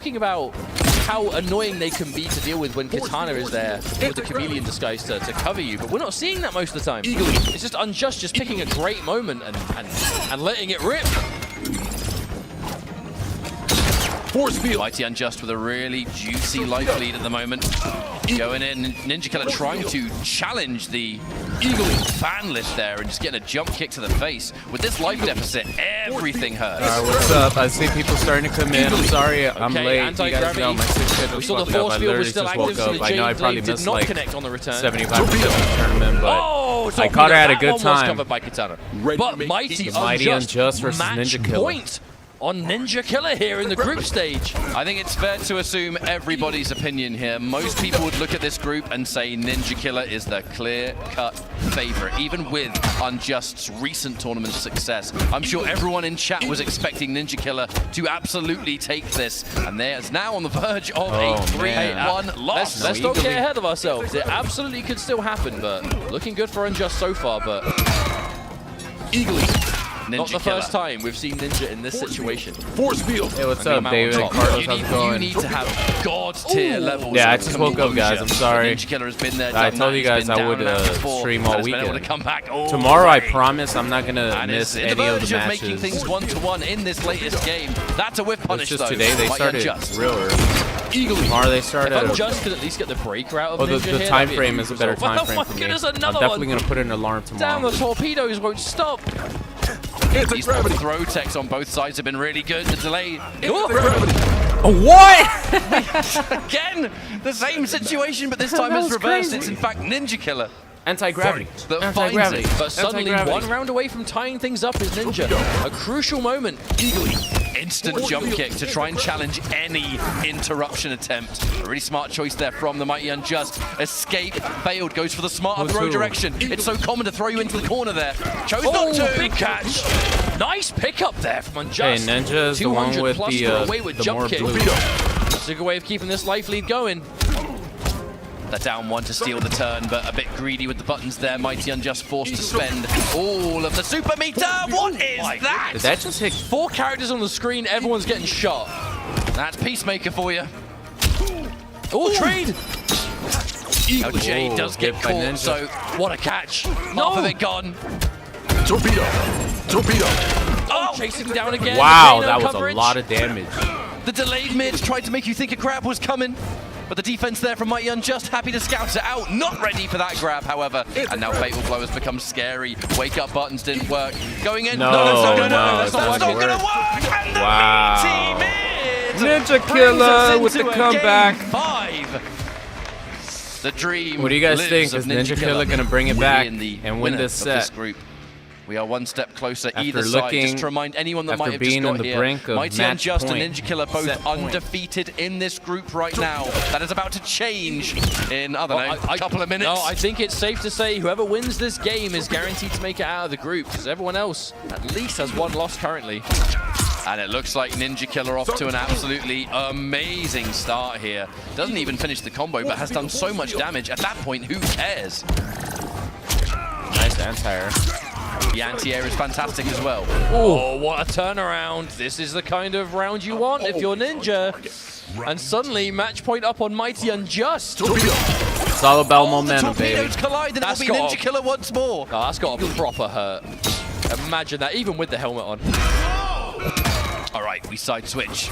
Talking about how annoying they can be to deal with when Katana is there with the chameleon disguise to cover you, but we're not seeing that most of the time. It's just Unjust just picking a great moment and letting it rip. Force field. MightyUnjust with a really juicy life lead at the moment. Going in, NinjaKilla trying to challenge the fan list there and just getting a jump kick to the face. With this life deficit, everything hurts. What's up? I see people starting to come in. I'm sorry, I'm late. You guys know my sleep schedule's So the fucked up. force I field literally was still just active, woke so up. the I know I Jade probably Blade did missed not like connect on the return. 75% of the tournament, but Oh, I caught her at a that good one was time. covered by Katana. Ready But to make MightyUnjust versus match NinjaKilla. point on NinjaKilla here in the group stage. I think it's fair to assume everybody's opinion here. Most people would look at this group and say NinjaKilla is the clear-cut favorite, even with Unjust's recent tournament success. I'm sure everyone in chat was expecting NinjaKilla to absolutely take this, and there's now on the verge of a 3-1 loss. Let's not get ahead of ourselves. It absolutely could still happen, but looking good for Unjust so far, but not the first time we've seen Ninja in this situation. Force field. hey, what's up, David? Carlos, how's it You going? need to have god-tier levels. Yeah, I of just woke up, guys. I'm composure. sorry. NinjaKilla has been there. I done told that. you He's guys been I down would and out before, stream and all has been able to weekend. come back all Tomorrow, I right. promise I'm not gonna And miss it's in any the of the verge of making matches. things 1-1 in this latest game. That's a whiff punish, It's just though. today they started MightyUnjust. real early. Tomorrow they start If at Unjust could at least get the breaker out of Oh, Ninja the here, time that'd be frame huge is a better result. time frame Oh for my me. goodness, I'm another definitely one. gonna put an alarm Damn, the tomorrow. torpedoes won't stop. These throw techs on both sides have been really good. The delay. What? Again, the same situation, but this time it's reversed. It's in fact NinjaKilla Anti-gravity. that finds Anti-gravity. it. But suddenly, Anti-gravity. one round away from tying things up is Ninja. A crucial moment. Instant jump kick to try and challenge any interruption attempt. A really smart choice there from the MightyUnjust. Escape failed, goes for the smarter Who's throw who? direction. It's so common to throw you into the corner there. Chose Oh, not to. big catch. Nice pickup there from Hey, Unjust. Ninja is the one 200 with plus the, for a way with the jump more kick. blue. That's a good way of keeping this life lead going. The down one to steal the turn, but a bit greedy with the buttons there. MightyUnjust forced to spend all of the super meter. What is that? Did that just hit? 4 characters on the screen, everyone's getting shot. That's Peacemaker for you. Oh, trade! LJ does get hit by caught, Ninja. so what a catch. Half of it gone. Torpedo. Torpedo. Oh, Chasing down again. Wow, Volcano that was coverage. a lot of damage. the delayed mid tried to make you think a grab was coming. But the defense there from MightyUnjust, happy to scout it out. Not ready for that grab, however. And now Fatal Blow has become scary. Wake up buttons didn't work. Going in. No, that's not gonna no, work. it's That's not not gonna gonna work. And the Wow. meaty mid NinjaKilla brings us with the into a comeback. Game 5. The dream. What do you guys lives think? of Is NinjaKilla gonna bring it Will back be in the and win winner this of this set? group? We are one step closer After either side. looking- Just to remind anyone that after might have just being got on the here, brink of match MightyUnjust point, and NinjaKilla both set point. undefeated in this group right now. That is about to change in, I don't know, a couple of minutes. No, I think it's safe to say whoever wins this game is guaranteed to make it out of the group, because everyone else at least has one loss currently. And it looks like NinjaKilla off to an absolutely amazing start here. Doesn't even finish the combo, but has done so much damage. At that point, who cares? Nice anti-air. The anti-air is fantastic as well. Oh, what a turnaround. This is the kind of round you want if you're Ninja. And suddenly, match point up on MightyUnjust. It's all about The momentum, baby. torpedoes collide, and That's it'll be got- NinjaKilla once more. Oh, that's got a proper hurt. Imagine that, even with the helmet on. All right, we side switch.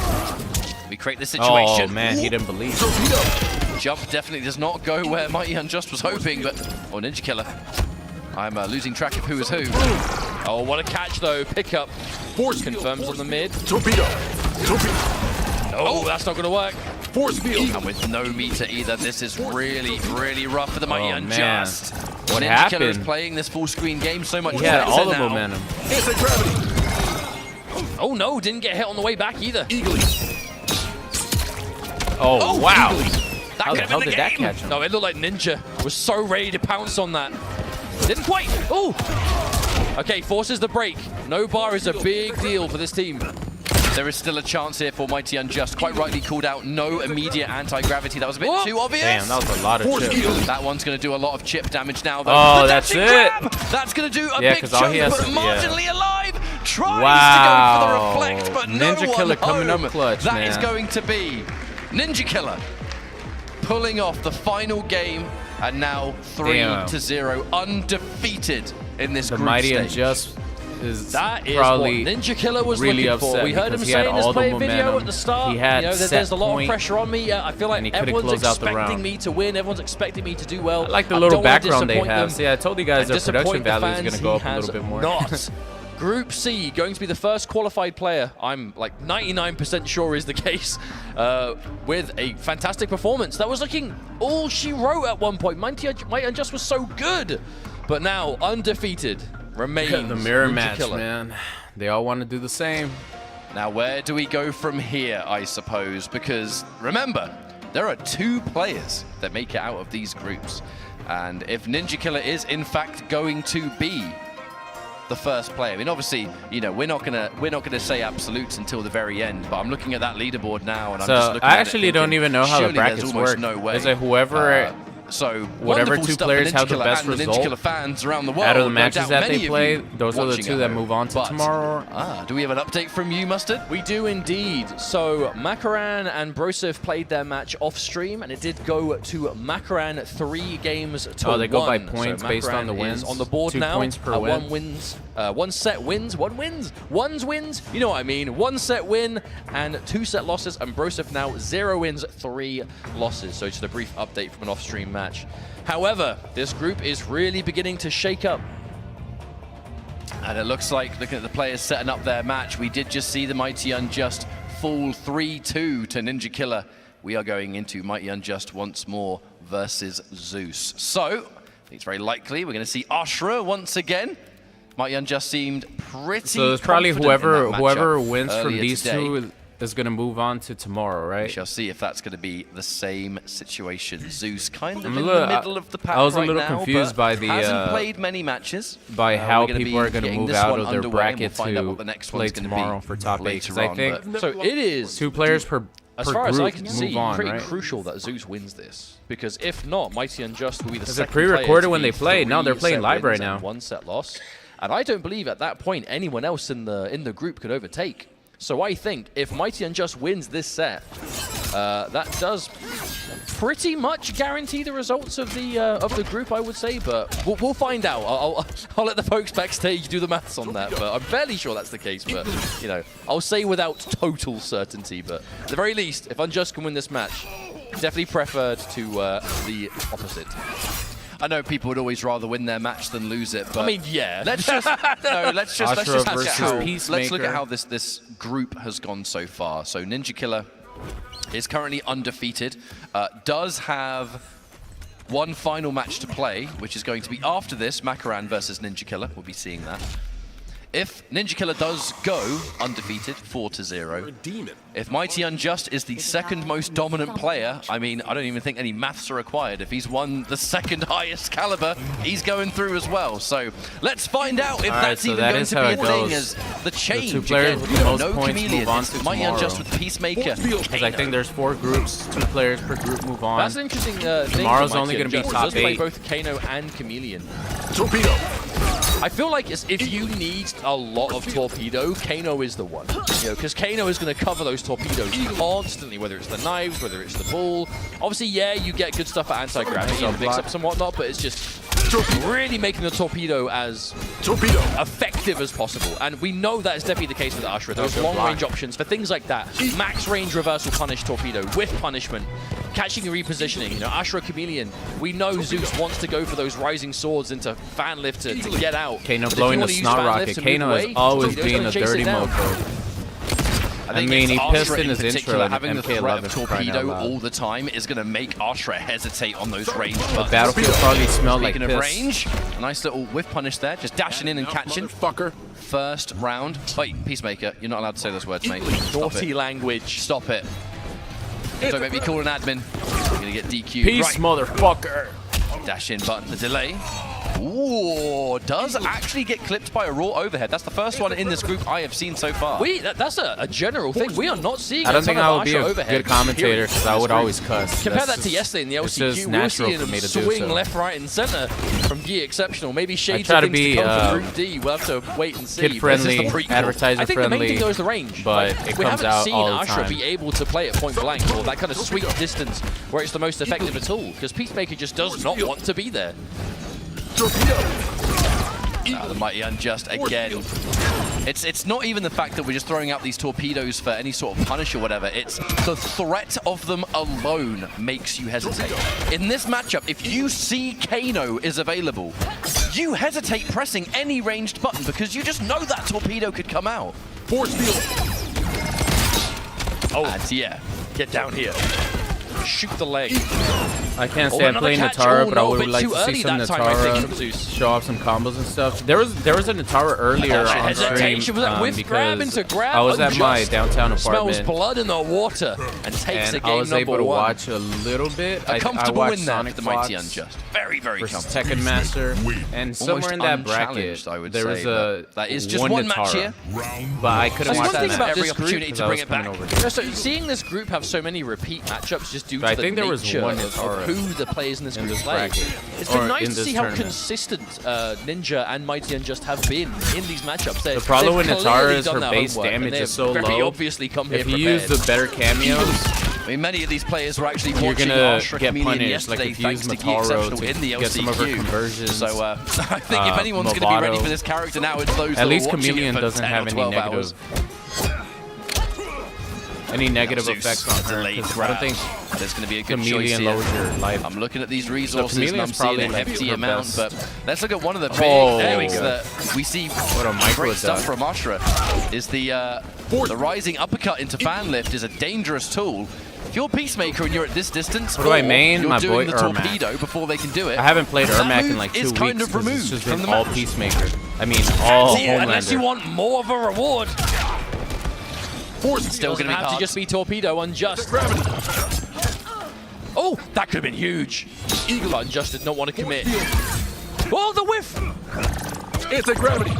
We create the Oh situation. man, he didn't believe. Jump definitely does not go where MightyUnjust was hoping, but oh, NinjaKilla. I'm losing track of who is who. Oh, what a catch, though. Pickup. Force Confirms on the mid. Torpedo. Torpedo. Oh, that's not going to work. Force field. And with no meter either, this is really, really rough for the man. MightyUnjust. What NinjaKilla is happened? playing this full screen game so much He had better all the now. momentum. Anti-gravity. Oh, no, didn't get hit on the way back either. Eagly. Oh wow. That How could the have hell been the did that game. catch him? No, it looked like Ninja was so ready to pounce on that. Didn't quite. Oh! Okay, forces the break. No bar is a big deal for this team. There is still a chance here for MightyUnjust. Quite rightly called out, no immediate anti-gravity. That was a bit too obvious. Damn, that was a lot of chips. That one's going to do a lot of chip damage now, though. Oh, The that's dashing it. grab! That's going to do a Yeah, big 'cause all chunk, he has but to- marginally alive. tries Wow. to go for the reflect, but no NinjaKilla one coming up home. clutch, That is man. going to be NinjaKilla pulling off the final game, and now 3-0, undefeated in this The group Mighty stage. Unjust is That is probably what NinjaKilla was really looking for. upset We heard him because he say had in his all the play video momentum. at the start, He had you know, set there's a lot point, of pressure on me. I feel like and he could've everyone's closed out the expecting round. me to win. Everyone's expecting me to do well. I like the I little don't wanna background they disappoint have. them See, I told you guys and their production disappoint the value is going to fans. go up He a little has bit more. Not. Group C, going to be the first qualified player, I'm like 99% sure is the case, with a fantastic performance. That was looking all she wrote at one point. MightyUnjust was so good, but now undefeated remains The mirror match, NinjaKilla. man. They all want to do the same. Now, where do we go from here, I suppose? Because remember, there are 2 players that make it out of these groups. And if NinjaKilla is in fact going to be the first player, I mean, obviously, you know, we're not gonna say absolutes until the very end. But I'm looking at that leaderboard now, and I'm just So looking I at it actually don't thinking, even know how the surely there's brackets almost work. No way. Is it whoever, so whatever wonderful 2 stuff players for have the NinjaKilla best and the result NinjaKilla fans around the world. out of the No matches doubt that many they of play? you Those are the watching 2 at that home. move on to But, tomorrow. do we have an update from you, Mustard? We do indeed. So Macaran and Broseph played their match off stream, and it did go to Macaran 3 games to 1. they go by points so based on the Macaran wins? is on the board 2 now. points per win? 1 wins, 1 set wins, 1 wins, 1 wins. You know what I mean? 1 set win and 2 set losses, and Broseph now 0 wins, 3 losses. So just a brief update from an off-stream match. However, this group is really beginning to shake up. And it looks like, looking at the players setting up their match, we did just see the MightyUnjust fall 3-2 to NinjaKilla. We are going into MightyUnjust once more versus Zeus. So, I think it's very likely we're going to see Ashra once again. MightyUnjust seemed pretty So it's probably confident in that whoever matchup wins from earlier these today. 2 is going to move on to tomorrow, We right? shall see if that's going to be the same situation. Zeus kind of in little- the middle of the pack I was a right little now, confused but by the, hasn't played many matches. By how We're gonna people are going to getting move this out one of their underway, and bracket we'll find out to what the next play one's gonna tomorrow be for top 8. later Because I on, think but- So it is 2 players per as far as group I can see, move on, pretty right? crucial that Zeus wins this. Because if not, MightyUnjust will be the Is it second player pre-recorded to when be they play? No, they're 3 playing set live right wins now. and 1 set loss. And I don't believe at that point anyone else in the group could overtake. So I think if MightyUnjust wins this set, that does pretty much guarantee the results of the group, I would say. But we'll find out. I'll let the folks backstage do the maths on that. But I'm fairly sure that's the case. But you know, I'll say without total certainty. But at the very least, if Unjust can win this match, definitely preferred to the opposite. I know people would always rather win their match than lose it, but I mean, yeah. let's just let's Ashra look at versus how Peacemaker. this group has gone so far. So NinjaKilla is currently undefeated, does have 1 final match to play, which is going to be after this, Macaran versus NinjaKilla. We'll be seeing that. If NinjaKilla does go undefeated, 4-0, if MightyUnjust is the 2nd most dominant player, I mean, I don't even think any maths are required. If he's won the 2nd highest caliber, he's going through as well. So let's find out if that's so even that going is to be how a it thing goes. as the change. 2 players again, with the most no points chameleon. move on It's to MightyUnjust tomorrow. with Peacemaker. Because I think there's 4 groups, 2 players per group move on. That's an interesting thing. Tomorrow's for only gonna be MightyUnjust. It top does play 8. both Kano and Chameleon. Torpedo. I feel like if you need a lot of torpedo, Kano is the one. You know, because Kano is going to cover those torpedoes constantly, whether it's the knives, whether it's the ball. Obviously, yeah, you get good stuff at anti-gravity and mix-ups and whatnot, but it's just really making the torpedo as effective as possible. And we know that is definitely the case with Ashra. Those long-range options for things like that. Max range reversal punish torpedo with punishment. Catching and repositioning, you know, Ashra Chameleon. We know Zeus wants to go for those rising swords into fan lift to get out. Kano But if blowing you the wanna use snot fan rocket. lift to move Kano has away, always Torpedo's been gonna a chase it dirty down. mofo. I mean, he it's pissed Ashra in his intro particular, in having the threat MK11 of for crying out torpedo loud. all the time is going to make Ashra hesitate on those range The buttons. battlefield probably smelled like Speaking of piss. range, a nice little whiff punish there, just dashing in and catching. Motherfucker. First round. Wait, Peacemaker, you're not allowed to say those words, mate. Stop Naughty it. language. Stop it. Don't make me call an admin. You're going to get DQ'd. Peace, Right. motherfucker. Dash in button, the delay. Ooh, does actually get clipped by a raw overhead. That's the first one in this group I have seen so far. That's a general thing. We are not seeing I don't think I would be a overhead good commentator because I would always cuss. Compare that to yesterday in the LCQ. We're seeing him swing left, right, and center from Gear Exceptional. Maybe shades of things to come from Group D. We'll have to wait and see. Kid-friendly, advertiser-friendly. I think the main thing though is the range. But it comes out all the We haven't seen time. Asher be able to play at point blank or that kind of sweet distance where it's the most effective at all because Peacemaker just does not want to be there. The MightyUnjust again. It's not even the fact that we're just throwing out these torpedoes for any sort of punish or whatever. It's the threat of them alone makes you hesitate. In this matchup, if you see Kano is available, you hesitate pressing any ranged button because you just know that torpedo could come out. Force field. Oh, and yeah, get down here. Shoot the leg. I can't say I'm playing Natara, but I would like to see some Natara show off some combos and stuff. There was a Natara earlier on stream because I was at my downtown apartment. Smells blood in the water and takes the game I was able to #1. watch a little bit. A comfortable I win watched there Sonic for the Fox MightyUnjust. Very, very versus comfortable. Tekken Master, and somewhere in that bracket, Unchallenged, I would there was say, that is just one match here. But I couldn't That's watch one that thing match about every this opportunity group to bring it back. So seeing this group have so many repeat matchups just due to I the think there was nature one of Natara who the players in this group play. bracket. It's been Or nice in to this see how tournament. consistent Ninja and MightyUnjust have been in these matchups. The problem with they've Natara clearly is done her their base homework, and damage they've is so very low. obviously come here If you prepared. use the better cameos, I mean, many of these players were actually you're watching gonna Astra get Chameleon punished. Like yesterday if you use thanks to Gear Mataro Exceptional in the to get some of her LCQ. conversions. So I think if anyone's going to be ready for this character now, it's those that at least are watching Chameleon it for doesn't 10 have or any 12 negative hours. negative Zeus, effects on her. delayed 'Cause I grab. don't think There's going to be a good choice Chameleon here. lowers your life. I'm looking at these resources and I'm Chameleon's seeing a probably, like, hefty her amount, best. but let's look at one of the big things that we see a micro great stuff duck. from Astra is the rising uppercut into fan lift is a dangerous tool. If you're Peacemaker and you're at this distance, What do I or main? you're My doing boy the Ermac. torpedo before they can do it. I haven't played that Ermac in move like 2 is weeks. kind of 'cause it's removed just from been the all match. Peacemaker. I mean, all Unless you Homelander. want more of a reward. Still going to be have to hard. just be torpedo Unjust. Oh, that could have been huge. Unjust did not want to commit. Oh, the whiff! Anti-gravity.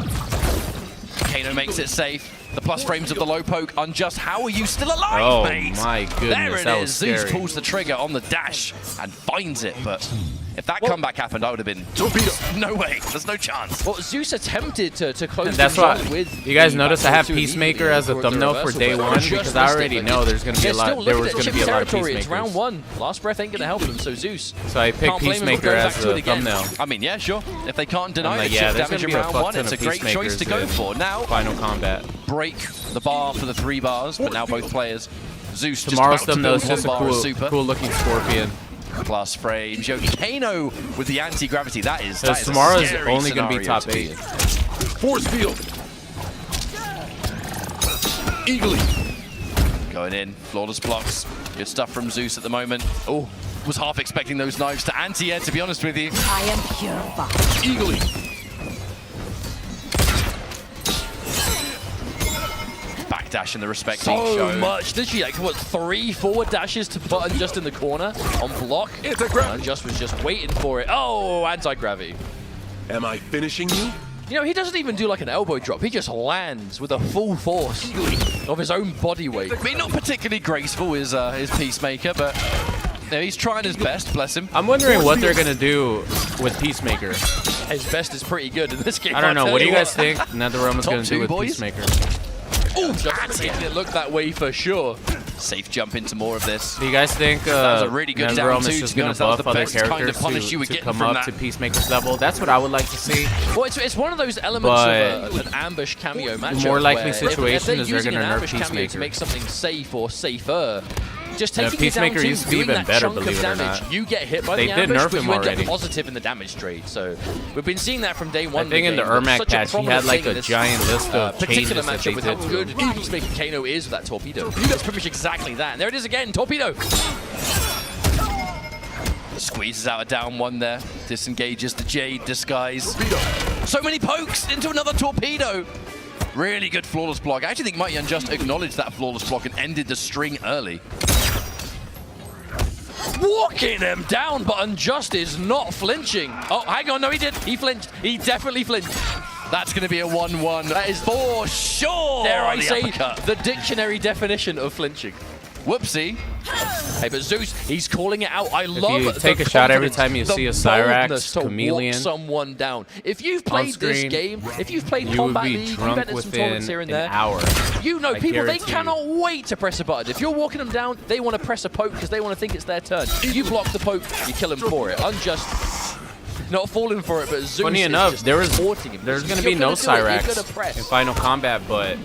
Kano makes it safe. The plus frames of the low poke. Unjust, how are you still alive, Oh mate? my goodness, There it that is. was Zeus scary. pulls the trigger on the dash and finds it, but if that comeback happened, I would have been Torpedo. no way. There's no chance. Well, Zeus attempted to close That's things why out with you guys the notice I have back two Peacemaker immediately as a towards the thumbnail for reversal, day but one Unjust because I missed it, already but know there's going to be they're a lot. still There looking was at going to Chip's be a lot of territory. It's round Peacemakers. 1. Last breath ain't going to help them, so Zeus. So I picked Can't blame him for Peacemaker going back as to it the again. thumbnail. I mean, yeah, sure. If they can't deny I'm like, the yeah, chip there's damage going to in be a round fuck 1, ton it's a of great choice to go Peacemakers for. in Now, Final Combat. break the bar for the 3 bars, but now both players. Zeus Tomorrow's just about to thumbnail build is one just a bar of super. cool looking scorpion. Plus frames. Yo, Kano with the anti-gravity. That is Tomorrow's a only going to be top 8. Force field. Eagly. Going in, flawless blocks. Good stuff from Zeus at the moment. Oh, was half expecting those knives to anti-air, to be honest with you. I am purified. Eagly. Backdash in the respecting So show. much. Literally, like, what, 3 forward dashes to put Unjust in the corner on block? Anti-gravity. Unjust was just waiting for it. Oh, anti-gravity. Am I finishing you? You know, he doesn't even do like an elbow drop. He just lands with a full force of his own body weight. I mean, not particularly graceful is Peacemaker, but you know, he's trying his best, bless him. I'm wondering what they're going to do with Peacemaker. His best is pretty good in this game. I don't know. I'll What do tell you guys think NetherRealm is Top going to do 2 with boys? Peacemaker? Oh, just making it look that way for sure. Safe jump into more of this. Do you guys think was a really good down NetherRealm two, is to just be going honest. to That was buff the other best kind of characters punish you were to getting come from up that. to Peacemaker's level? That's what I would like to see. Well, it's one of those elements of an ambush cameo matchup. more likely where situation if is they're using gonna an nerf ambush cameo to Peacemaker. make something safe or safer. Just Yeah, taking Peacemaker it down used to be doing even that better, chunk of believe it or damage. not. You get hit by They the did ambush, nerf but him you end already. up positive in the damage trade. So we've been seeing that from day one. I think in the game. It's Ermac such a patch, he prominent had like thing a in this, giant list of particular changes that matchup they with how did to good him. Peacemaker Kano is with that torpedo. That's pretty much exactly that. And there it is again, torpedo. Squeezes out a down 1 there. Disengages the Jade disguise. So many pokes into another torpedo. Really good flawless block. I actually think MightyUnjust acknowledged that flawless block and ended the string early. walking him down, but Unjust is not flinching. Oh, hang on, no, he did. He flinched. He definitely flinched. That's going to be a 1-1. That is for sure. Dare I say uppercut. the dictionary definition of flinching. Whoopsie. Hey, but Zeus, he's calling it out. I love you take a shot every time you see a Cyrax, to Chameleon, walk someone down. If you've played this game, if you've played Kombat League, you've entered some tournaments here and there, hour. You know people, they cannot wait to press a button. If you're walking them down, they want to press a poke because they want to think it's their turn. If you block the poke, you kill them for it. Unjust. Not falling for it, but Zeus Funny enough, there's going to be no Cyrax in Final Combat, but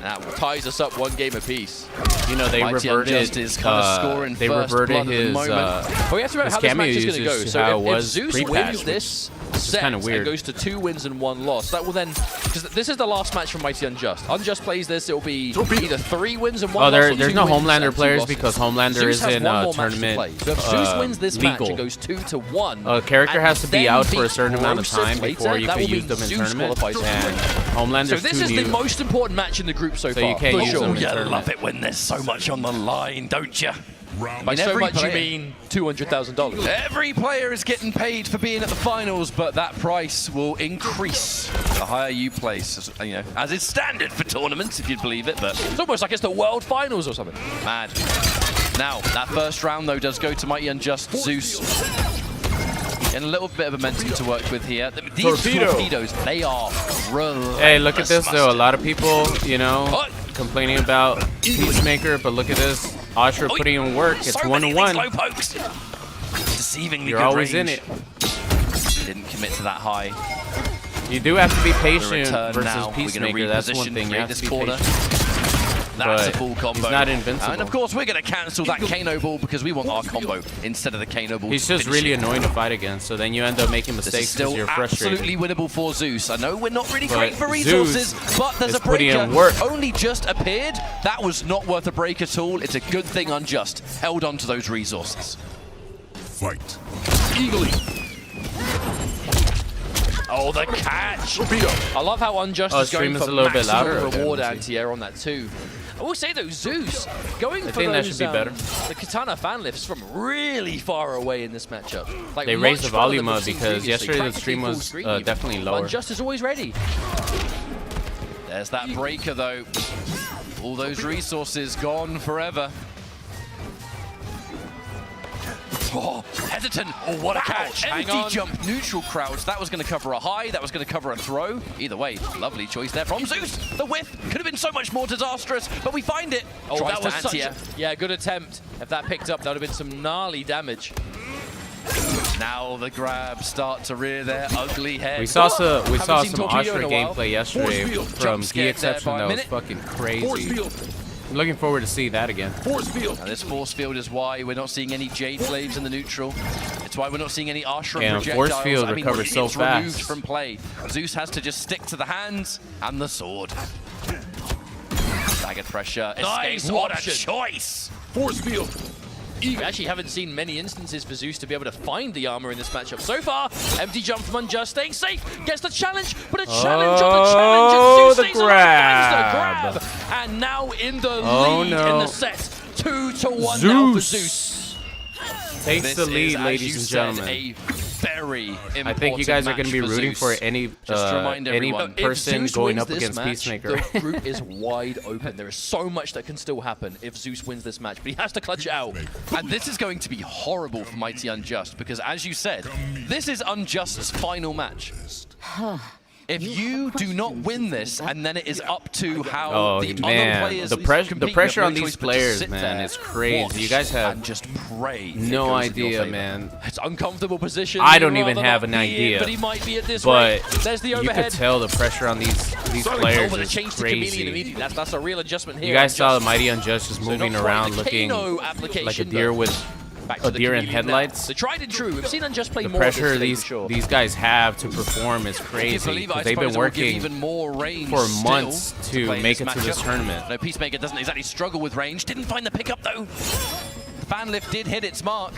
that ties us up 1 game apiece. You know, they reverted his kind of scoring they reverted his we have to remember how this match is going to go. So if Zeus wins this set and goes to 2 wins and 1 loss, that will then, because this is the last match from MightyUnjust. Unjust plays this, it will be either 3 wins and 1 loss. Oh, there's no Homelander players because Homelander is in a tournament. So if Zeus wins this match and goes 2-1, a character has to be out for a certain amount of time before you can use them in tournament. And Homelander's so this is the most important match in the group so far. You can't use them in you tournament. love it when there's so much on the line, don't you? By so much you mean $200,000. Every player is getting paid for being at the finals, but that price will increase the higher you place, as is standard for tournaments, if you'd believe it. But it's almost like it's the World Finals or something. Mad. Now, that first round, though, does go to MightyUnjust. Zeus. And a little bit of momentum to work with here. These torpedoes, they are relentless. Hey, look at this, though. A lot of people, complaining about Peacemaker, but look at this. Ashra putting in work. It's 1-1. Deceivingly You're always in it. Didn't commit to that high. You do have to be patient versus Peacemaker. That's one thing. You have to be patient. That's a full combo. He's not invincible. And of course, we're going to cancel that Kano ball because we want our combo instead of the Kano ball. He's just really annoying to fight against, so then you end up making mistakes because you're frustrated. Absolutely winnable for Zeus. I know we're not really great for resources, but there's a breaker. Only just appeared. That was not worth a break at all. It's a good thing Unjust held on to those resources. Fight. Eagerly. Oh, the catch! I love how Unjust is going for maximum reward anti-air on that too. I will say though, Zeus going for those the katana fan lifts from really far away in this matchup. Like they raised the volume up because yesterday the stream was definitely lower. Unjust is always ready. There's that breaker though. All those resources gone forever. Oh, hesitant. Oh, what a catch. Empty jump, neutral crouch. That was going to cover a high. That was going to cover a throw. Either way, lovely choice there from Zeus. The whiff could have been so much more disastrous, but we find it. Oh, that was such a good attempt. If that picked up, that would have been some gnarly damage. Now the grabs start to rear their ugly head. We saw some Ashra gameplay yesterday from Key Exception that was fucking crazy. I'm looking forward to see that again. Force field. And this force field is why we're not seeing any Jade Flames in the neutral. It's why we're not seeing any Ashra projectiles. Force field recovers so fast. Removed from play. Zeus has to just stick to the hands and the sword. Staggered pressure. Nice Escape. What a option. choice. Force field. We actually haven't seen many instances for Zeus to be able to find the armor in this matchup so far. Empty jump from Unjust, staying safe, gets the challenge, but a challenge on the challenge, and Zeus stays alive, finds the grab, and now in the lead in the set, 2-1 now for Zeus. Takes the lead, ladies and gentlemen. A very important I think you guys are going to be rooting for any person going up against Peacemaker. The group is wide open. There is so much that can still happen if Zeus wins this match, but he has to clutch it out. And this is going to be horrible for MightyUnjust because, as you said, this is Unjust's final match. If you do not win this, and then it is up to how the other players the pressure on these players, man, is crazy. You guys have and just pray. No idea, man. It's uncomfortable position. I don't even have an idea. But he might be at this rate. There's the overhead. You could tell the pressure on these players is crazy. That's a real adjustment here. You guys saw the MightyUnjust just moving around, looking like a deer with a deer in headlights. The tried and true. We've seen Unjust play more. The pressure these guys have to perform is crazy. They've been working for months to make it to this tournament. No, Peacemaker doesn't exactly struggle with range. Didn't find the pickup though. The fan lift did hit its mark.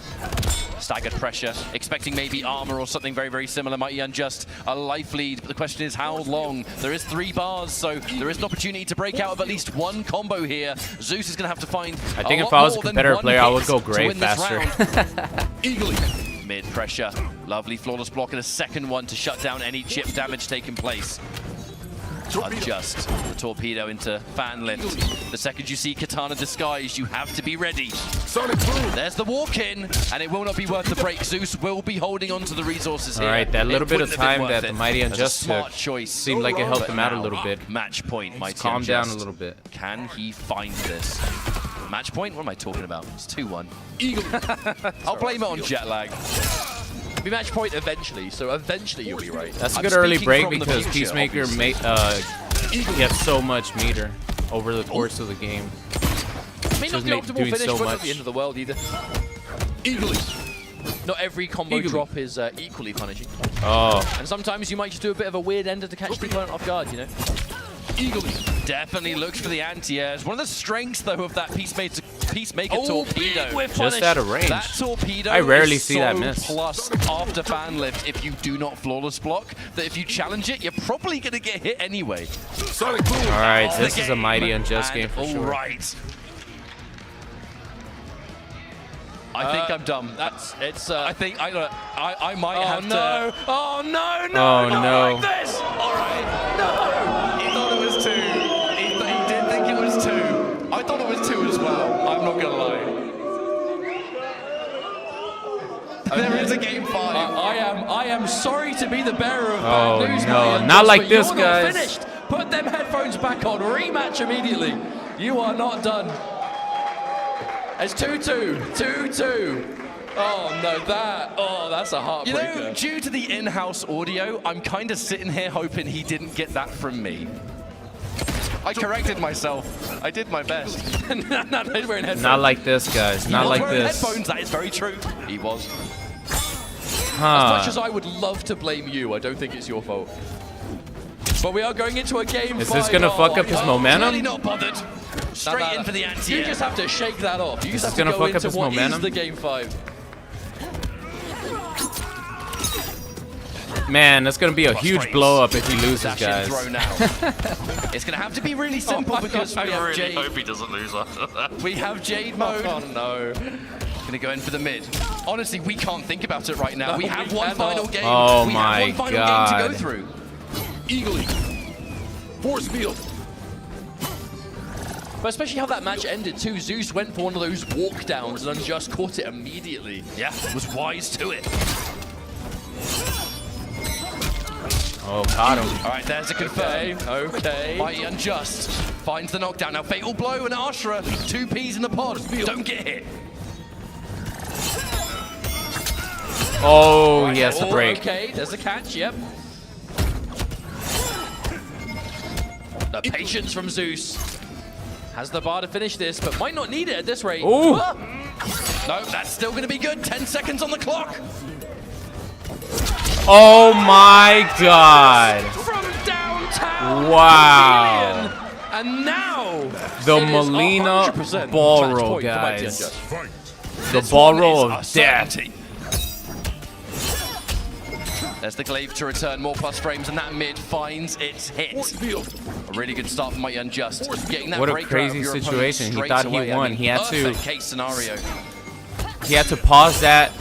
Staggered pressure, expecting maybe armor or something very, very similar. MightyUnjust a life lead, but the question is how long? There is 3 bars, so there is an opportunity to break out of at least one combo here. Zeus is going to have to find I think if I was a competitor player, I would go gray faster. Eagerly. Mid pressure, lovely flawless block and a second one to shut down any chip damage taking place. Unjust, the torpedo into fan lift. The second you see Katana disguised, you have to be ready. Sonic boom. There's the walk-in, and it will not be worth the break. Zeus will be holding on to the resources here. All right, that little bit of time that the That's MightyUnjust smart took choice. seemed like it helped him out a little bit. Match point, MightyUnjust. Calm down a little bit. Can he find this? Match point? What am I talking about? It's 2-1. Eagerly. I'll blame it on jet lag. Be match point eventually, so eventually you'll be right. That's a I'm good early speaking break from the because future, Peacemaker gets so much meter over the course of the game. May not be Just optimal doing finish, so but not much. the end of the world either. Eagerly. Not every combo Eagerly. drop is equally punishing. Oh, And sometimes you might just do a bit of a weird ender to catch the opponent off guard, you know? Eagerly. Definitely looks for the anti-airs. One of the strengths, though, of that Peacemaker Oh, torpedo. big whiff just punish. out of range. That torpedo I rarely is see so that miss. plus after fan lift if you do not flawless block, that if you challenge it, you're probably going to get hit anyway. Sonic boom. all right. Off This the is a MightyUnjust game for all sure. right. I think I'm dumb. It's I think I might oh have no! to. Oh no! No! Oh, not no. like this! All right. He thought it was 2. He did think it was 2. I thought it was 2 as well. I'm not gonna lie. There is a game 5. I am sorry to be the bearer of Oh, bad news. no, MightyUnjust, not like but this, you're guys. Not finished. Put them headphones back on. Rematch immediately. You are not done. It's 2-2. 2-2. Oh no, that's a heartbreaker. You know, due to the in-house audio, I'm kind of sitting here hoping he didn't get that from me. I corrected myself. I did my best. Not wearing headphones. Not like this, guys. Not He was like wearing this. headphones, that is very true. He was. As much as Huh. I would love to blame you, I don't think it's your fault. But we are going into a game Is 5. this gonna fuck up his Really momentum? not bothered. Straight in for the anti-air. You just have to shake that off. You just This have is to gonna go fuck up into his what is momentum? the game 5. Man, that's gonna be a huge frames. blow up if he loses, Dash in guys. throw now. It's going to have to be really simple because we have Jade. he doesn't lose after that. We have Jade mode. Oh no. Going to go in for the mid. Honestly, we can't think about it right now. No, we have we one cannot. final game. Oh we my have one final God. game to go through. Eagerly. Force field. But especially how that match ended too. Zeus went for one of those walk downs and Unjust caught it immediately. Yeah, was wise to it. Oh, caught him. All right, there's a confirm. Okay. MightyUnjust finds the knockdown. Now, fatal blow and Ashra. 2 Ps in the pod. Don't get hit. Oh, he has to Oh, break. Okay, there's a catch, yep. The patience from Zeus. Has the bar to finish this, but might not need it at this rate. Ooh. Ah! No, that's still going to be good. 10 seconds on the clock. Oh my God. From downtown. Wow. Pavilion. And now The it is Molina 100% ball match roll, point for guys. MightyUnjust. Fight. The This ball one roll is of a death. certainty. There's the glaive to return, more plus frames, and that mid finds its hit. Force field. A really good start from MightyUnjust. Getting that What a breaker out crazy of your opponent situation. He straight thought he away. I won. mean, He had to- perfect case scenario. He had to pause that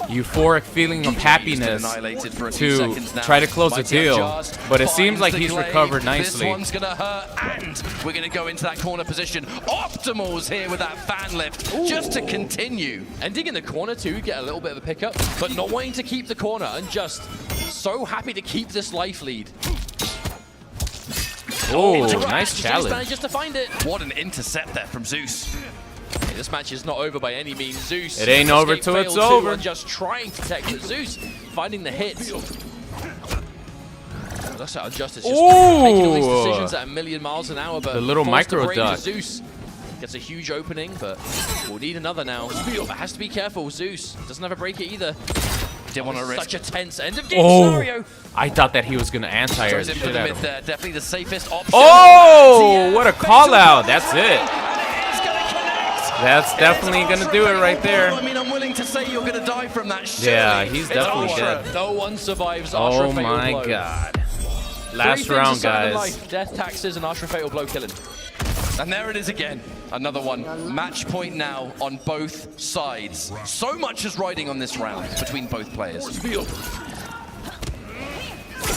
euphoric feeling of He's been happiness annihilated for a few to seconds now. try to close the deal. MightyUnjust But it seems finds like the he's glaive. recovered This nicely. one's gonna hurt, and we're gonna go into that corner position. Optimals here with that fan lift, just to continue. Ending in the corner too, get a little bit of a pickup, but not wanting to keep the corner and just so happy to keep this life lead. Oh, Into nice Zeus challenge. manages to find it. What an intercept there from Zeus. Okay, this match is not over by any means. Zeus. It ain't over escape till it's failed too, over. and just trying to tech, but Zeus finding the hit. That's how Unjust is just making all these Ooh. decisions at a million miles an hour, but The little forced to micro break. duck. Zeus gets a huge opening, but we'll need another now. But has to be careful. Zeus doesn't have a break it either. Didn't want to risk. Such a tense end of game Oh, scenario. I thought that he was gonna anti-air Throws the in for shit the out mid of him. there. Definitely the safest option. Oh, what a call out. That's it. And it is gonna connect. That's definitely gonna do it right there. I mean, I'm willing willing to say you're going to die from that shit. Yeah, he's definitely dead. No one survives Oh Ashra Fatal my Blow. god. Last round, guys. Life, death, taxes, and Ashra Fatal Blow killing. And there it is again. Another one. Match point now on both sides. So much is riding on this round between both players. Field.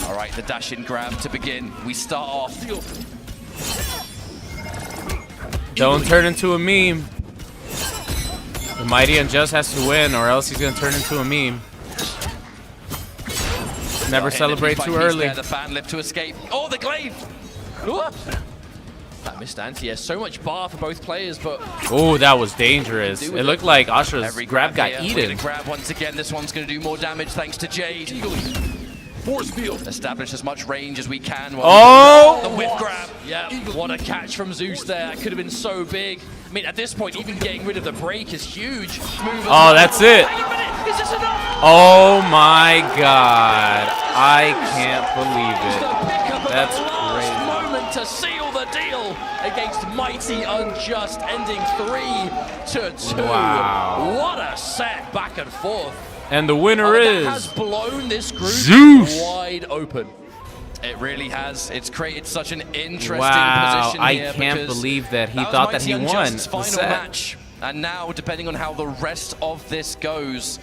All right, the dash-in grab to begin. We start off. Don't turn into a meme. The MightyUnjust has to win, or else he's gonna turn into a meme. Never celebrate too early. There, the fan lift to escape. Oh, the glaive! That missed anti. Yeah, so much bar for both players, but Oh, that was dangerous. It looked like Ashra's grab got here. eaten. Grab once again. This one's going to do more damage thanks to Jade. Force field. Establish as much range as we can. Oh! The whip grab. yeah, what a catch from Zeus there. That could have been so big. I mean, at this point, even getting rid of the break is huge. Oh, that's it. Wait a minute, is this enough? Oh my god. I can't believe it. That's crazy. crazy. Moment to seal the deal against MightyUnjust, ending 3-2. Wow. What a set back and forth. And the winner That has is blown this group Zeus. wide open. It really has. It's created such an interesting wow. position I here. can't because believe that he that was thought that he won MightyUnjust's the final set. match. And now, depending on how the rest of this goes,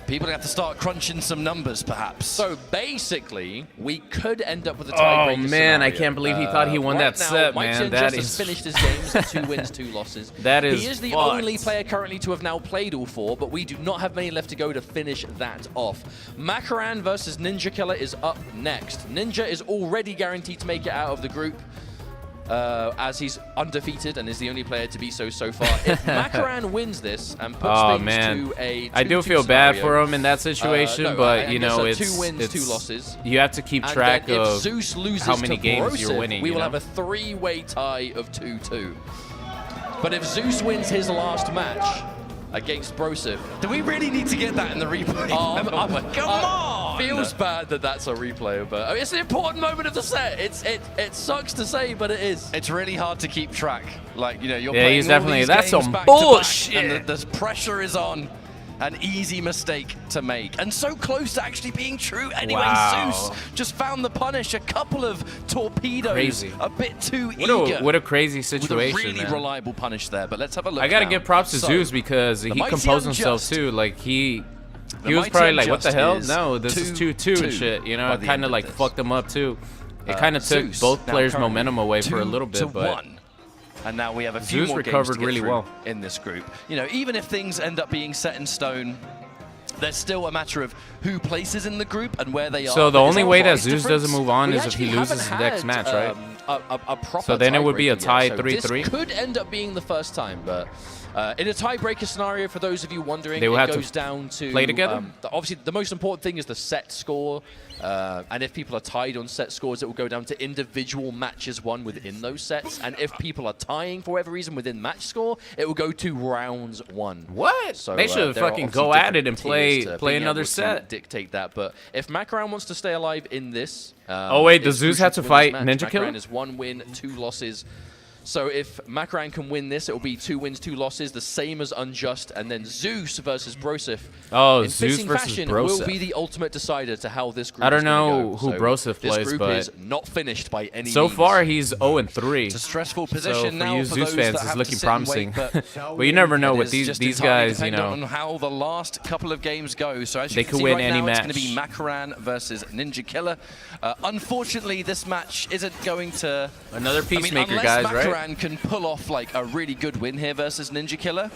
people have to start crunching some numbers, perhaps. So basically, we could end up with a Oh tiebreaker man, scenario. I can't believe he thought he won Right that now, set, man. That MightyUnjust has is finished his games at 2 wins, 2 losses. That is He is the fucked. only player currently to have now played all 4, but we do not have many left to go to finish that off. Macaran versus NinjaKilla is up next. Ninja is already guaranteed to make it out of the group, as he's undefeated and is the only player to be so far. If Macaran wins this and puts things to a 2-2 I do feel bad scenario, for him in that situation, no, but I you guess know, a it's 2 wins, it's 2 losses. You have to keep And track then if of Zeus loses how many to games you're Broseph, winning. we you will know? have a 3-way tie of 2-2. But if Zeus wins his last match against Broseph, do we really need to get that in the replay? Come on! Feels bad that that's a replay, but I mean, it's an important moment of the set. It sucks to say, but it is. It's really hard to keep track. Like, you know, you're Yeah, playing he's all definitely- these that's games some back to back, bullshit. and the pressure is on. An easy mistake to make. And so close to actually being true. Anyway, Wow. Zeus just found the punish. A couple of torpedoes. Crazy. A bit too eager. What a crazy With situation, a really man. reliable punish there. But let's have a look I gotta now. give props to So, Zeus because he Mighty composed himself Unjust. too. Like he The was Mighty probably like, what the Unjust hell? is No, this is 2-2 and shit. You know, by it the kind end of of like this. fucked him up too. It kind of took Zeus both now players' currently momentum away for a little bit, 2-1. but And now we have a few Zeus more recovered games to get really through well in this group. You know, even if things end up being set in stone, there's still a matter of who places in the group and where they are. So the There's only a way that price Zeus difference. doesn't move on We is if he actually loses his haven't next had, match, right? A proper So then it would be a tiebreaker tie yet. So 3-3? This could end up being the first time, but in a tiebreaker scenario, for those of you wondering, They will have it to goes down to play together? Obviously, the most important thing is the set score, and if people are tied on set scores, it will go down to individual matches won within those sets, and if people are tying for whatever reason within match score, it will go to rounds won. What? So, They should there are fucking obviously go at different it and play tiers to play being another able to set. Dictate that, but if Macaran wants to stay alive in this, Oh, wait, does it's Zeus crucial have to win fight this match. NinjaKilla? Macaran is 1 win, 2 losses. So if Macaran can win this, it will be 2 wins, 2 losses, the same as Unjust, and then Zeus versus Broseph. Oh, in Zeus fitting versus fashion, Broseph. will be the ultimate decider to how this group I don't is gonna know go. who So Broseph this plays, group but is not finished by any so means. far he's 0-3. It's a stressful So position for now you for Zeus those fans, that it's have to looking sit and wait, promising. but But you never know it with is these just these entirely guys, you dependent know. on how the last couple of games go. So as you They can could see win right any now, match. it's going to be Macaran versus NinjaKilla. Unfortunately, this match isn't going to. Another I mean, peacemaker, unless guys, Macaran right? can pull off like a really good win here versus NinjaKilla,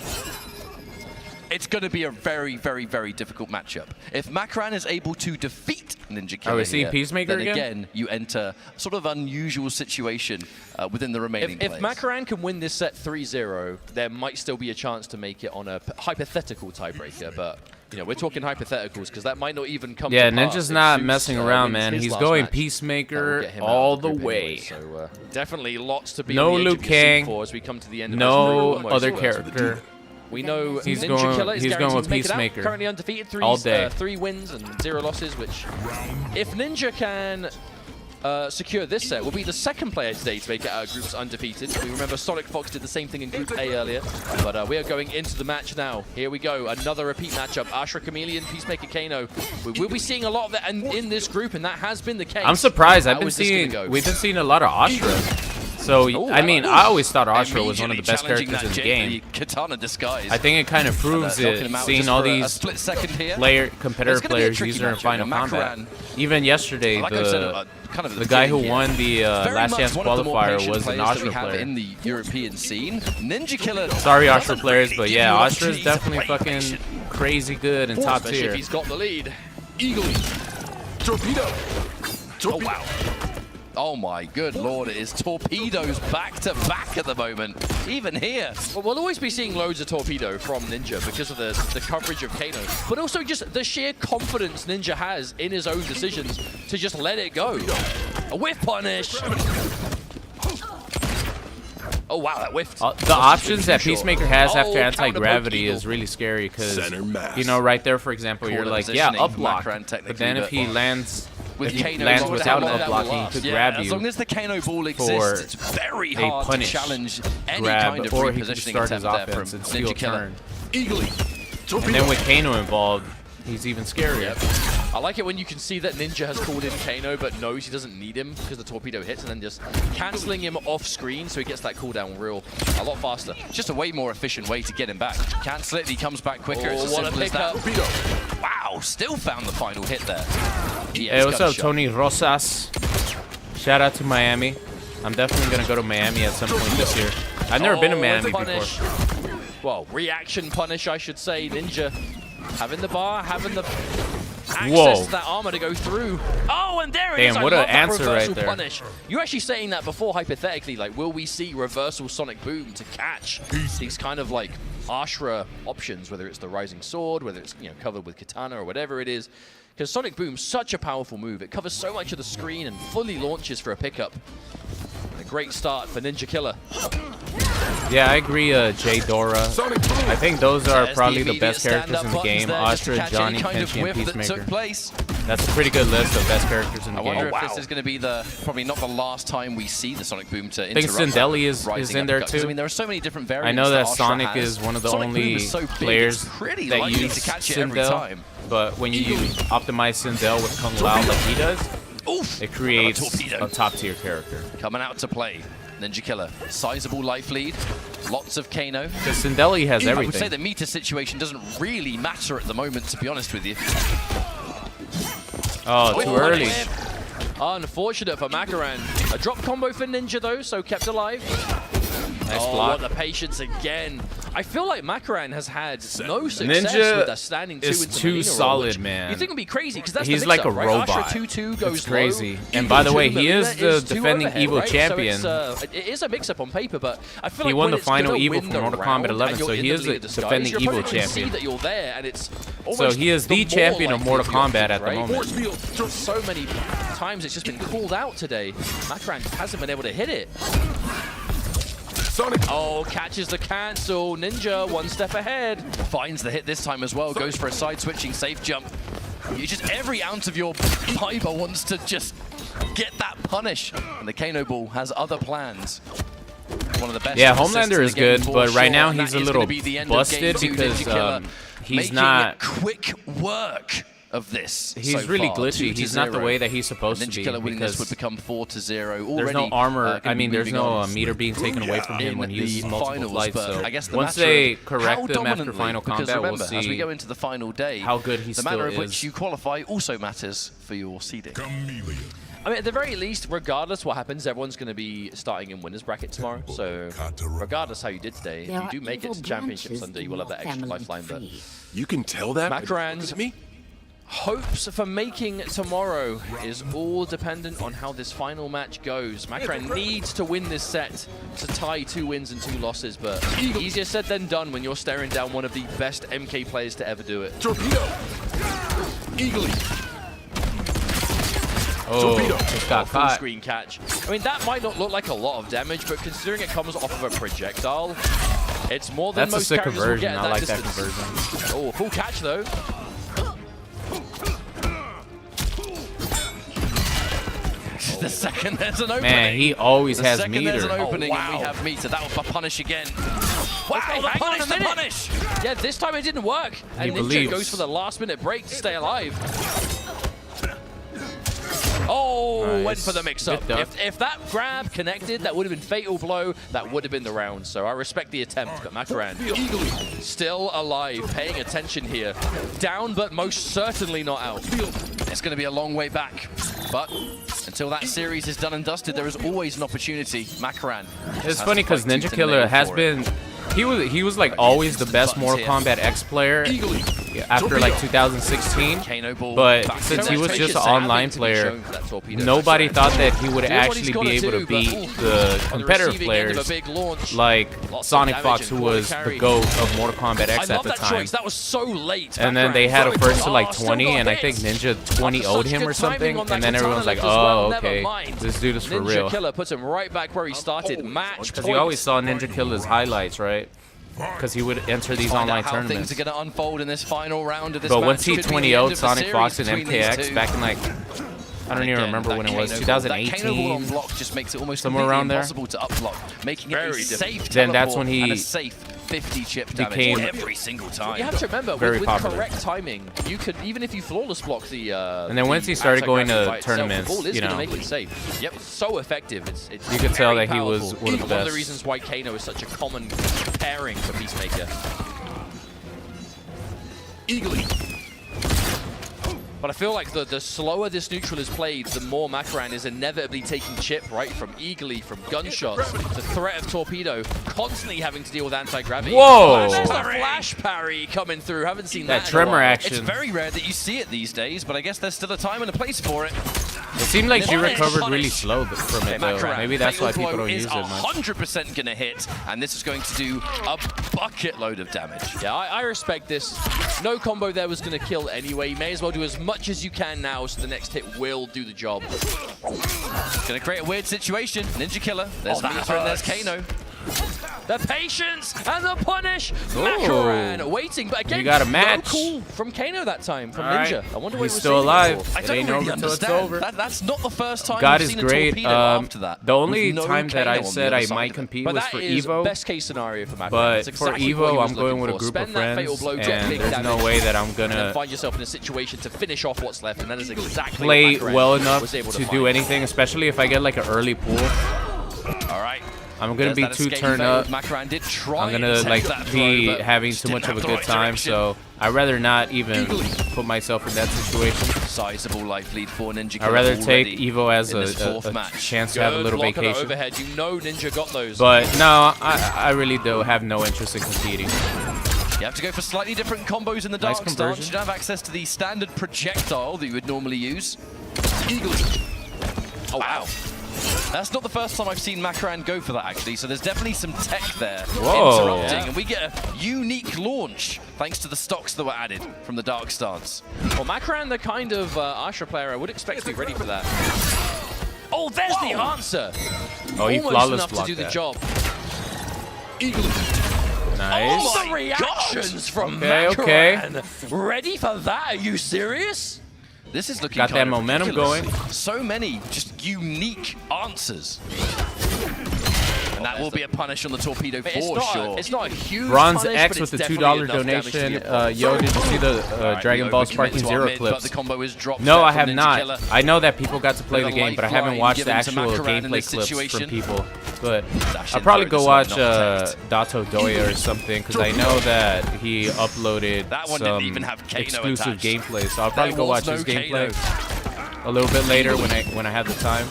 it's going to be a very, very, very difficult matchup. If Macaran is able to defeat NinjaKilla, Are we seeing here, Peacemaker then again? you enter sort of unusual situation within the remaining If players. Macaran can win this set 3-0, there might still be a chance to make it on a hypothetical tiebreaker, but you know, we're talking hypotheticals because that might not even come Yeah, to pass. Ninja's if not Zeus, messing around, wins man. his He's last going match. That will Peacemaker get him out all of the group way. anyway, so definitely lots to be No on the edge Liu of your seat Kang, for as we come to the end of no this group. other Almost. character. We know He's NinjaKilla going- is he's going guaranteed with to make it out. Peacemaker. Currently undefeated, All day. 3 wins and 0 losses, which if Ninja can secure this set will be the second player today to make it out of groups undefeated. We remember Sonic Fox did the same thing in Group A earlier, but we are going into the match now. Here we go, another repeat matchup. Ashra Chameleon, Peacemaker Kano. We will be seeing a lot of that in this group, and that has been the case. I'm surprised. We've been seeing a lot of Ashra. So, I mean, I always thought Ashra was one of the best characters in the game. Katana disguise. I think it kind of proves it, seeing all these competitor players use her in Final Combat. Even yesterday, the guy who won the Last Chance qualifier was an Ashra player. In the European scene, NinjaKilla. Sorry, Ashra players, but yeah, Ashra is definitely fucking crazy good and top tier. He's got the lead. Eagle. Torpedo. Oh, wow. Oh my good lord, it is torpedoes back to back at the moment, even here. Well, we'll always be seeing loads of torpedo from Ninja because of the coverage of Kano, but also just the sheer confidence Ninja has in his own decisions to just let it go. A whiff punish. Oh wow, that whiffed. The options that Peacemaker has after anti-gravity is really scary because, you know, right there, for example, you're like, yeah, up block, but then if he lands... With Kano lands without up blocking, he could grab you. As long as the Kano ball exists, it's very hard to challenge any kind of repositioning attempt there from NinjaKilla. And then with Kano involved, he's even scarier. Yep. I like it when you can see that Ninja has called in Kano but knows he doesn't need him because the torpedo hits, and then just cancelling him off screen so he gets that cooldown a lot faster. Just a way more efficient way to get him back. Cancel it, he comes back quicker. Oh, it's as simple as that. Wow, still found the final hit there. Hey, what's up, Tony Rosas? Shout out to Miami. I'm definitely going to go to Miami at some point this year. I've never been to Miami before. Well, reaction punish, I should say. Ninja having the bar, having the access to that armor to go through. Oh, and there it is. Damn, what an answer right there. Punish. You're actually saying that before, hypothetically, like, will we see reversal Sonic Boom to catch these kind of like Ashra options, whether it's the Rising Sword, whether it's, you know, covered with Katana or whatever it is. Because Sonic Boom's such a powerful move. It covers so much of the screen and fully launches for a pickup. A great start for NinjaKilla. Yeah, I agree, Jay Dora. I think those are probably the best characters in the game. Ashra, Johnny, Kenshi, and Peacemaker. That's a pretty good list of best characters in the game. I wonder if this is going to be probably not the last time we see the Sonic Boom to interrupt. I think Sindeli is in there too. I mean, there are so many different variants. I know that Sonic is one of the only players that use Sindel, but when you optimize Sindel with Kung Lao like he does, it creates a top-tier character. Coming out to play. NinjaKilla, sizable life lead, lots of Kano. Because Sindeli has everything. I would say the meter situation doesn't really matter at the moment, to be honest with you. Oh, too early. Unfortunate for Macaran. A drop combo for Ninja, though, so kept alive. Nice block. What the patience again. I feel like Macaran has had no success with a standing 2 is too solid, man. You think it would be crazy because that's he's the like a right? robot. Ashra 2-2 goes it's crazy. Low. And by the way, he is the defending Evo champion. So it is a mix-up on paper, but I feel he like won the final Evo from Mortal Kombat 11, so he is the defending Evo champion. See that you're there, and it's so he is the champion of Mortal Kombat at the moment. So many times it's just been called out today. Macaran hasn't been able to hit it. Sonic. Oh, catches the cancel. Ninja one step ahead. Finds the hit this time as well. Goes for a side switching safe jump. You just every ounce of your fiber wants to just get that punish. And the Kano Ball has other plans. One of the best. Yeah, Homelander is good, but right now he's a little busted because he's not quick work of this. He's really glitchy. He's not the way that he's supposed to be. NinjaKilla winning this would become 4-0. There's no armor. I mean, there's no meter being taken away from him when he uses multiple flights. So I guess once they correct him after Final Combat, we'll see as we go into the final day, how good he still is. The manner of which you qualify also matters for your seeding. I mean, at the very least, regardless what happens, everyone's going to be starting in winner's bracket tomorrow. So regardless how you did today, if you do make it to Championship Sunday, you will have that extra lifeline. But you can tell that Macaran's hopes for making tomorrow is all dependent on how this final match goes. Macaran needs to win this set to tie 2 wins and 2 losses, but easier said than done when you're staring down one of the best MK players to ever do it. Torpedo. Eagly. Oh, just got full caught. Screen catch. I mean, that might not look like a lot of damage, but considering it comes off of a projectile, it's more than most characters will get at that distance. That conversion. Oh, full catch though. The second there's an opening. Man, he always has second meter. there's an opening and we wow. have meter. That will punish again. Wow, Okay, the hang on punish, a the minute. punish. Yeah, this time it didn't work. And Ninja believes. goes for the last-minute break to stay alive. Oh, Nice. went for the mix-up. Good duck. If that grab connected, that would have been fatal blow. That would have been the round. So I respect the attempt, but Macaran still alive, paying attention here. Down, but most certainly not out. It's going to be a long way back, but until that series is done and dusted, there is always an opportunity. Macaran. It's funny because NinjaKilla has been. He was like always the best Mortal Kombat X player after like 2016. But since he was just an online player, nobody thought that he would actually be able to beat the competitive players like Sonic Fox, who was the GOAT of Mortal Kombat X at the time. That was so late. And then they had a first to like 20, and I think Ninja 20 owed him or something. And then everyone's like, oh, okay, this dude is for real. NinjaKilla puts him right back where he started. Match Because you always saw NinjaKilla's highlights, right? Because he would enter these online how tournaments. things are going to unfold in this final round of this But match. once he Could be the 20-0'd end of the Sonic Fox and series between these MKX two. back in like, I don't even remember when it was, 2018, on block just makes it almost somewhere around there. impossible to upblock, making it a safe Then that's teleport when he and a safe 50 chip damage became every single time. You have to remember, with correct timing, you could, even if you flawless block the and then once he started going to tournaments, you know, make it safe. Yep, so effective. It's you could tell very that he was powerful. one of the One of the best. reasons why Kano is such a common pairing for Peacemaker. Eagly. But I feel like the slower this neutral is played, the more Macaran is inevitably taking chip, right? From eagly, from gunshots, the threat of torpedo, constantly having to deal with anti-gravity. Whoa! There's the flash parry coming through. Haven't seen that in a tremor while. action. It's very rare that you see it these days, but I guess there's still a time and a place for it. It seemed like she recovered really slow from it, though. Macaran, Maybe that's why fatal people blow don't is use it much. 100% going to hit, and this is going to do a bucket load of damage. Yeah, I respect this. No combo there was going to kill anyway. You may as well do as much as you can now, so the next hit will do the job. Going to create a weird situation. NinjaKilla, there's Meter and there's Kano. The patience and the punish. Macaran waiting, but again, You got a no match. call from Kano that time, from All right. Ninja. I wonder what He's he was still saving alive. for. I It don't ain't really over till it's understand. over. That's not the first time God we've is seen great. a torpedo after that. The only With no time that Kano I on the said other I side might of it. compete But was that for is Evo. best case scenario for Macaran. But That's for exactly what Evo, he was I'm going looking with a for. group of Spend that fatal friends, blow, drop and big there's no damage, way that I'm and then gonna find yourself in a situation to finish off what's left, and that is exactly play what Macaran well enough was able to find. do anything, especially if I get like an early pool. All right. I'm gonna be There's that too escape turned fail. up. Macaran did try I'm gonna and like take that be throw, but having just too much didn't of a have the good right time, direction. so I'd rather not even put myself in that situation. Sizable life lead for NinjaKilla. I'd rather take already Evo as in this fourth a match. chance to have a Good little block on the vacation. overhead. You know Ninja got those. But no, I really do have no interest in competing. You have to go for slightly different combos in the Nice dark stance. conversion. You don't have access to the standard projectile that you would normally use. Oh, wow. That's not the first time I've seen Macaran go for that, actually, so there's definitely some tech there interrupting, Yeah. and we get a unique launch thanks to the stocks that were added from the dark stance. Well, Macaran, the kind of Asha player I would expect to be ready for that. Oh, there's the answer. Oh, he Almost flawless enough to blocked do the that. job. Nice. Oh, the reactions from Okay, Macaran. Ready for that? Are you serious? This is looking Got kind that of momentum ridiculous. going. So many just unique answers. And that will be a punish on the torpedo But for sure. It's not a huge Bronze punish, X but with it's the definitely $2 enough damage to donation. be a Yo, did you see the Dragon Ball Sparking Zero But clips? the combo is dropped. No, there I from have not. NinjaKilla. I know that people got to play the With a game, but I haven't lifeline watched the given to actual Macaran in gameplay this clips situation. from people. But Dash I'll in probably throw, go decided watch not to Dato Doya or something, because I know that he uploaded That one some didn't even have Kano exclusive attached. gameplay. So I'll probably There go was watch his no gameplay a little bit later when I have the time.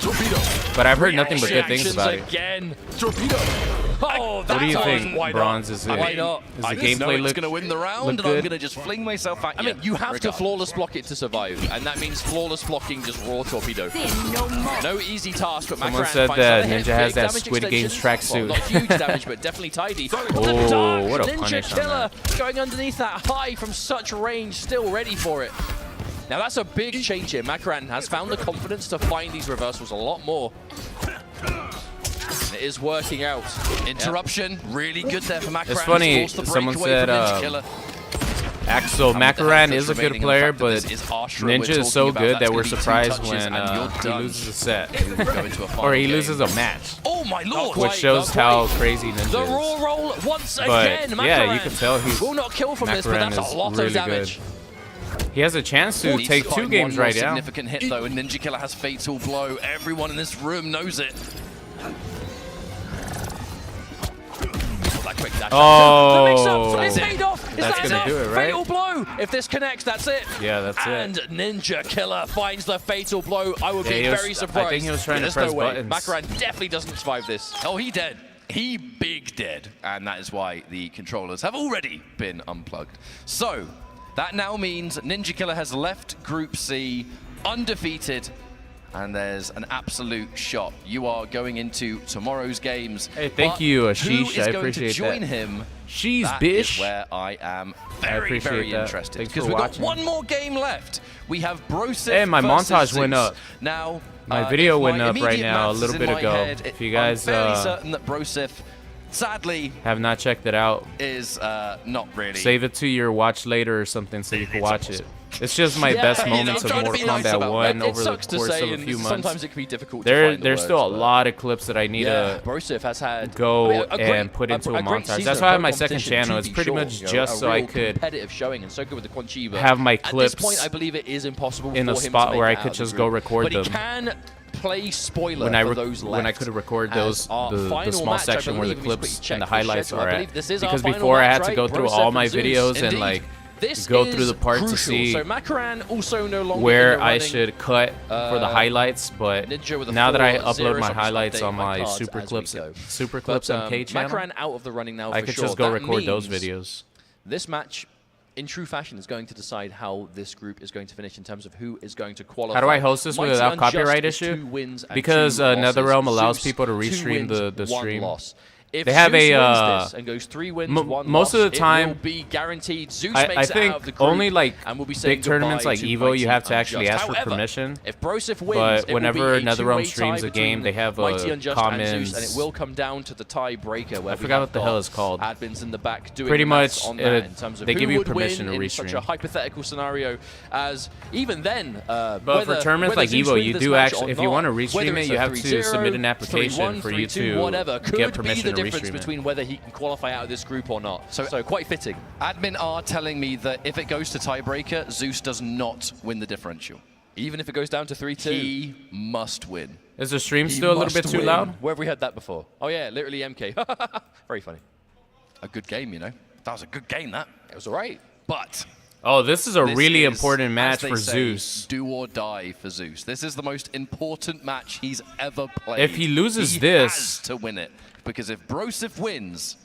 But I've heard nothing but good things about it. Again. Torpedo. Oh, that's What do you on. think, Why not? Bronze? Is it? Why not? Is the I just know gameplay it's look going to win the round, look and I'm good? going to just fling myself at I mean, you have to flawless block it to survive, and that means flawless blocking just raw torpedo. No easy task, but Someone Macaran said finds that another hit, Ninja has big that damage Squid Games extension. Well, tracksuit. not huge damage, but definitely tidy. Oh, what a punish on NinjaKilla going underneath that high from such range, still ready for it. Now that's a big change here. Macaran has found the confidence to find these reversals a lot more. It is working out. Interruption, really good there for Macaran. It's funny, Forced the someone breakaway said, from NinjaKilla. Axel, Macaran is a good player, but Ninja is so good that we're surprised when he loses a set. Or he loses a match. Oh my lord! Which shows how crazy Ninja is. The raw roll once But again. yeah, you can tell he's will not kill from this, but Macaran that's a lot really of damage. Good. He has a chance to take 2 games right now. Significant hit though, and NinjaKilla has fatal blow. Everyone in this room knows it. Oh, the mix-up, it's paid off. That's gonna do it, right? Fatal blow. If this connects, that's it. Yeah, that's and it. And NinjaKilla finds the fatal blow. I would be very surprised. I think he was trying to press buttons. Macaran definitely doesn't survive this. Oh, he dead. He big dead. And that is why the controllers have already been unplugged. So, that now means NinjaKilla has left Group C undefeated. And there's an absolute shot. You are going into tomorrow's games. Hey, thank you, Ashish. I appreciate that. Who is going to join him? She's that bish. Is where I am very, very interested. Because we've got one more game left. We have Broseph. Hey, my montage Zeus. went up. Now, my video went up right now a little bit ago. If you guys I'm fairly certain that Broseph, sadly, have not checked it out, is not really. Save it to your watch later or something so you can watch it. It's just my best moments of Mortal Kombat 1 over the course of a few months. Sometimes it can be difficult There's still a lot of clips that I need to Broseph has had go and put into a montage. That's why I have my second channel. It's pretty much just so I could competitive showing and so good with the Conchiva. have my clips at this point, I believe it is impossible in a spot where I could just go record them. But he can play spoiler when I could record those the small section where the clips and the highlights are at. Because before I had to go through all my videos and like go through the part to see where I should cut for the highlights, but now that I upload my highlights on my Super Clips MK channel, Macaran out of the running now. I could just go record those videos. This match, in true fashion, is going to decide how this group is going to finish in terms of who is going to qualify. How do I host this without copyright issue? Because NetherRealm allows people to restream the stream. If they have Zeus a wins this and goes 3 wins, 1 most of the time it will be guaranteed. Zeus I makes think it out of the group, only like and we'll be big tournaments like Evo, you have to Unjust. actually ask However, for permission. If Broseph wins, but whenever it will be a NetherRealm 2-way streams tie a game, they have MightyUnjust comments. and Zeus, and it will come down to the tiebreaker. Where I forgot what the hell it's called. Admins in the back doing pretty the much on that in terms of they who give you would permission win to in such a restream. hypothetical scenario. As even then, but for tournaments like Evo, you do actually, if you want to restream it, you have to submit an application for you to get permission to restream it. Between whether he can qualify out of this group or not. So quite fitting. Admin are telling me that if it goes to tiebreaker, Zeus does not win the differential. Even if it goes down to 3-2? He must win. Is the stream still a little bit too loud? Where have we heard that before? Oh yeah, literally MK. Very funny. A good game, you know. That was a good game, that. It was alright. But... oh, this is a really important match for Zeus. Do or die for Zeus. This is the most important match he's ever played. If he loses he this... has to win it. Because if Broseph wins...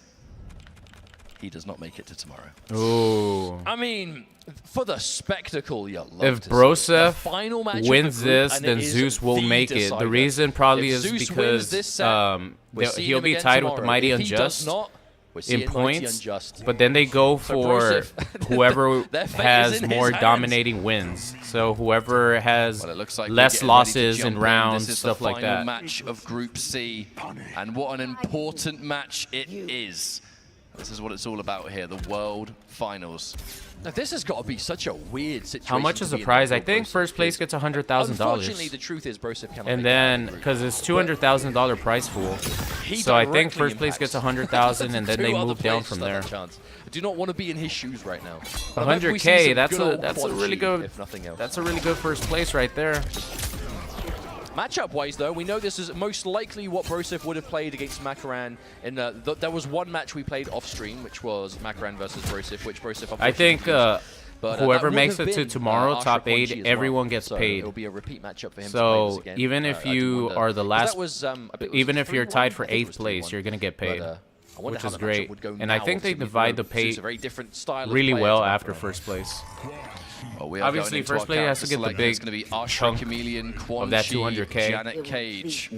he does not make it to tomorrow. Ooh. I mean, for the spectacle, you love if to Broseph wins this, then Zeus will make it. The reason probably is because he'll be tied with the MightyUnjust in points, but then they go for whoever has more dominating wins. So whoever has less losses in rounds, stuff like that. Match of Group C, and what an important match it is. This is what it's all about here, the World Finals. Now, this has got to be such a weird situation. How much is the prize? I think first place gets $100,000. Unfortunately, the truth is Broseph cannot. And then, because it's $200,000 prize pool, so I think first place gets $100,000, and then they move down from there. I do not want to be in his shoes right now. 100K. That's a really good. If nothing else. That's a really good first place right there. Matchup-wise, though, we know this is most likely what Broseph would have played against Macaran. In there was one match we played off-stream, which was Macaran versus Broseph, which Broseph. I think whoever makes it to tomorrow, top 8, everyone gets paid. It'll be a repeat matchup for him. So even if you are the last, even if you're tied for 8th place, you're gonna get paid, which is great. And I think they divide the pay really well after first place. Well, obviously, first place has to get the big chunk of that 200K. Janet Cage.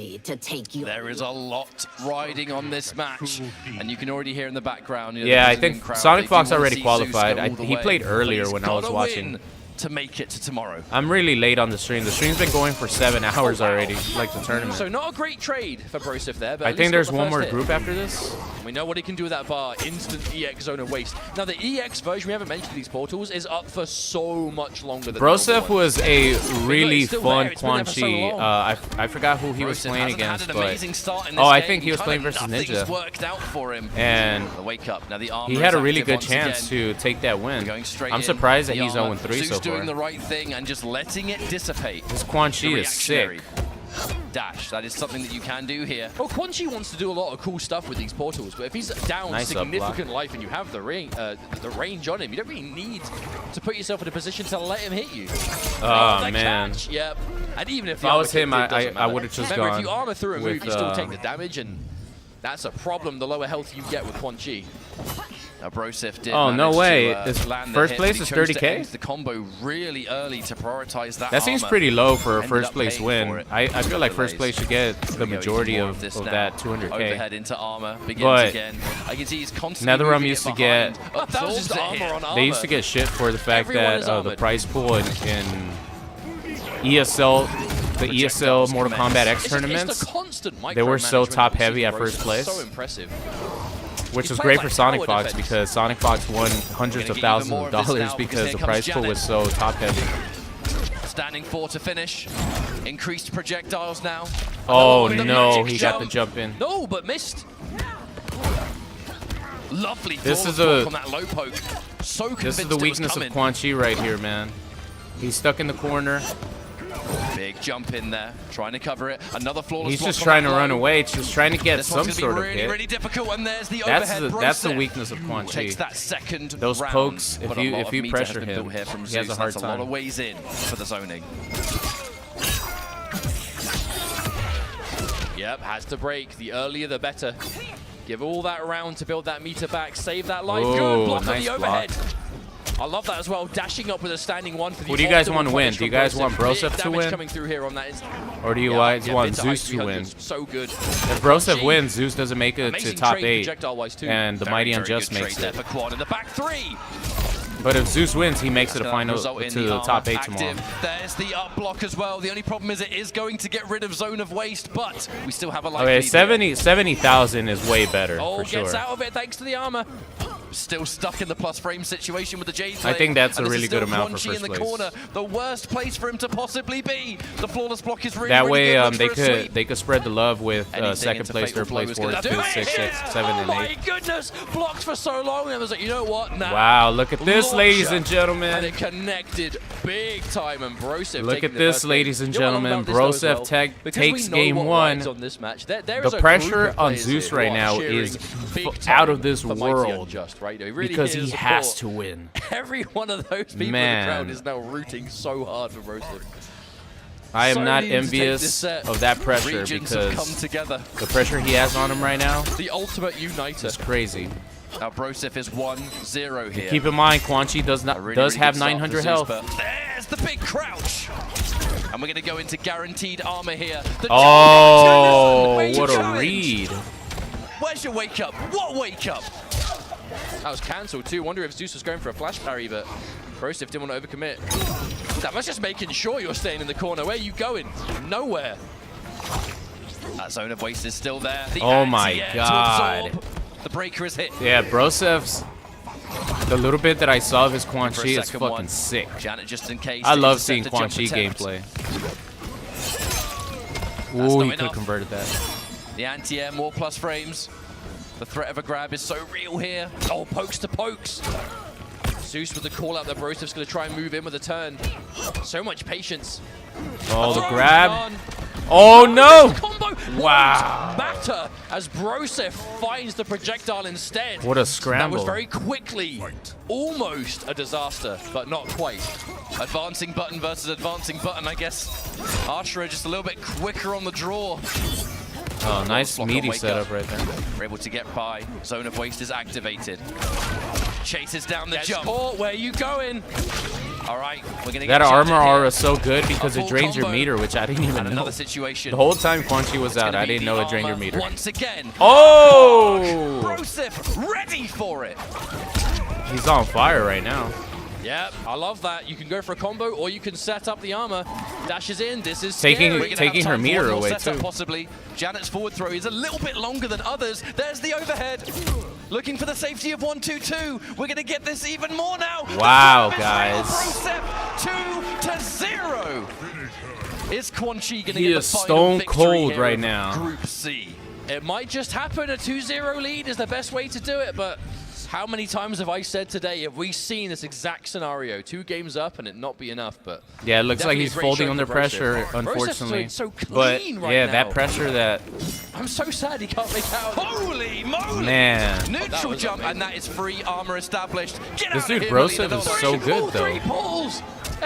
There is a lot riding on this match, and you can already hear in the background. Yeah, I think Sonic Fox already qualified. He played earlier when I was watching. to make it to tomorrow. I'm really late on the stream. The stream's been going for 7 hours already, like the tournament. So not a great trade for Broseph there, but I think there's one more group after this. We know what he can do with that bar. Instant EX Zone of Waste. Now the EX version we haven't mentioned these portals is up for so much longer than Broseph was a really fun Quan Chi. So I forgot who he was playing against, but I think he was playing versus Ninja. Worked out for him. And the wake up. Now the armor he had a is really active good once chance again. to take that win. Going straight I'm in. surprised that The he's armor. 0-3 Zeus so far. doing the right thing and just letting it dissipate. This Quan Chi The is sick. Dash. That is something that you can do here. Well, Quan Chi wants to do a lot of cool stuff with these portals, but if he's down significant life and you have the range on him, you don't really need to put yourself in a position to let him hit you. Oh, man. Catch, yep. And even if I was him, I would have just Remember, gone. if you armor through a move, with, you still take the damage, and that's a problem the lower health you get with Quan Chi. Now Broseph did oh, no way. Land first hit, place is 30K? The combo really early to prioritize that. That seems armor. pretty low for a Ended first up place paying for win. it. I feel like first place should get the majority of that 200K. Overhead into armor begins But again. I can see he's constantly NetherRealm used to get. That was just armor on armor. They used to get shit for the fact Everyone is that the armored. prize pool in ESL, the ESL Mortal Kombat X tournaments, they were so top heavy at first place. So impressive. Which was great for Sonic Fox because Sonic Fox won hundreds of thousands of dollars because the prize pool was so top heavy. Standing 4 to finish. Increased projectiles now. Oh no, he got the jump in. No, but missed. Lovely. This is on that low poke. So this is the weakness of Quan Chi right here, man. He's stuck in the corner. Big jump in there, trying to cover it. Another flawless. He's just trying to run away, just trying to get some sort of hit. Really difficult, and there's the that's the weakness of Quan Chi. Takes that second Those round, pokes, if you pressure him, he has a hard That's time. a lot of ways in for the zoning. Yep, has to break. The earlier, the better. Give all that round to build that meter back. Save that life. Good block on the overhead. I love that as well. Dashing up with a standing one for the. Who do you guys want to win? Do you guys want Broseph to win? Coming through here on that. Or do you guys want Zeus to win? So good. If Broseph wins, Zeus doesn't make it to top 8, and the MightyUnjust makes it. In the back 3. But if Zeus wins, he makes it a final to the top 8 tomorrow. There's the up block as well. The only problem is it is going to get rid of Zone of Waste, but we still have a life. Okay, 70,000 is way better for sure. Gets out of it thanks to the armor. Still stuck in the plus frame situation with the Jade. I think that's a really good amount for first place. Corner, the worst place for him to possibly be. The flawless block is really that way good. they could spread the love with second place, third place, fourth, fifth, sixth, seven, and 8. Oh my goodness! Blocked for so long, and I was like, you know what? Nah. Wow, look at this, ladies and gentlemen. And it connected big time, and Broseph. Look at this, ladies and gentlemen. Broseph takes game 1. On this match. The pressure on Zeus right now is out of this world. Because he has to win. Every one of those people in the crowd is now rooting so hard for Broseph. I am not envious of that pressure because the pressure he has on him right now, the ultimate uniter, is crazy. Now Broseph is 1-0 here. Keep in mind, Quan Chi does have 900 health. There's the big crouch. And we're going to go into guaranteed armor here. Oh, what a read. Where's your wake up? What wake up? That was cancelled too. Wonder if Zeus was going for a flash parry, but Broseph didn't want to overcommit. That was just making sure you're staying in the corner. Where are you going? Nowhere. That Zone of Waste is still there. Oh my god. The breaker is hit. Yeah, Broseff's, the little bit that I saw of his Quan Chi is fucking sick. Janet, just in case. I love seeing Quan Chi gameplay. Ooh, he could have converted that. The anti-air, more plus frames. The threat of a grab is so real here. Oh, pokes to pokes. Zeus with the call out that Broseff's going to try and move in with a turn. So much patience. Oh, the grab. Oh, no. Wow. Matter as Broseph finds the projectile instead. What a scramble. That was very quickly almost a disaster, but not quite. Advancing button versus advancing button, I guess. Archer just a little bit quicker on the draw. Oh, nice meaty setup right there. We're able to get by. Zone of Waste is activated. Chases down the jump. Caught. Where are you going? All right, we're gonna get that armor aura is so good because it drains your meter, which I didn't even know. Another situation. The whole time Quan Chi was out, I didn't know it drained your meter. Once again. Oh! Broseph ready for it. He's on fire right now. Yep, I love that. You can go for a combo, or you can set up the armor. Dashes in. This is taking scary. her meter away too. Possibly. Janet's forward throw is a little bit longer than others. There's the overhead. Looking for the safety of 1-2-2. We're gonna get this even more now. Wow, guys. Broseph 2-0. Is Quan Chi gonna He get is the final stone victory cold here right in now. Group C? It might just happen. A 2-0 lead is the best way to do it, but how many times have I said today, have we seen this exact scenario? 2 games up and it not be enough, but... Yeah, it looks like he's folding under pressure, unfortunately. So clean but right yeah, now. that pressure that... I'm so sad he can't make out. Holy moly! Man. Neutral jump, and that is free armor established. Get This out dude of here, Broseph Melina. is so good, though. 3 pulls.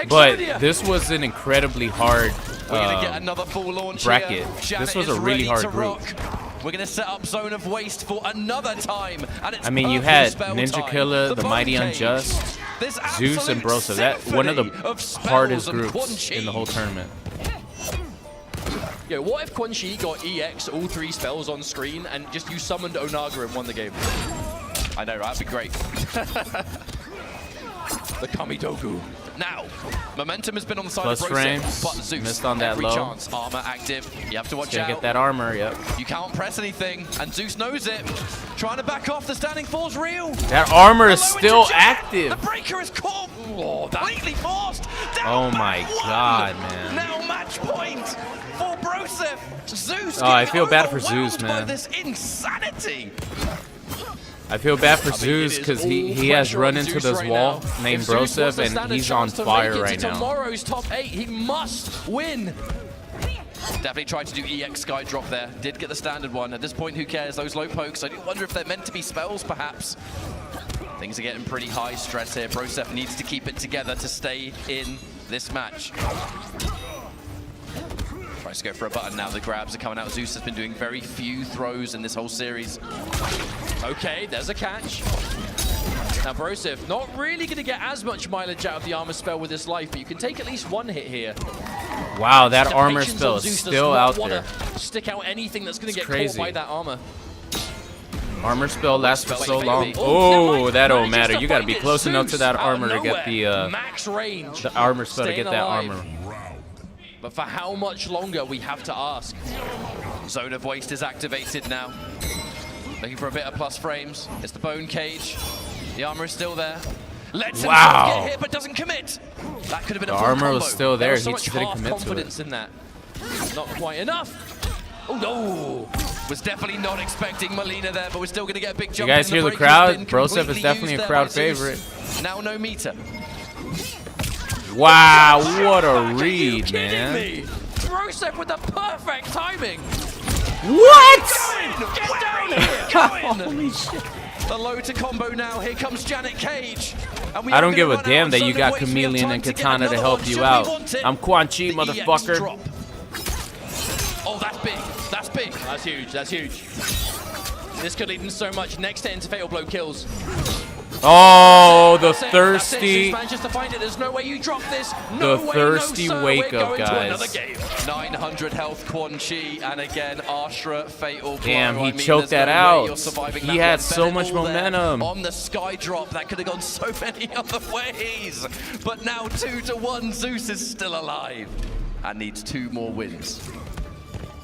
But this was an incredibly hard We're gonna get another full launch bracket. Here. Janet This was is a really ready hard to group. rock. We're gonna set up Zone of Waste for another time, and it's I mean, you purple had spell NinjaKilla, time. the Bone Mighty Cage. Unjust, This Zeus, and absolute Broseph. That one of the symphony of spells hardest and Quan groups Chi. in the whole tournament. Yo, what if Quan Chi got EX all 3 spells on screen and just you summoned Onaga and won the game? I know, right? That'd be great. The Kamidogu. Now, momentum has been on the side Plus of Broseph, frames. but Zeus, Missed on that every low. chance. Armor active. You have to watch Gotta out. get that armor, yep. You can't press anything, and Zeus knows it. Trying to back off. The standing four's real. That armor is Below still into active. The breaker is caught. Oh, completely forced. Down Oh by my 1. God, man. Now match point for Broseph. Zeus. Oh, I getting feel bad for overwhelmed Zeus, by man. This insanity. I feel bad for I mean, Zeus it is because all he has pressure run on into Zeus this right wall now. named If Zeus wants Broseph to and stand a he's on chance to fire make it right to now. Tomorrow's top 8, he must win. Definitely tried to do EX Sky Drop there. Did get the standard one. At this point, who cares? Those low pokes, I do wonder if they're meant to be spells, perhaps. Things are getting pretty high stress here. Broseph needs to keep it together to stay in this match. Tries to go for a button now. The grabs are coming out. Zeus has been doing very few throws in this whole series. Okay, there's a catch. Now Broseph not really going to get as much mileage out of the armor spell with this life, but you can take at least 1 hit here. Wow, that The armor patience spell on is Zeus does still not out wanna there. Stick out anything that's going to get crazy. caught by that armor. Armor spell lasts for Wait, so wait, long. wait. Oh, that don't Manages matter. to You gotta find be it. close enough to Zeus that out armor of to get nowhere. the max range. armor spell to Staying get that alive. armor. But for how much longer, we have to ask. Zone of Waste is activated now. Looking for a bit of plus frames. It's the Bone Cage. The armor is still there. Lets himself Wow. get hit, but doesn't commit. That could have been The a full armor combo. was still there. was so He much just didn't half commit to it. confidence in that. Not quite enough. Oh no! Was definitely not expecting Melina there, but we're still going to get a big jump. You guys in. hear the break has crowd? been Broseph is completely definitely used a there crowd by Zeus. favorite. Now no meter. Wow, what a Are you read, kidding man. me? Broseph with the perfect timing. What? Get down here! Holy shit. The low to combo now. Here comes Janet Cage. And we I are don't gonna give a run damn out that of you Zone got of Waste. We have Chameleon time and to get Katana to another help one. you Should we out. want it? I'm Quan Chi, The EX motherfucker. drop. Oh, that's big. That's big. That's huge. That's huge. This could lead in so much. Next hit into Fatal Blow kills. Oh, the That's it. thirsty, Zeus manages to find it. There's no way you drop this. No the way, thirsty no, sir. wake We're up, going to another guys. game. 900 health Quan Chi, and again, Ashra, Fatal Blow. Damn, he I mean, choked there's that no way out. you're surviving He that had one. so much Benedal there momentum. on the sky drop. That could have gone so many other ways. But now 2-1, Zeus is still alive and needs 2 more wins.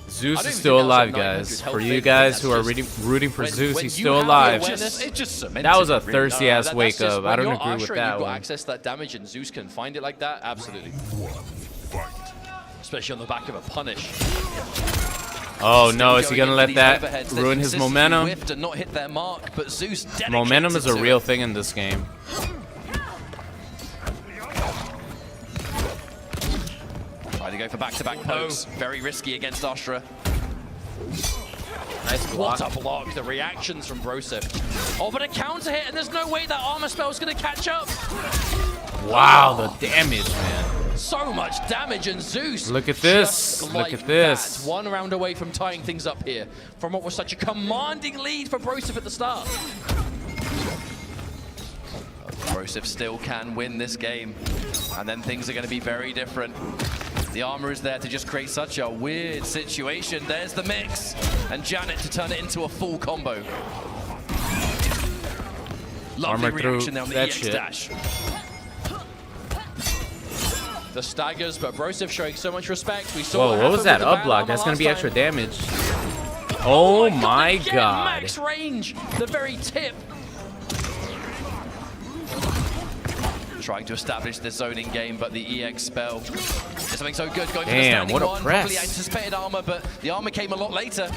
Zeus don't is even still think that's a alive, 900 guys. health For you thing. guys That's who are just- rooting for Zeus, when he's you still have the alive. awareness- It just cemented That was a it, really. thirsty ass That's wake just up. when I don't you're agree with Ashra, that you've got one. access to that damage, and Zeus can find it like that. Absolutely. Especially on the back of a punish. Oh Still no, is he going gonna into let these that overheads. They've ruin his consistently momentum? whiffed and not hit their mark, but Zeus dedicated Momentum is a to real it. thing in this game. Trying to go for back-to-back pokes. Very risky against Ashra. Nice What block. a block. The reactions from Broseph. Oh, but a counter hit, and there's no way that armor spell is going to catch up. Wow, the damage, man. So much damage, and Zeus. Look at this. just Look like at this. that. 1 round away from tying things up here from what was such a commanding lead for Broseph at the start. Broseph still can win this game, and then things are going to be very different. The armor is there to just create such a weird situation. There's the mix, and Janet to turn it into a full combo. Lovely Armor through reaction there on the that EX shit. dash. the staggers, but Broseph showing so much respect. We saw Whoa, what was that up block? That's going to be extra damage. Oh my god. Max range, the very tip. Trying to establish the zoning game, but the EX spell is something so good. Going Damn, for the what a one. press. Probably anticipated armor, but the armor came a lot later.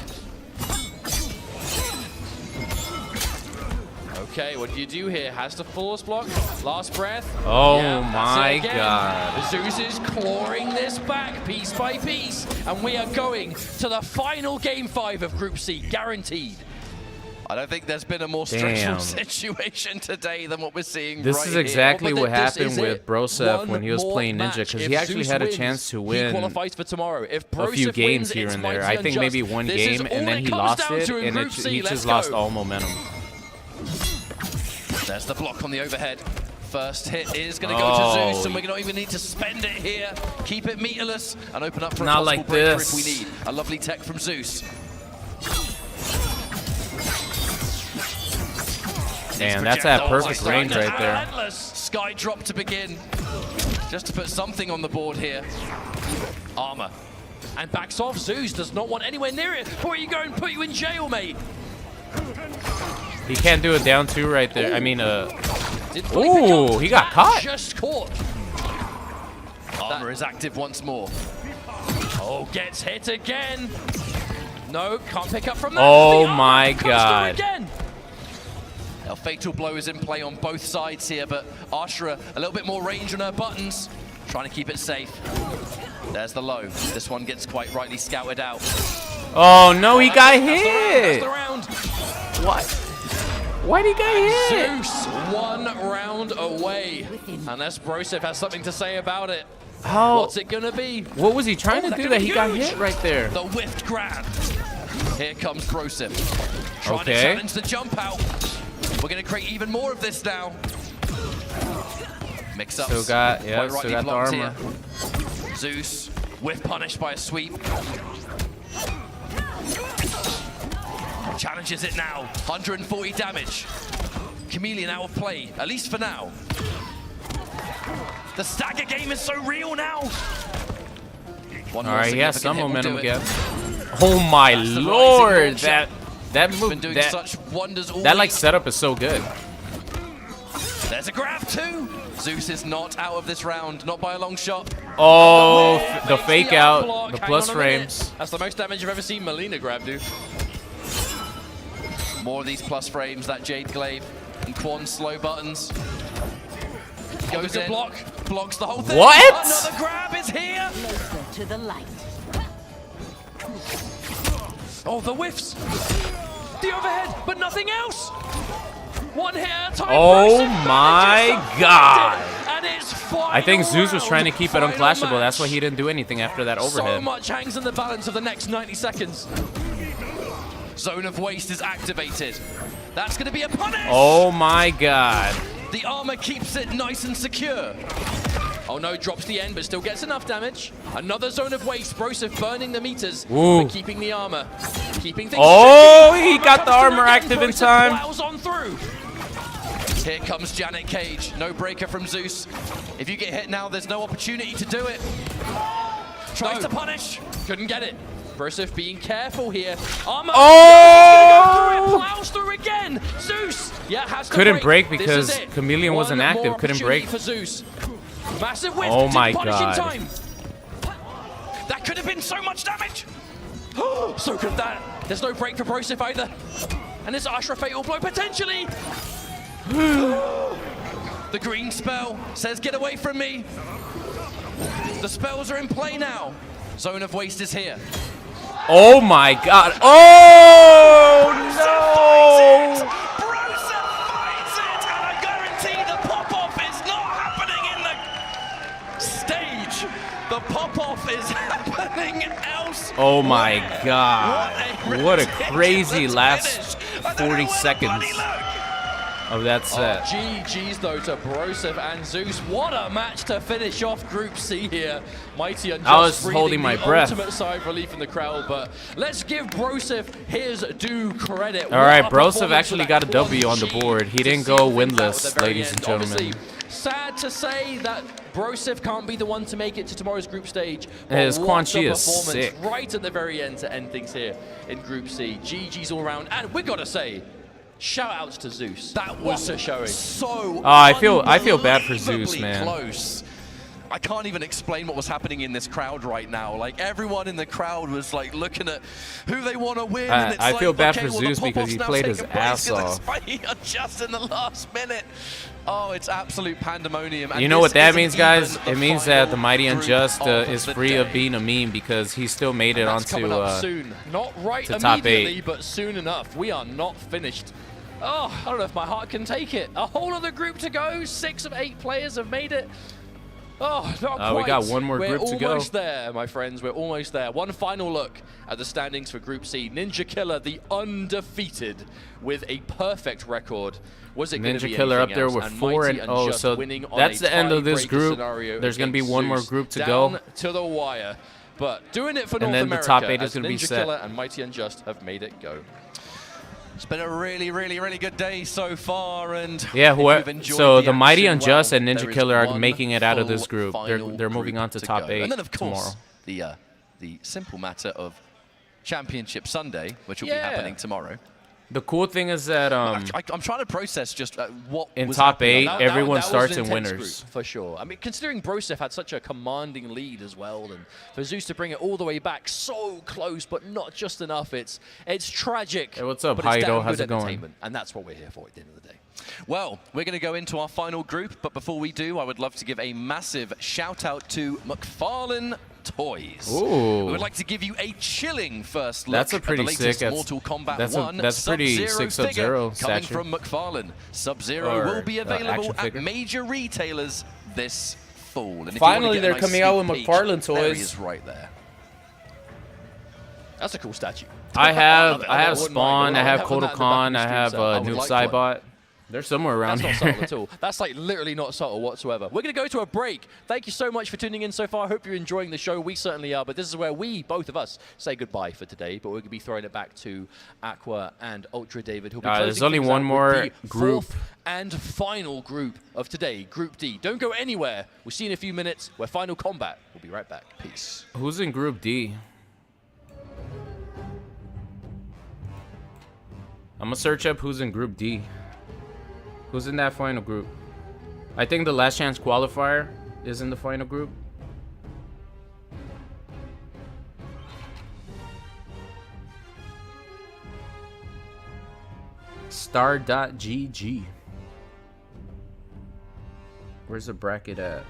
Okay, what do you do here? Has to force block. Last breath. Oh Yeah, my that's it again. god. Zeus is clawing this back piece by piece, and we are going to the final game 5 of Group C, guaranteed. I don't think there's been a more stressful situation today than what we're seeing This right is here. exactly what happened with it. Broseph when he was One playing more Ninja, match. because If he actually Zeus had a wins, chance to he win qualifies for tomorrow. If a few Broseph games wins, here it's and there. Mighty I think maybe Unjust. one This is game, all and then it he comes lost down it, to in and Group C. he Let's just go. lost all momentum. There's the block on the overhead. First hit is going to go to Zeus, and we're not even need to spend it here. Keep it meterless and open up for a Not possible like breaker this. if we need. A lovely tech from Zeus. Damn, that's that perfect range right there. Relentless. Sky drop to begin. Just to put something on the board here. Armor. And backs off. Zeus does not want anywhere near it. Before you go and put you in jail, mate. He can't do a down 2 right there. I mean, Didn't fully Ooh, pick up. he got That caught. Just caught. Armor is active once more. Oh, gets hit again. No, can't pick up from that. Oh The armor my comes through god. Again. Now, fatal blow is in play on both sides here, but Ashra a little bit more range on her buttons, trying to keep it safe. There's the low. This one gets quite rightly scouted out. oh no, he got That's hit. the round. What? Why'd he get hit? Zeus, 1 round away. Unless Broseph has something to say about it. How? What's it gonna be? What was he trying to that do could that be he got huge. hit right there? The whiffed grab. Here comes Broseph. Trying to Okay. challenge the jump out. We're going to create even more of this now. Mix-ups. Still got, yeah, Quite still rightly got the blocked armor. here. Zeus, whiff punished by a sweep. Challenges it now. 140 damage. Chameleon out of play, at least for now. The stagger game is so real now. One more Alright, he has significant some hit will momentum do it. again. Oh my That's the lord, rising that Been move, doing such wonders all that like week. setup is so good. There's a grab too. Zeus is not out of this round, not by a long shot. Oh, the Makes fake up out, block. the Hang plus on a minute. frames. That's the most damage I've ever seen Melina grab do. More of these plus frames, that Jade Glaive and Quan slow buttons. Goes Good in, block. blocks the whole thing. What? Another grab is here. Closer to the light. Oh, the whiffs. The overhead, but nothing else. One hit at a time. Oh Broseph my manages god. to finish it, and it's final I think Zeus was round, trying to keep it final unclashable. That's why match. he didn't do anything after that So overhead. much hangs in the balance of the next 90 seconds. Zone of waste is activated. That's going to be a punish. Oh my god. The armor keeps it nice and secure. Oh no, drops the end, but still gets enough damage. Another zone of waste. Broseph burning the meters, Ooh. but keeping the armor. Keeping things Oh, tricky. he got the comes armor through again. active in Broseph time. plows on through. Here comes Janet Cage. No breaker from Zeus. If you get hit now, there's no opportunity to do it. Tries No. to punish. Couldn't get it. Broseph being careful here. Armor. Oh! Plows through again. Zeus. Yeah, has to Couldn't break This because is it. Chameleon wasn't One active. more Couldn't opportunity break. for Zeus. Massive whiff. Oh Didn't my punish in god. time. That could have been so much damage. So could that. There's no break for Broseph either. And it's Ashra fatal blow potentially. The green spell says, get away from me. The spells are in play now. Zone of waste is here. Oh my god. Oh no. Broseph fights it, and I guarantee the pop-off is not happening in the stage. The pop-off is happening else. Oh my god. What a ridiculous crazy last finish. I don't know 40 where the seconds. bloody look. of that set. GG's though to Broseph and Zeus. What a match to finish off Group C here. MightyUnjust I was holding my breath. Ultimate sigh of relief in the crowd, but let's give Broseph his due credit. All right, Broseph actually got a W on the board. He didn't go winless, ladies and gentlemen. Obviously, sad to say that Broseph can't be the one to make it to tomorrow's group stage. His Quan Chi is performance sick. Right at the very end to end things here in Group C. GG's all around, and we gotta say, shout outs to Zeus. That was a showing. So I feel bad for Zeus, man. Close. I can't even explain what was happening in this crowd right now. Like, everyone in the crowd was like looking at who they want to win. And it's I feel bad okay, for well, Zeus because he played his ass off. Just in the last minute. Oh, it's absolute pandemonium. And you know what that means, guys? even It the means that the final MightyUnjust group is of free the of day. being a meme because he still made it That's onto coming up soon. Not right to top immediately, 8. but soon enough. We are not finished. Oh, I don't know if my heart can take it. A whole other group to go. 6 of 8 players have made it. Oh, not quite. we got one more group to go. We're almost there, my friends. We're almost there. One final look at the standings for Group C. NinjaKilla, the undefeated, with a perfect record. Was it going to be NinjaKilla up anything there else? with And 4-0, so winning on that's a the end of this tiebreaker group. scenario There's going to be against one more Zeus. group to Down go. to the wire. But doing it for And North then the America, top 8 is as gonna be set. NinjaKilla and MightyUnjust have made it go. It's been a really, really, really good day so far, and Yeah, so the MightyUnjust and there is NinjaKilla are one making it out of this full group. final They're moving group on to to top go. 8 and then of course tomorrow. the simple matter of Championship Sunday, which will be Yeah. happening tomorrow. The cool thing is that I'm trying to process just what in was top happening. 8, everyone was starts an in intense winners. group, for sure. I mean, considering Broseph had such a commanding lead as well, and for Zeus to bring it all the way back so close, but not just enough, it's tragic. Hey, what's up, but it's Haido? damn How's good it going? entertainment, and that's what we're here for at the end of the day. Well, we're going to go into our final group, but before we do, I would love to give a massive shout out to McFarlane Toys. Ooh. We would like to give you a chilling first look That's a at pretty the latest sick- Mortal Kombat that's 1 pretty Sub-Zero sick figure Sub-Zero coming statue. from McFarlane. Sub-Zero Or, will be available action at figure. major retailers this fall. And if you Finally, wanna get a they're nice coming out sneak with peek, McFarlane there he Toys. is right there. That's a cool statue. I have wouldn't Spawn, mind. I have Having that in the back Kodokan, of the I stream have set, I would Noob like one. Saibot. They're somewhere around That's not here. subtle at all. That's like literally not subtle whatsoever. We're going to go to a break. Thank you so much for tuning in so far. I hope you're enjoying the show. We certainly are. But this is where we, both of us, say goodbye for today. But we're going to be throwing it back to Aqua and Ultra David, who'll be closing there's only things one out more with the group. 4th and final group of today, Group D. Don't go anywhere. We'll see you in a few minutes. Where Final Combat. We'll be right back. Peace. Who's in Group D? I'm gonna search up who's in Group D. Who's in that final group? I think the last chance qualifier is in the final group. Star.gg. Where's the bracket at?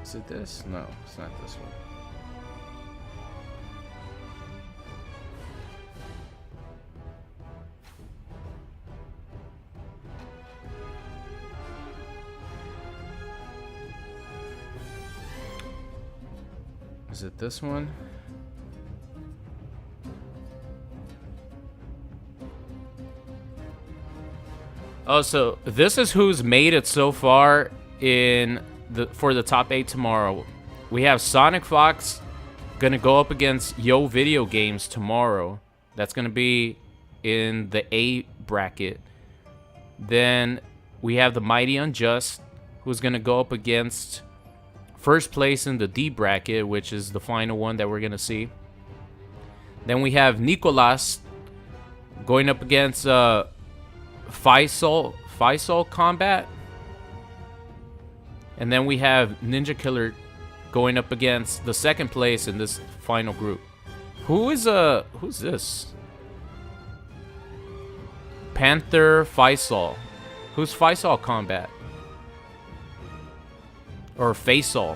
Is it this? No, it's not this one. Is it this one? Oh, so this is who's made it so far in for the top 8 tomorrow. We have Sonic Fox gonna go up against Yo Video Games tomorrow. That's gonna be in the A bracket. Then we have the MightyUnjust, who's gonna go up against first place in the D bracket, which is the final one that we're gonna see. Then we have Nicolas going up against Faisal Kombat. And then we have NinjaKilla going up against the second place in this final group. Who's this? Panther Faisal. Who's Faisal Kombat? Or Faisal?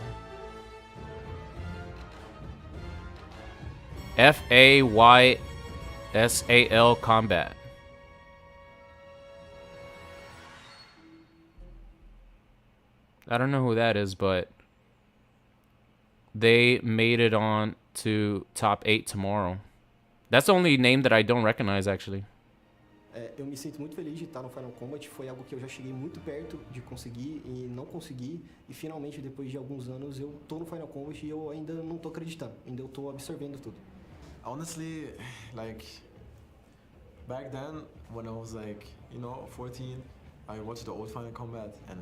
Faysal Combat. I don't know who that is, but they made it on to top 8 tomorrow. That's the only name that I don't recognize, actually. Eu me sinto muito feliz de estar no Final Kombat. Foi algo que eu já cheguei muito perto de conseguir e não consegui. E finalmente, depois de alguns anos, eu tô no Final Kombat e eu ainda não tô acreditando. Ainda eu tô absorvendo tudo. Honestly, like back then when I was like, 14, I watched the old Final Kombat and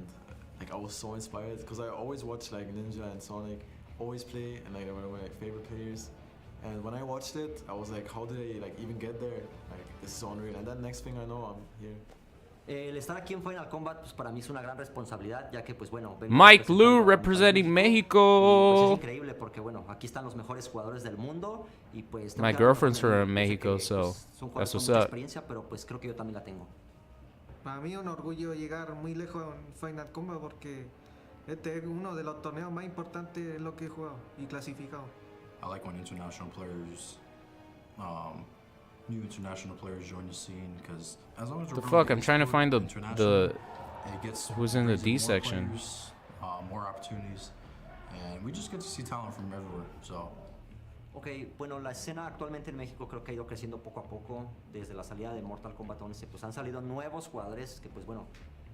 like I was so inspired because I always watched like Ninja and Sonic always play and like they were my favorite players. And when I watched it, I was like, how did I like even get there? Like, this is so unreal. And then next thing I know, I'm here. El estar aquí en Final Combat, pues para mí es una gran responsabilidad, ya que pues bueno... Mike Lu representing Mexico. Pues es increíble porque bueno, aquí están los mejores jugadores del mundo y pues... My girlfriend's from Mexico, so that's what's up. Pero pues creo que yo también la tengo. Para mí un orgullo llegar muy lejos en Final Combat porque este es uno de los torneos más importantes en lo que he jugado y clasificado. I like when international players, new international players join the scene because as long as the fuck, I'm trying to find the who's in the D section. Players, more opportunities, and we just get to see talent from everywhere. So. Ok, bueno, la escena actualmente en México creo que ha ido creciendo poco a poco. Desde la salida de Mortal Kombat 11, pues han salido nuevos jugadores que pues bueno,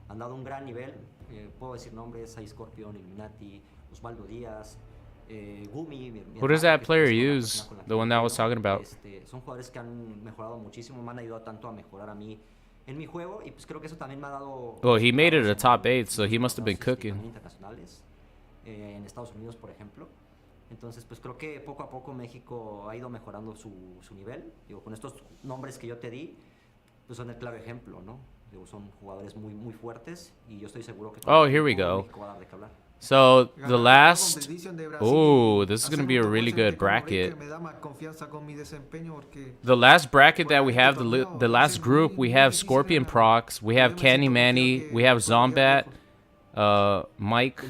han dado un gran nivel. Puedo decir nombres, hay Scorpion, Illuminati, Osvaldo Díaz. Who does that player use? The one that I was talking about. Son jugadores que han mejorado muchísimo, me han ayudado tanto a mejorar a mí en mi juego y pues creo que eso también me ha dado. Well, he made it a top 8, so he must have been cooking. Internacionales en Estados Unidos, por ejemplo. Entonces, pues creo que poco a poco México ha ido mejorando su nivel. Digo, con estos nombres que yo te di, pues son el claro ejemplo, ¿no? Digo, son jugadores muy fuertes y yo estoy seguro que. Oh, here we go. So the last, oh, this is gonna be a really good bracket. The last bracket that we have, the last group, we have Scorpion Prox, we have Canny, Manny, we have Zomat, Mike.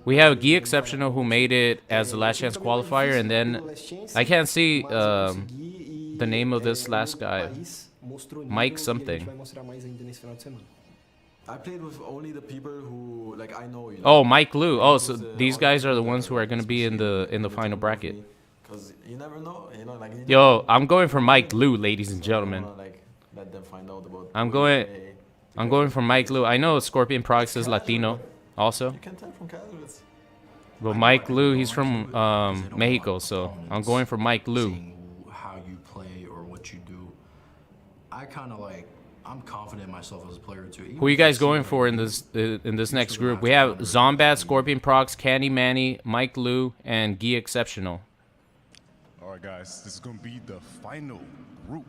We have Guy Exceptional who made it as the last chance qualifier, and then I can't see the name of this last guy, Mike something. I played with only the people who like I know. Oh, Mike Lu. Oh, so these guys are the ones who are going to be in the final bracket. Because you never know, like. Yo, I'm going for Mike Lu, ladies and gentlemen. Like, let them find out about. I'm going for Mike Lu. I know Scorpion Prox is Latino, also. You can tell from casuals. But Mike Lu, he's from Mexico, so I'm going for Mike Lu. How you play or what you do, I kind of like. I'm confident in myself as a player too. Who are you guys going for in this next group? We have Zombat, Scorpion Prox, Canny, Manny, Mike Lu, and Guy Exceptional. All right, guys, this is going to be the final group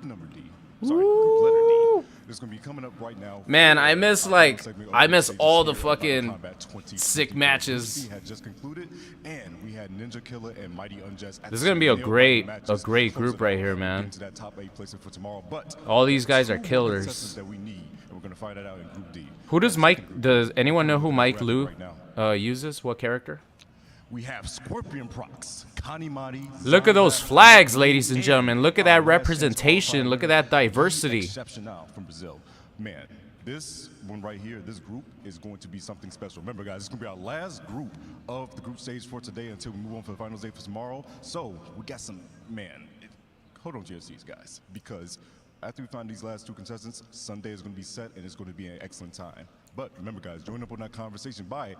number D. Sorry, group letter D. This is going to be coming up right now. Man, I miss all the fucking sick matches. Had just concluded, and we had NinjaKilla and MightyUnjust. This is going to be a great group right here, man. All these guys are killers. Who does anyone know who Mike Lu uses? What character? We have Scorpion Prox, Canny. Look at those flags, ladies and gentlemen. Look at that representation. Look at that diversity. Exceptional from Brazil. Man, this one right here, this group is going to be something special. Remember, guys, it's going to be our last group of the group stage for today until we move on for the final day for tomorrow. So we got some, hold on to your seats, guys, because after we find these last two contestants, Sunday is going to be set and it's going to be an excellent time. But remember, guys, join up on that conversation by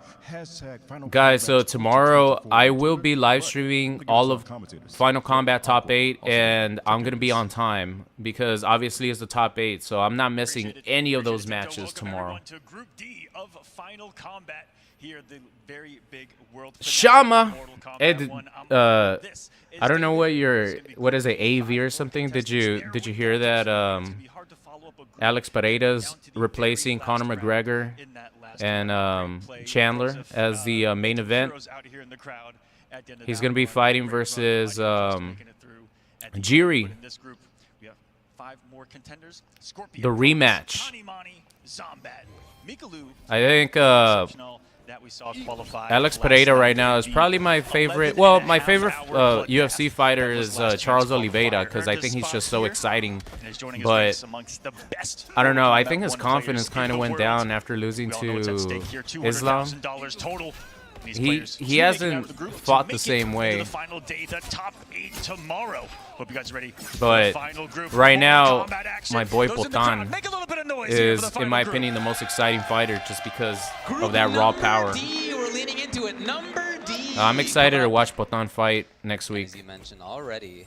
#Final. Guys, so tomorrow I will be live streaming all of Final Kombat Top 8, and I'm gonna be on time because obviously it's the Top 8, so I'm not missing any of those matches tomorrow. Shama, I don't know what is it, AV or something? Did you hear that? Alex Pereira's replacing Conor McGregor and Chandler as the main event. He's going to be fighting versus Jiri. The rematch. I think Alex Pereira right now is probably my favorite. Well, my favorite UFC fighter is Charles Oliveira because I think he's just so exciting. But I don't know. I think his confidence kind of went down after losing to Islam. He hasn't fought the same way. The final day, the top 8 tomorrow. Hope you guys are ready. But Group, right now, combat action. my boy Those in the crowd, Potan make a little bit of noise here for is, the in my final opinion, the group. most exciting fighter just because of that raw power. D, we're leaning into it. Number D. I'm excited to watch Potan fight next week. As you mentioned already,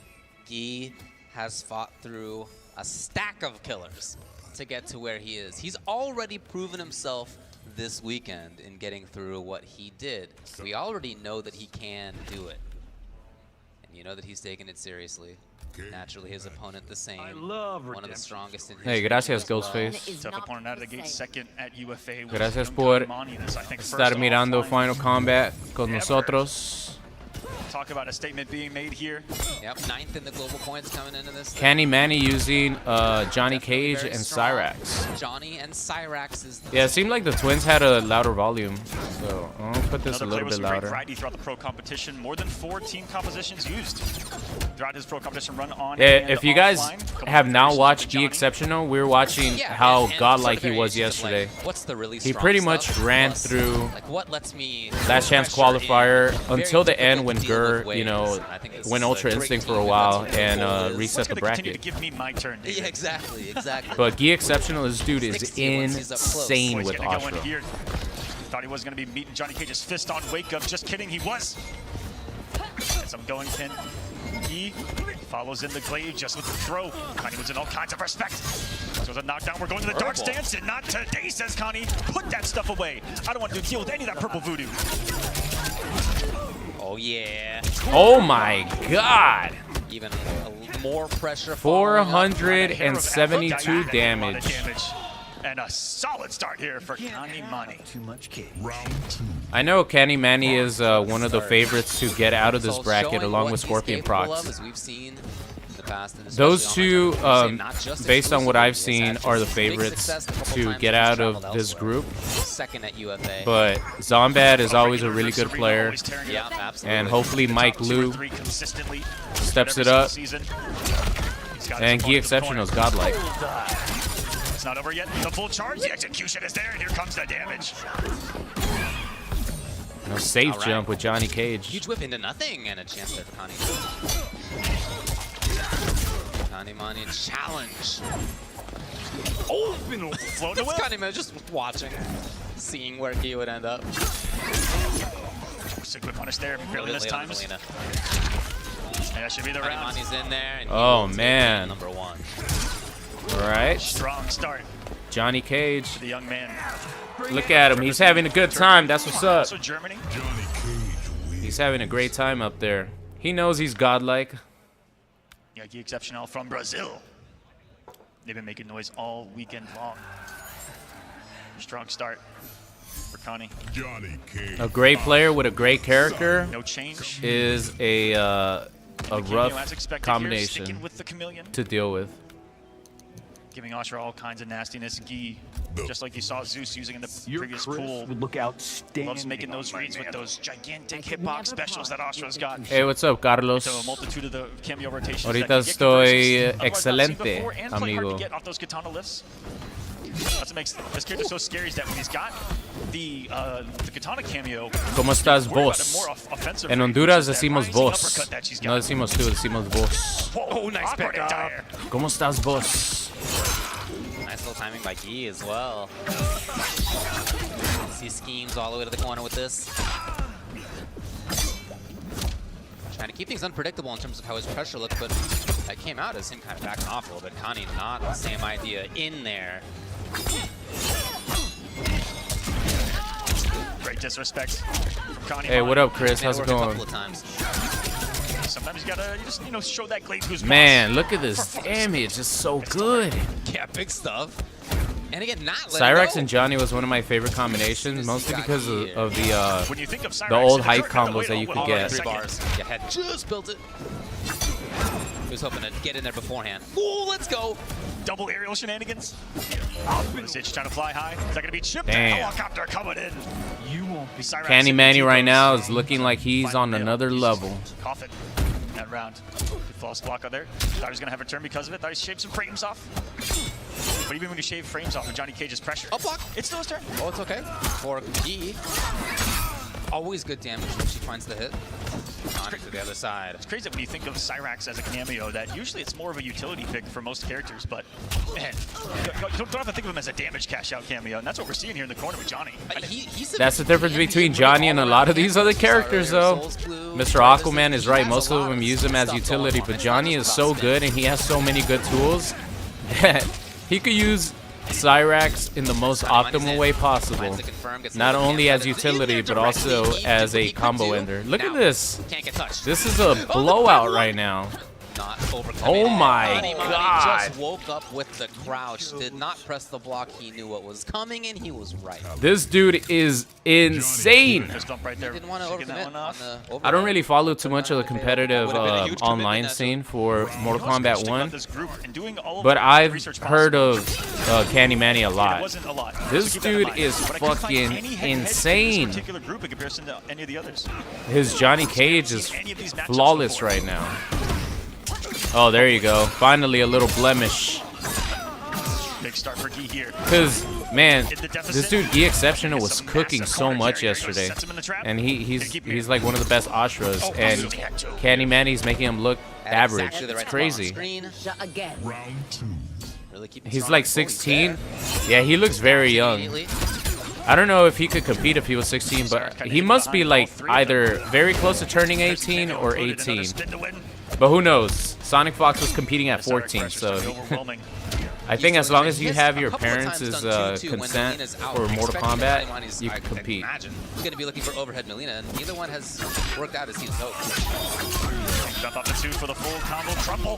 Guy has fought through a stack of killers to get to where he is. He's already proven himself this weekend in getting through what he did. We already know that he can do it. And you know that he's taking it seriously. Naturally, his opponent the same. I love one of the strongest in his Hey, gracias, Ghostface. Tough opponent out of the gate, second at UFA. Gracias por estar mirando Final Combat con nosotros. Talk about a statement being made here. Yep, 9th in the global points coming into this. Canny Manny using Johnny Cage and Cyrax. Johnny and Cyrax is the Yeah, it seemed like the twins had a louder volume, so I'll put this a little bit louder. Variety throughout the pro competition. More than 4 team compositions used throughout his pro competition run on. If you guys have not watched Guy Exceptional, we're watching how godlike he was yesterday. What's the really He pretty much ran through like what lets me last chance qualifier until the end when you know, went Ultra Instinct for a while and reset the bracket. Yeah, exactly. But Guy Exceptional, this dude is insane with Astra. Thought he was going to be meeting Johnny Cage's fist on wake up. Just kidding, he was. As I'm going pin. He follows in the glaive just with the throw. Connie was in all kinds of respect. This was a knockdown. We're going to the dark stance, and not today, says Connie. Put that stuff away. I don't want to deal with any of that purple voodoo. Oh, yeah. Oh, my God. Even more pressure. 472 damage. And a solid start here for Canny Manny. Too much cage. Round 2. I know Canny Manny is one of the favorites to get out of this bracket along with Scorpion Prox. Those two, based on what I've seen, are the favorites to get out of this group. But Zomat is always a really good player. And hopefully Mike Liu steps it up. And Guy Exceptional is godlike. It's not over yet. The full charge. The execution is there. And here comes the damage. No safe jump with Johnny Cage. Huge whip into nothing and a chance there for Connie. Canny Manny challenge. Oh, float away. Canny Manny just watching, seeing where he would end up. Sick whip punish there. Barely missed times. And that should be the round. Manny's in there. And oh man. Number 1. All right. Strong start. Johnny Cage. The young man. Look at him. He's having a good time. That's what's up. Also Germany. He's having a great time up there. He knows he's godlike. Yeah, Guy Exceptional from Brazil. They've been making noise all weekend long. Strong start for Connie. Johnny Cage. A great player with a great character No change. is a rough combination with the chameleon. to deal with. Giving Astra all kinds of nastiness. Guy, just like you saw Zeus using in the previous pool. Would look outstanding. Loves making those reads with those gigantic hitbox specials that Astra's got. Hey, what's up, Carlos? So a multitude of the cameo rotations. Ahorita estoy excelente, amigo. Get off those katana lifts. That's what makes this character so scary is that when he's got the katana cameo. ¿Cómo estás vos? En Honduras decimos vos. No decimos tú, decimos vos. Oh, nice pickup. ¿Cómo estás vos? Nice little timing by Guy as well. See schemes all the way to the corner with this. Trying to keep things unpredictable in terms of how his pressure looked, but that came out as him kind of backing off a little bit. Connie, not the same idea in there. Great disrespect from Connie. Hey, what up, Chris? How's it going? Sometimes you just show that glaive who's Man, look at this damage. It's so good. Yeah, big stuff. And again, not Cyrax and Johnny was one of my favorite combinations, mostly because of the old hype combos that you could get. 3 bars. Yeah, had just built it. He was hoping to get in there beforehand. Ooh, let's go. Double aerial shenanigans. Zeus trying to fly high. Is that going to be chipped? Damn. Helicopter coming in. You won't be Cyrax. Canny Manny right now is looking like he's on another level. Coffin. That round. Good false block out there. Thought he was going to have a turn because of it. Thought he shaved some frames off. But even when you shave frames off of Johnny Cage's pressure, block. It's still his turn. Oh, it's okay. For Guy. always good damage when she finds the hit. On to the other side. It's crazy when you think of Cyrax as a cameo that usually it's more of a utility pick for most characters, but man, you don't have to think of him as a damage cash out cameo, and that's what we're seeing here in the corner with Johnny. That's the difference between Johnny and a lot of these other characters, though. Mr. Aquaman is right. Most of them use him as utility, but Johnny is so good and he has so many good tools that he could use Cyrax in the most optimal way possible. Not only as utility, but also as a combo ender. Look at this. This is a blowout right now. Oh my god. Just woke up with the crouch, did not press the block. He knew what was coming and he was right. This dude is insane. I don't really follow too much of the competitive online scene for Mortal Kombat 1, but I've heard of Canny Manny a lot. This dude is fucking insane. His Johnny Cage is flawless right now. Oh, there you go. Finally, a little blemish. Big start for Gi here. Because, man, this dude, Gi Exceptional, was cooking so much yesterday. And he's like one of the best Ashras. And Canny Manny's making him look average. It's crazy. He's like 16. Yeah, he looks very young. I don't know if he could compete if he was 16, but he must be like either very close to turning 18 or 18. But who knows? Sonic Fox was competing at 14, so I think as long as you have your parents' consent for Mortal Kombat, you can compete. He's going to be looking for overhead Melina, and neither one has worked out as he's hoped. Jump up the 2 for the full combo crumble.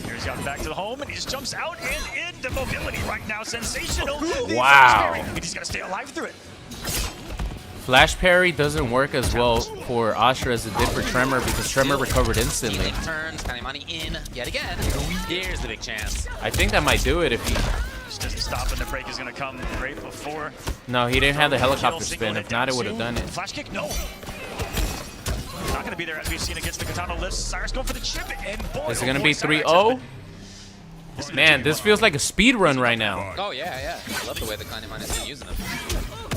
Here's got back to the home, and he just jumps out and into mobility right now. Sensational. Wow. And he's going to stay alive through it. Flash parry doesn't work as well for Ashra as it did for Tremor because Tremor recovered instantly. Turns, Manny in yet again. Here's the big chance. I think that might do it if he... Just doesn't stop, and the break is going to come right before. No, he didn't have the helicopter spin. If not, it would have done it. Flash kick, no. Not going to be there as we've seen against the Katana lifts. Cyrus going for the chip, and boy, is it going to be 3-0? Man, this feels like a speed run right now. Oh, yeah. I love the way the Canny Manny has been using him.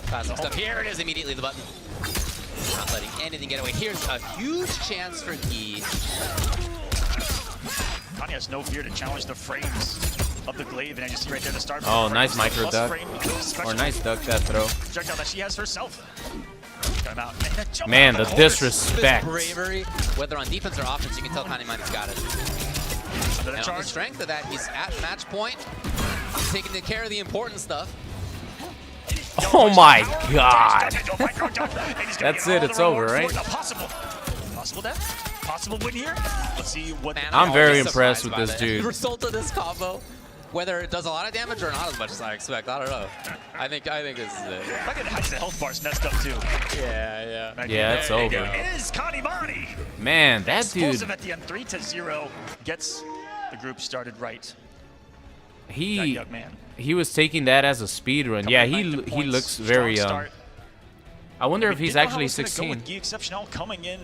Cosmic stuff. Here it is immediately, the button. Not letting anything get away. Here's a huge chance for Gi. Canny has no fear to challenge the frames of the glaive, and I just see right there the start. Oh, nice micro duck. Or nice duck that throw. Projectile that she has herself. Man, the disrespect. Bravery, whether on defense or offense, you can tell Canny Manny's got it. And on the strength of that, he's at match point. He's taking care of the important stuff. Oh my god. That's it, it's over, right? Possible death? Possible win here? Let's see what... I'm very impressed with this dude. The result of this combo, whether it does a lot of damage or not as much as I expect, I don't know. I think this is it. I think the health bar's messed up too. Yeah. Yeah, it's over. It is Canny Manny. Man, that dude... Explosive at the end, 3-0, gets the group started right. He was taking that as a speed run. Yeah, he looks very young. I wonder if he's actually 16. Coming in,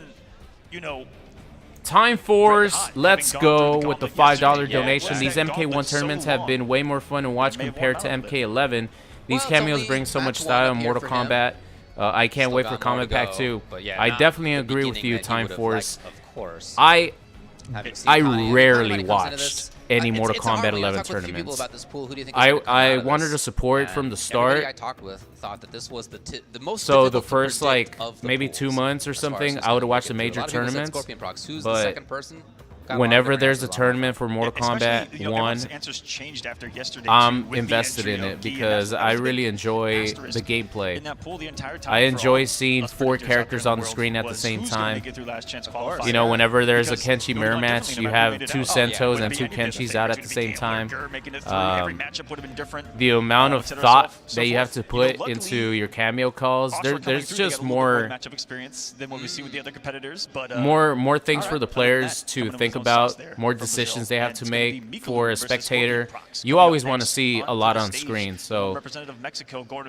Time Force, let's go with the $5 donation. These MK1 tournaments have been way more fun to watch compared to MK11. These cameos bring so much style in Mortal Kombat. I can't wait for Kombat Pack 2. I definitely agree with you, Time Force. I rarely watched any Mortal Kombat 11 tournaments. I wanted to support from the start. I talked with thought that this was the most. So the first like maybe 2 months or something, I would watch the major tournaments. But whenever there's a tournament for Mortal Kombat 1, I'm invested in it because I really enjoy the gameplay. I enjoy seeing 4 characters on the screen at the same time. You know, whenever there's a Kenshi mirror match, you have 2 Sentos and 2 Kenshis out at the same time. The amount of thought that you have to put into your cameo calls, there's just more things for the players to think about, more decisions they have to make. For a spectator, you always want to see a lot on screen. So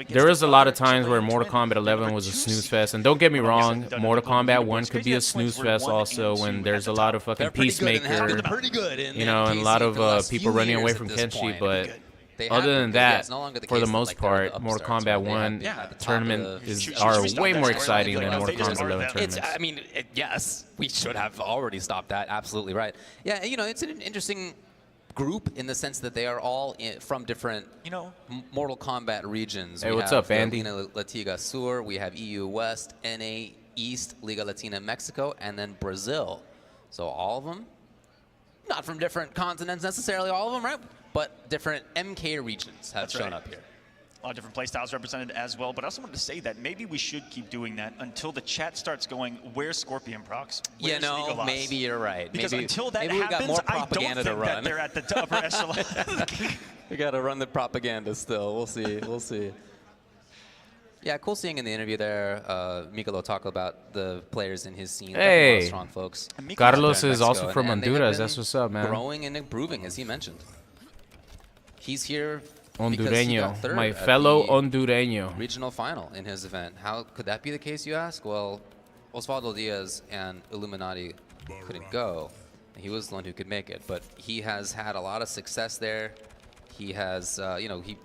there was a lot of times where Mortal Kombat 11 was a snooze fest, and don't get me wrong, Mortal Kombat 1 could be a snooze fest also when there's a lot of fucking Peacemaker, you know, and a lot of people running away from Kenshi. But other than yeah, that, it's no longer the for case the that, most like, they're the part, Mortal upstarts, Kombat right? They have 1 been at the top tournament of the- are way more exciting than Like, Mortal they just Kombat started 11 that. tournaments. I mean, yes, we should have already stopped that. Absolutely right. Yeah, you know, it's an interesting group in the sense that they are all from different, Mortal Kombat regions. Hey, We what's have up, Andy? the Liga Latina Sur, we have EU West, NA East, Liga Latina Mexico, and then Brazil. So all of them, not from different continents necessarily, all of them, right? But different MK regions have shown up here. A lot of different playstyles represented as well, but I also wanted to say that maybe we should keep doing that until the chat starts going, where's Scorpion Prox? You Where's know, Nicolas? maybe you're right. Because maybe, until that maybe we happens, got more I don't propaganda think to run. that they're at the upper echelon. We got to run the propaganda still. We'll see. We'll see. Yeah, cool seeing in the interview there, Mikolo talk about the players in his scene. Definitely a lot of strong folks. Carlos is Mexico, also from and they have Honduras. been That's what's up, man. Growing and improving, as he mentioned. He's here because he got Hondureño, third my at fellow the Hondureño. regional final in his event. How could that be the case, you ask? Well, Osvaldo Diaz and Illuminati couldn't go. He was the one who could make it, but he has had a lot of success there. He has, you know, he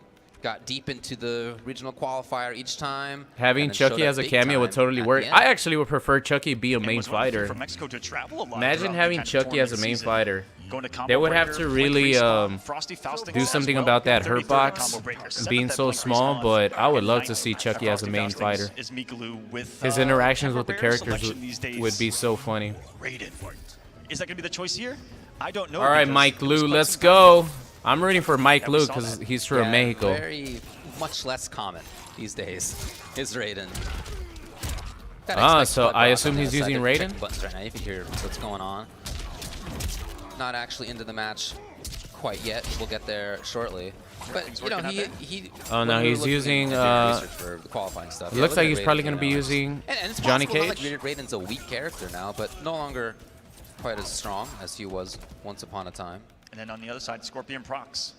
got deep into the regional qualifier each time. Having Chucky as a cameo would totally work. I actually would prefer Chucky be a main fighter. From Mexico to travel a lot Imagine having Chucky as a main fighter. Going to They would have Combo to Breaker, really Frosty Fausting do as something well. about that 33rd hurt box Combo Breaker. being Seventh so at small, Blink but I would and love to ninth see at Chucky as a Frosty main Faustings fighter. is Mikolo with, His interactions with the rare characters selection these days. would be so funny. Raiden. Is that going to be the choice here? I don't know. All right, because Mike it was Lou, quite let's some go. I'm rooting for Mike Yeah, we Lou saw because that. he's from Mexico. Very much less common these days is Raiden. So I assume he's using Raiden? Buttons right now. You can hear what's going on. Not actually into the match quite yet. We'll get there shortly. But you know, he Oh no, he's using. for the qualifying stuff. It looks like he's probably gonna be using and it's Johnny possible, Cage. not like Raiden's a weak character now, but no longer quite as strong as he was once upon a time. And then on the other side, Scorpion Prox.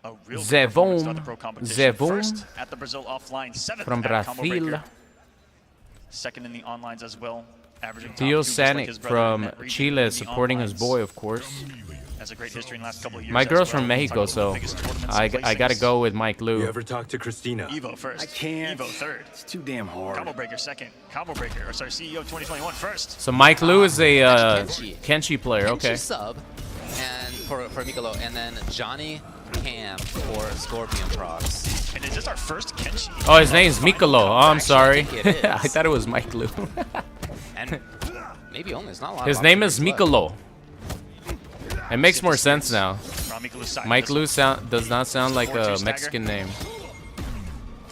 A real Zevon. performance at the pro competition. Zevon. First at the Brazil offline, 7th From at Combo Brazil. Breaker. Second in the onlines as well, averaging top Theo 2 just like Sanic his brother in from that region in Chile the supporting his onlines. boy, of course. Has a great history in the last couple of years. My as girl's well. from Mexico, Talking about so the biggest tournaments I and gotta placings. go with Mike Lou. You ever talk to Christina? Evo first. I can't. Evo third. It's too damn hard. Combo Breaker second. Combo Breaker, or sorry, CEO 2021 first. So Mike Lou is a Kenshi. Kenshi player. Kenshi Okay. sub, and for Mikolo, and then Johnny Cam for Scorpion Prox. And is this our first Kenshi? Oh, his name's Mikolo. Oh, I'm sorry. I think it is. I thought it was Mike Lou. And maybe only, it's not a lot. His of name is options left. Mikolo. It makes more sense now. From Mikolo's side. Mike Lou does not sound like a Mexican name.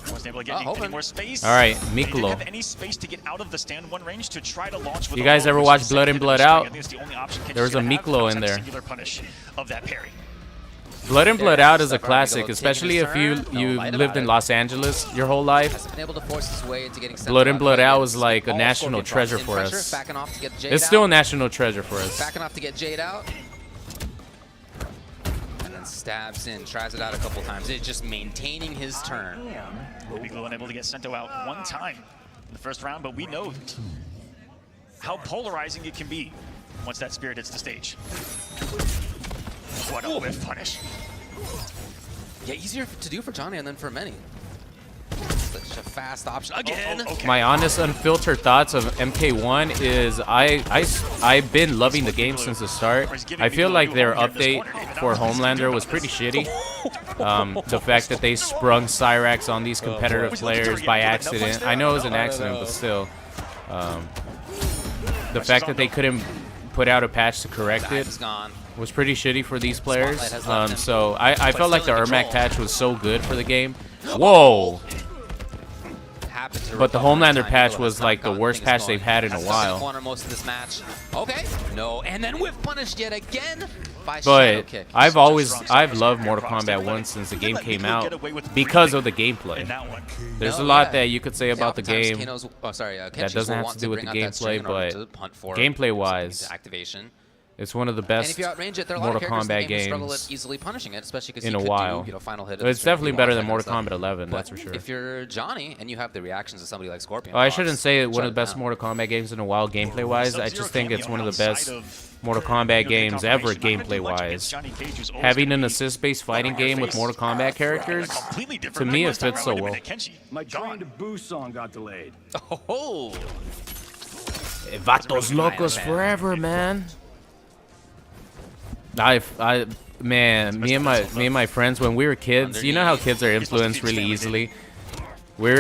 Wasn't able to get any more space. All right, He didn't Mikolo. have any space to get out of the stand one range to try to launch with You a guys low ever boost watch second Blood In, hit Blood string. Out? I think it's the only option Kenji's There was a gonna have, Mikolo outside in the there. singular punish of that parry. Blood In, Blood Out is a Stuff on classic, Mikolo especially taking if his turn. No you light lived about in it. Los Angeles your whole life. Hasn't been able to force his way into getting sent Blood In, off. Blood Out Gets was like a all national Scorpion Prox treasure in for pressure, us. Backing off to get Jade It's still a out. national treasure for us. Backing off to get Jade out. And then stabs in, tries it out a couple times. It's just maintaining his turn. Mikolo unable to get Sento out one time in the first round, but we know how polarizing it can be once that spirit hits the stage. What a whiff punish. Yeah, easier to do for Johnny and then for Manny. Such a fast option again. Okay. My honest, unfiltered thoughts of MK1 is I've been loving the game since the start. I feel like their update for Homelander was pretty shitty. The fact that they sprung Cyrax on these competitive players by accident. I know it was an accident, but still. The fact that they couldn't put out a patch to correct it was pretty shitty for these players. So I felt like the Ermac patch was so good for the game. Whoa! But the Homelander patch was like the worst patch they've had in a while. Corner most of this match. Okay, no, and then whip punished yet again by But Shadow Kick. I've loved Mortal Kombat 1 since the game came out because of the gameplay. There's a lot that you could say about the game that doesn't have to do with the gameplay, but gameplay-wise, activation. It's one of the And best if you outrange it, there are a lot of Mortal characters in the Kombat game who struggle games at easily punishing it, especially because in you a could while. do, you know, final hit. But it's definitely better than Mortal Kombat 11, that's for sure. If you're Johnny and you have the reactions of somebody like Scorpion, Oh, I shouldn't say one of the best Mortal Kombat games in a while gameplay-wise. I just think it's one of the best Mortal Kombat games ever gameplay-wise. Having an assist-based fighting game with Mortal Kombat characters, to me, it fits so well. My train to Boo song got delayed. Oh, Vatos locos forever, man. Man, me and my friends when we were kids, you know how kids are influenced really easily. We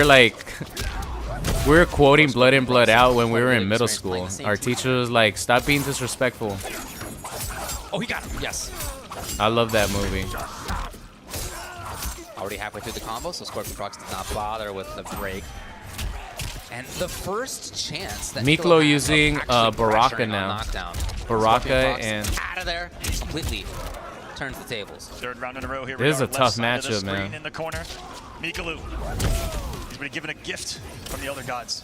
were quoting Blood In, Blood Out when we were in middle school. Our teacher was like, "Stop being disrespectful." oh, he got him. Yes. I love that movie. Already halfway through the combo, so Scorpion Prox did not bother with the break. And the first chance that Mikolo Killa using has of actually Baraka pressuring on now. knockdown. Baraka Scorpion Prox and out of there completely turns the tables. Third round in a row here. This is a Left tough side of the matchup, screen man. In the corner, Mikolo. He's been given a gift from the Elder Gods.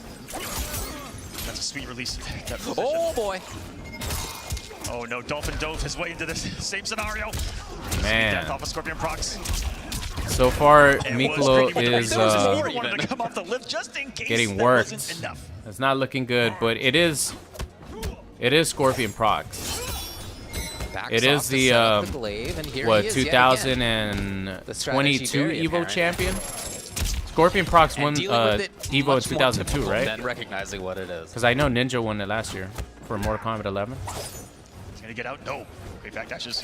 That's a sweet release. Oh boy. Oh no, Dolphin dove his way into this same scenario. Man. Death off of Scorpion Prox. So far, Mikolo is getting worked. It's not looking good, but it is Scorpion Prox. It is the what 2022 Evo champion. Scorpion Prox won Evo in 2002, right? Then recognizing what it is. Because I know Ninja won it last year for Mortal Kombat 11. He's gonna get out. No. Great back dashes.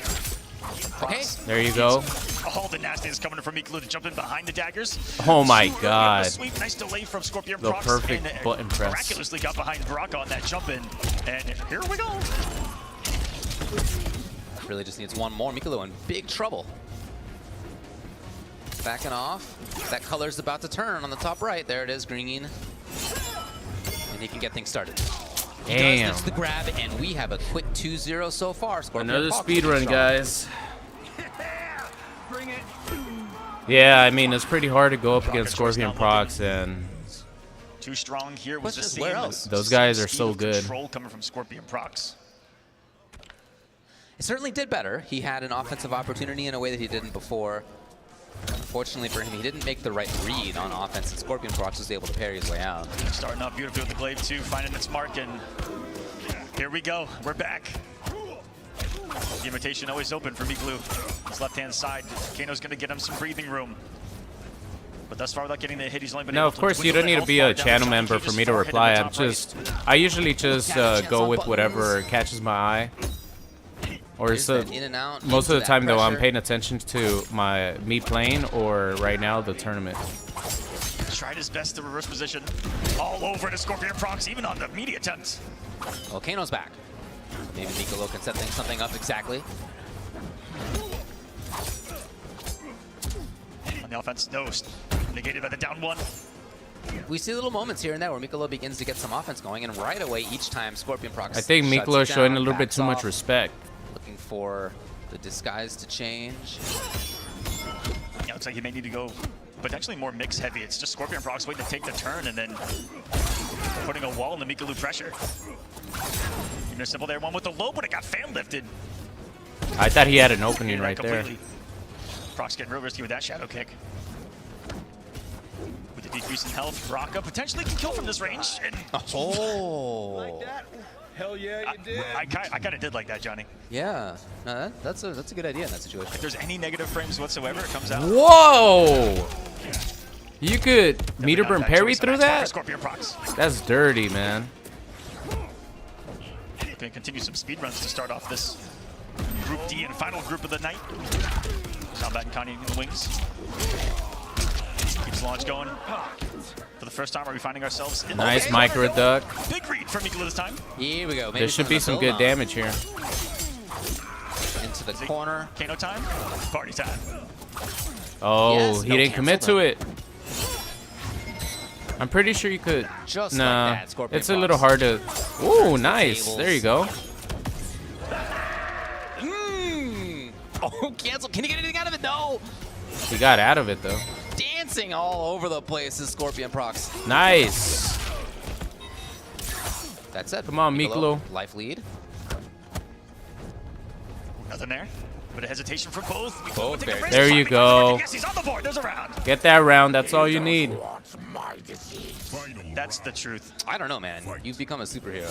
Okay. There you go. All the nastiness coming in from Mikolo to jump in behind the daggers. Oh my God. Sweep, nice delay from Scorpion The Prox, perfect and button press. miraculously got behind Baraka on that jump in. And here we go. Really just needs one more. Mikolo in big trouble. Backing off. That color's about to turn on the top right. There it is, green. And he can get things started. Damn. Does the grab, and we have a quick 2-0 so far. Scorpion Another Prox speed run, strong. guys. Yeah, I mean, it's pretty hard to go up against Scorpion Prox, and Too strong here was the Where same. else? those guys are speed so of good. Control coming from Scorpion Prox. He certainly did better. He had an offensive opportunity in a way that he didn't before. Unfortunately for him, he didn't make the right read on offense, and Scorpion Prox was able to parry his way out. Starting off beautifully with the glaive too, finding its mark, and here we go. We're back. The invitation always open for Mikolo. His left-hand side. Kano's going to get him some breathing room. But thus far, without getting the hit, he's only been no, able of course, to you don't need to be a health bar down. channel Johnny member Cage's for me to forehead in reply. the top right. I usually just go with whatever catches my eye. Or so, in and out, most of the that time, though, I'm pressure. paying attention to me playing, or right now, the tournament. Tried his best to reverse position. All over to Scorpion Prox, even on the media attempt. Well, Kano's back. Maybe Mikolo can set something up exactly. On the offense, no. Negated by the down one. We see little moments here and there where Mikolo begins to get some offense going, and right away, each time Scorpion Prox I think shuts Mikolo it is showing down, a little bit backs too much off, respect. looking for the disguise to change. Yeah, looks like he may need to go potentially more mix heavy. It's just Scorpion Prox waiting to take the turn and then putting a wall in the Mikolo pressure. Even a simple there, one with the low, but it got fan lifted. I thought he had an opening right there. Prox getting real risky with that shadow kick. With the decrease in health, Baraka potentially can kill from this range. And Oh! Like that? Hell yeah, you did. I kind of did like that, Johnny. Yeah, no, that's a good idea in that situation. If there's any negative frames whatsoever, it comes out. Whoa! You could meter burn Not parry choice, through that's that? Scorpion Prox. That's dirty, man. Going to continue some speed runs to start off this Group D and final group of the night. Kombat and Canny in the wings. Keeps the launch going. For the first time, are we finding ourselves in Nice the micro duck. big read from Mikolo this time. Here we go. Maybe There should be some good damage here. Into the corner. Kano time, party time. Oh, Yes, he no, didn't commit cancel to it. I'm pretty sure you could. Just nah, like that, Scorpion it's a little Prox. hard to. Ooh, nice. tables. There you go. Oh, cancel. Can he get anything out of it? No. He got out of it though. Dancing all over the place is Scorpion Prox. Nice. That's it. Come on, Mikolo. Life lead. Nothing there. Bit of hesitation for both. There you go. Yes, he's on the board. There's a round. Get that round. That's all you need. That's the truth. I don't know, man. You've become a superhero.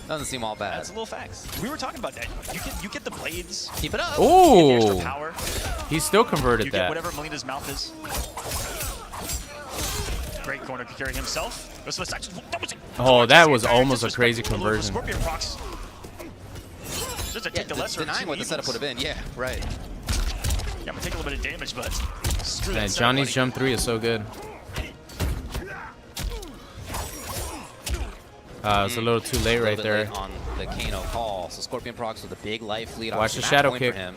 Doesn't seem all bad. That's a little facts. We were talking about that. You get the blades. Keep it up. Ooh. Power. He still converted You that. get whatever Melina's mouth is. Great corner to carry himself. Oh, that was almost a crazy conversion. Scorpion procs. Just to take the lesser denying what the setup would have been. Yeah, right. Yeah, I'm gonna take a little bit of damage, but screw Man, that Johnny's setup, jump 3 is so good. It's a little too late right there. On the Kano call, so Scorpion procs with a big life lead. Watch the shadow kick. For him,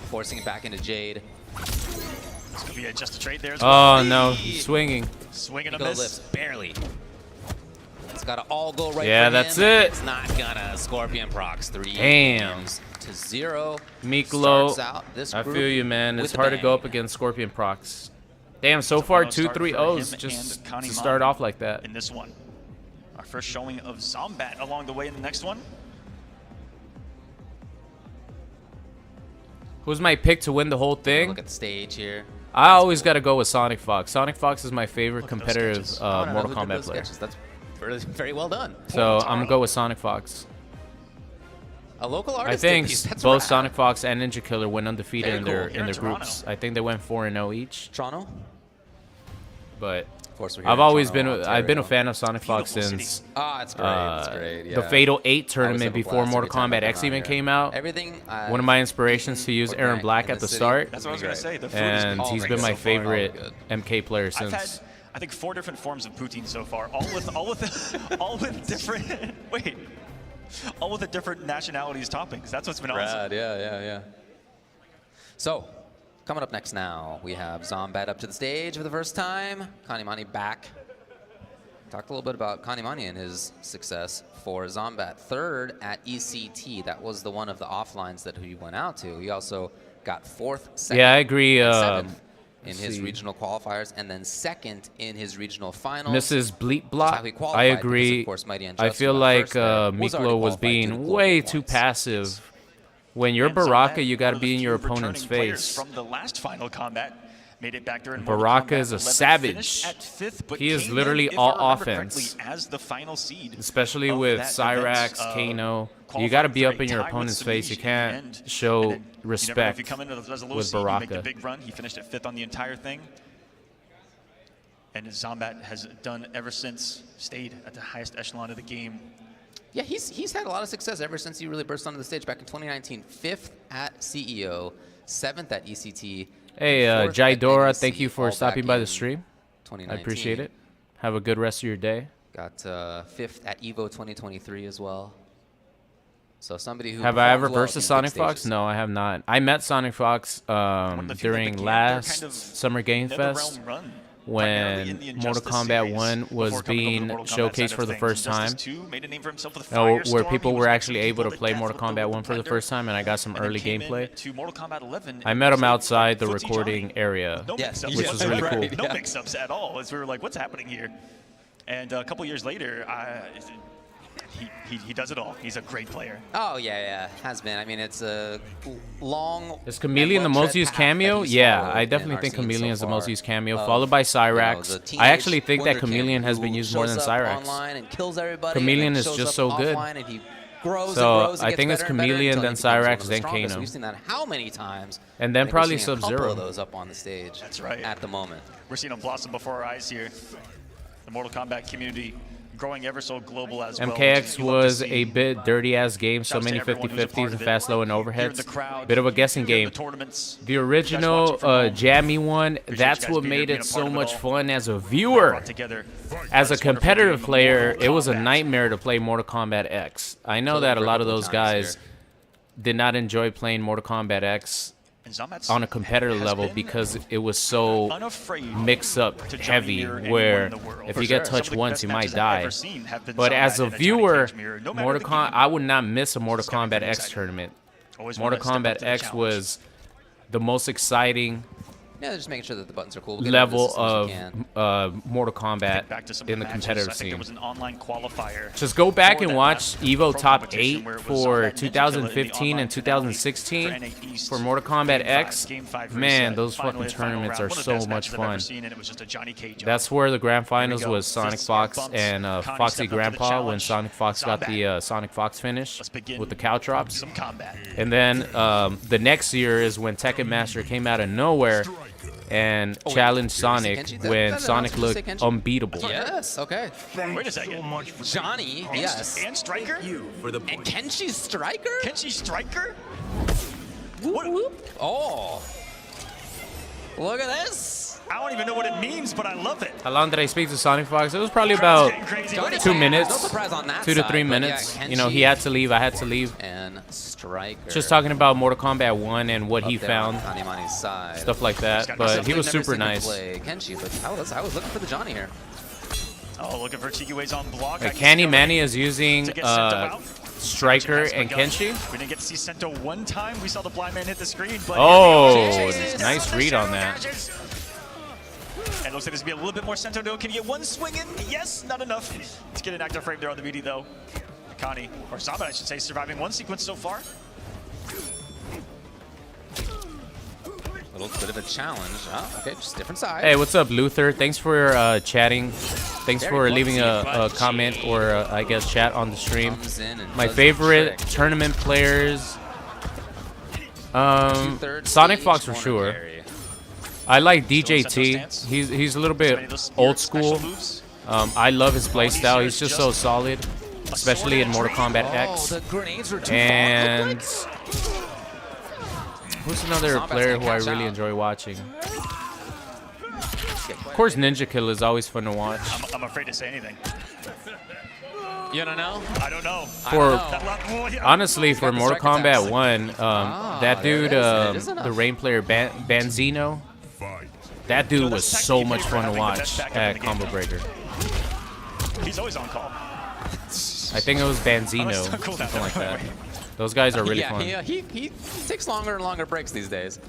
forcing it back into Jade. This could be just a trade there as well. well. No, he's swinging. Swinging a Mikolo miss. lifts barely. It's got to all go right. Yeah, for that's him. it. It's not gonna. Scorpion procs 3 Damn. games to 0. Mikolo, Starts out this I group feel you, man. It's with a hard to go bang. up against Scorpion procs. Damn, so far 2-3 O's him just and Connie to start off like that. In this one. Our first showing of Zomat along the way in the next one. Who's my pick to win the whole thing? Look at the stage here. I always got to go with Sonic Fox. Sonic Fox is my favorite competitive Mortal Kombat player. That's very well done. So I'm going to go with Sonic Fox. A local I artist. think That's both rad. Sonic Fox and NinjaKilla went undefeated in their Here in groups. I think they went 4-0 each. Toronto. But Of course, we're here I've in always Toronto, been I've been a Ontario. fan of Sonic Fox Beautiful since city. It's great. It's great. Yeah. the Fatal 8 I tournament always have a before blast Mortal every time I Kombat come X around even here. came out. Everything. One of my inspirations to use put Aaron back Black in at the the city. start, That's what I was going to say. The food and is he's all been great my so far, all favorite good. MK player I've since. had, I think, 4 different forms of poutine so far, all with different all with the different nationalities toppings. That's what's been awesome. Rad, yeah. So, coming up next now, we have Zomat up to the stage for the first time. Manny back. Talked a little bit about Manny and his success for Zomat. 3rd at ECT. That was the one of the offlines that he went out to. He also got 4th, 2nd, Yeah, I agree. and 7th in his regional qualifiers, and then 2nd in his regional finals. Mrs. Bleep How Block, he I qualified because, agree. of course, MightyUnjust, I feel who got like first there, was already Mikolo was qualified due to being global way points. too passive. When you're And Zomat, Baraka, you got one to of be the in your few opponent's returning players face. From the last final combat, made it back there in Baraka is a 11, savage. finished at 5th, but He is came literally in, if all I remember offense. correctly, as the final seed, Especially of with that Cyrax, event, Kano. You qualifying got to be for up a in your tie with opponent's face. You Samish can't in the end. show And then, you never know if respect you come in as a low with seed, you make Baraka. the big run. He finished at 5th on the entire thing. And Zomat has done ever since, stayed at the highest echelon of the game. Yeah, he's had a lot of success ever since he really burst onto the stage back in 2019. 5th at CEO, 7th at ECT. Hey, 4th at Jaidora, NEC, thank you for all stopping back by the in stream. I 2019. appreciate it. Have a good rest of your day. Got 5th at EVO 2023 as well. So somebody who Have I ever performs well versed in Sonic big Fox? stages. No, I have not. I met Sonic Fox One of the few that during began their last kind of Summer Game Fest Netherrealm run, primarily when in the Mortal Injustice Kombat series, 1 was before coming over to being the Mortal Kombat showcased side for of the things. first time. Injustice 2 made a name for himself with Where Firestorm. people He were was actually next able to to play Death Mortal with the Kombat 1 for the Blender, first time, and I got some and then early came gameplay. in to Mortal Kombat 11 I and met him played outside the Footsie recording Johnny. area, No mix-ups which was really cool. No mix-ups at all. As we were like, what's happening here? And a couple years later, he does it all. He's a great player. Oh, yeah. Has been. I mean, it's a long... Is Chameleon the most used cameo? Yeah, I definitely think Chameleon is the most used cameo, followed by Cyrax. I actually think that Chameleon has been used more than Cyrax. Chameleon is just so good. So I think it's Chameleon, then Cyrax, then Kano. We've seen that how many times? And then probably Sub-Zero. A couple Sub-Zero. of those up on the stage. That's right. At the moment. We're seeing them blossom before our eyes here. The Mortal Kombat community growing ever so global as well. MKX was a bit dirty-ass game, so many 50-50s and fast, low, and overheads. Bit of a guessing game. The original Jammy one, that's what made it so much fun as a viewer. As a competitive player, it was a nightmare to play Mortal Kombat X. I know that a lot of those guys did not enjoy playing Mortal Kombat X on a competitive level because it was so mix-up heavy, where if you get touched once, you might die. But as a viewer, I would not miss a Mortal Kombat X tournament. Mortal Kombat X was the most exciting Yeah, they're just making sure that the buttons are cool. level of Mortal Kombat in the competitive I think scene. there was an online qualifier. Just go back for and that watch last Evo pro Top competition 8 where it was for that NinjaKilla in the 2015 online and 2016 finale for NA East, for Mortal Kombat Game 5, X. Game 5 Man, reset, those final fucking hit, final tournaments round. are One of the so best much matches I've ever fun. seen, and it was just a Johnny Cage. That's where the grand finals go. was Sonic Since Fox bumps, and Connie Foxy stepped up to the Grandpa when challenge. Sonic Fox got the Zomat. Sonic Fox finish Let's begin with the cow drops. some combat. And then the next year is when Tekken Master came out of nowhere and challenged Sonic Kenshi? when That Sonic announcement looked say Kenshi? unbeatable. Yes, okay. Wait a second. Johnny, yes. And Striker? And Kenshi Striker? Kenshi Striker? Whoop, whoop. Oh. Look at this. I don't even know what it means, but I love it. How long did I speak to Sonic Fox? It was probably about Johnny 2 minutes, No surprise on that 2 to 3 side, but yeah, minutes. You know, Kenshi he had to leave. I had to leave. And Striker. Just talking about Mortal Kombat 1 and what he Up there on found, Connie Manny's side. stuff like that. But he was Never super seen him nice. play Kenshi, but I was looking for the Johnny here. Oh, looking for Chigue's on block. Canny Manny is using to get Sento out. Striker and Kenshi. We didn't get to see Sento one time. We saw the blind man hit the screen. But Oh, Jesus. nice read on that. And it looks like there's going to be a little bit more Sento. Can he get one swing in? Yes, not enough. Let's get an active frame there on the meaty, though. Connie, or Zomat, I should say, surviving one sequence so far. A little bit of a challenge. Oh, okay, just different side. Hey, what's up, Luther? Thanks for chatting. Thanks for leaving a comment or I guess chat on the stream. My favorite tournament players, Sonic Fox for sure. I like DJT. He's a little bit old school. I love his playstyle. He's just so solid, especially in Mortal Kombat X. And who's another player who I really enjoy watching? Of course, NinjaKilla is always fun to watch. I'm afraid to say anything. You don't know? I don't know. Honestly, for Mortal Kombat 1, that dude, the Rain player, Banzino, that dude was so much fun to watch at Combo Breaker. He's always on call. I think it was Banzino, something like that. Those guys are really fun. Yeah, he takes longer and longer breaks these days.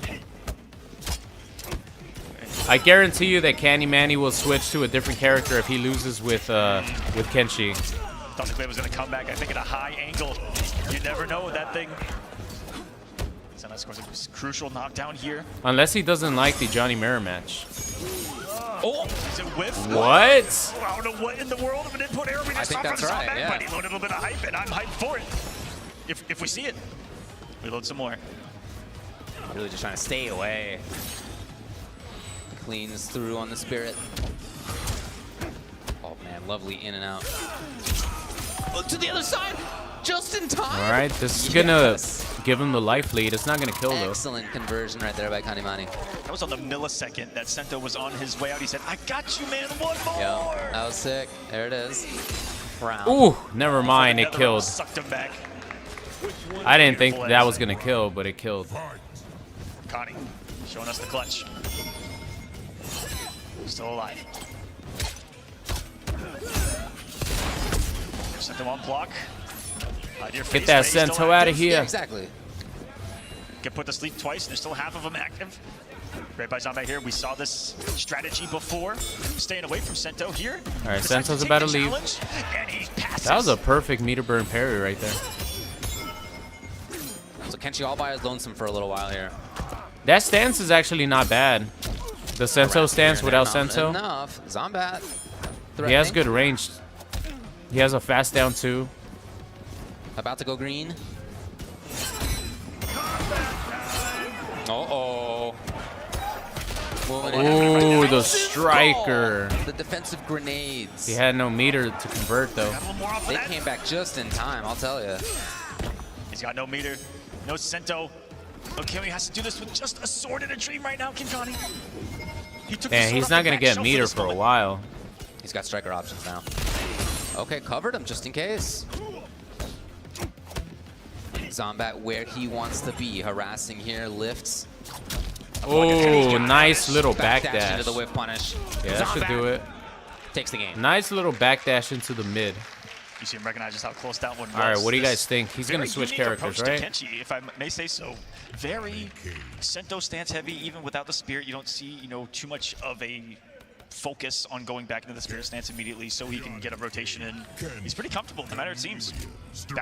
I guarantee you that Canny Manny will switch to a different character if he loses with Kenshi. Thought the clay was going to come back, I think, at a high angle. You never know with that thing. Zomat scores a crucial knockdown here. Unless he doesn't like the Johnny Mirror match. Oh, is it whiff? What? I don't know what in the world of an input error we just saw from right, Zomat, yeah. but he loaded a little bit of hype, and I'm hyped for it. If we see it, we load some more. Really just trying to stay away. Cleans through on the Spirit. Oh man, lovely in and out. Oh, to the other side, just in time. All right, this is gonna give him the life lead. It's not gonna kill though. Excellent conversion right there by Canny Manny. That was on the millisecond that Sento was on his way out. He said, I got you, man, one more. Yeah, that was sick. There it is. Round. Ooh, never mind, it killed. Sucked him back. I didn't think that was gonna kill, but it killed. Connie showing us the clutch. Still alive. Sento on block. Get that Sento out of here. Yeah, exactly. Get put to sleep twice, and there's still half of them active. Great by Zomat here. We saw this strategy before. Staying away from Sento here. All right, Sento's about to leave. That was a perfect meter burn parry right there. So Kenshi all by his lonesome for a little while here. That stance is actually not bad. The Sento stance without Sento. Enough. Zomat. He has good range. He has a fast down too. About to go green. Uh-oh. Ooh, the striker. The defensive grenades. He had no meter to convert though. They came back just in time, I'll tell you. He's got no meter, no Sento. Okay, he has to do this with just a sword and a dream right now, Connie. And he's not gonna get meter for a while. He's got striker options now. Okay, covered him just in case. Zomat where he wants to be, harassing here, lifts. Oh, nice little backdash. Into the whiff punish. Yeah, that should do it. Takes the game. Nice little backdash into the mid. You see him recognize just how close that one was. All right, what do you guys think? He's going to switch characters, right? Kenshi, if I may say so. Very Sento stance heavy, even without the Spirit. You don't see, you know, too much of a focus on going back into the Spirit stance immediately so he can get a rotation in. He's pretty comfortable, no matter it seems.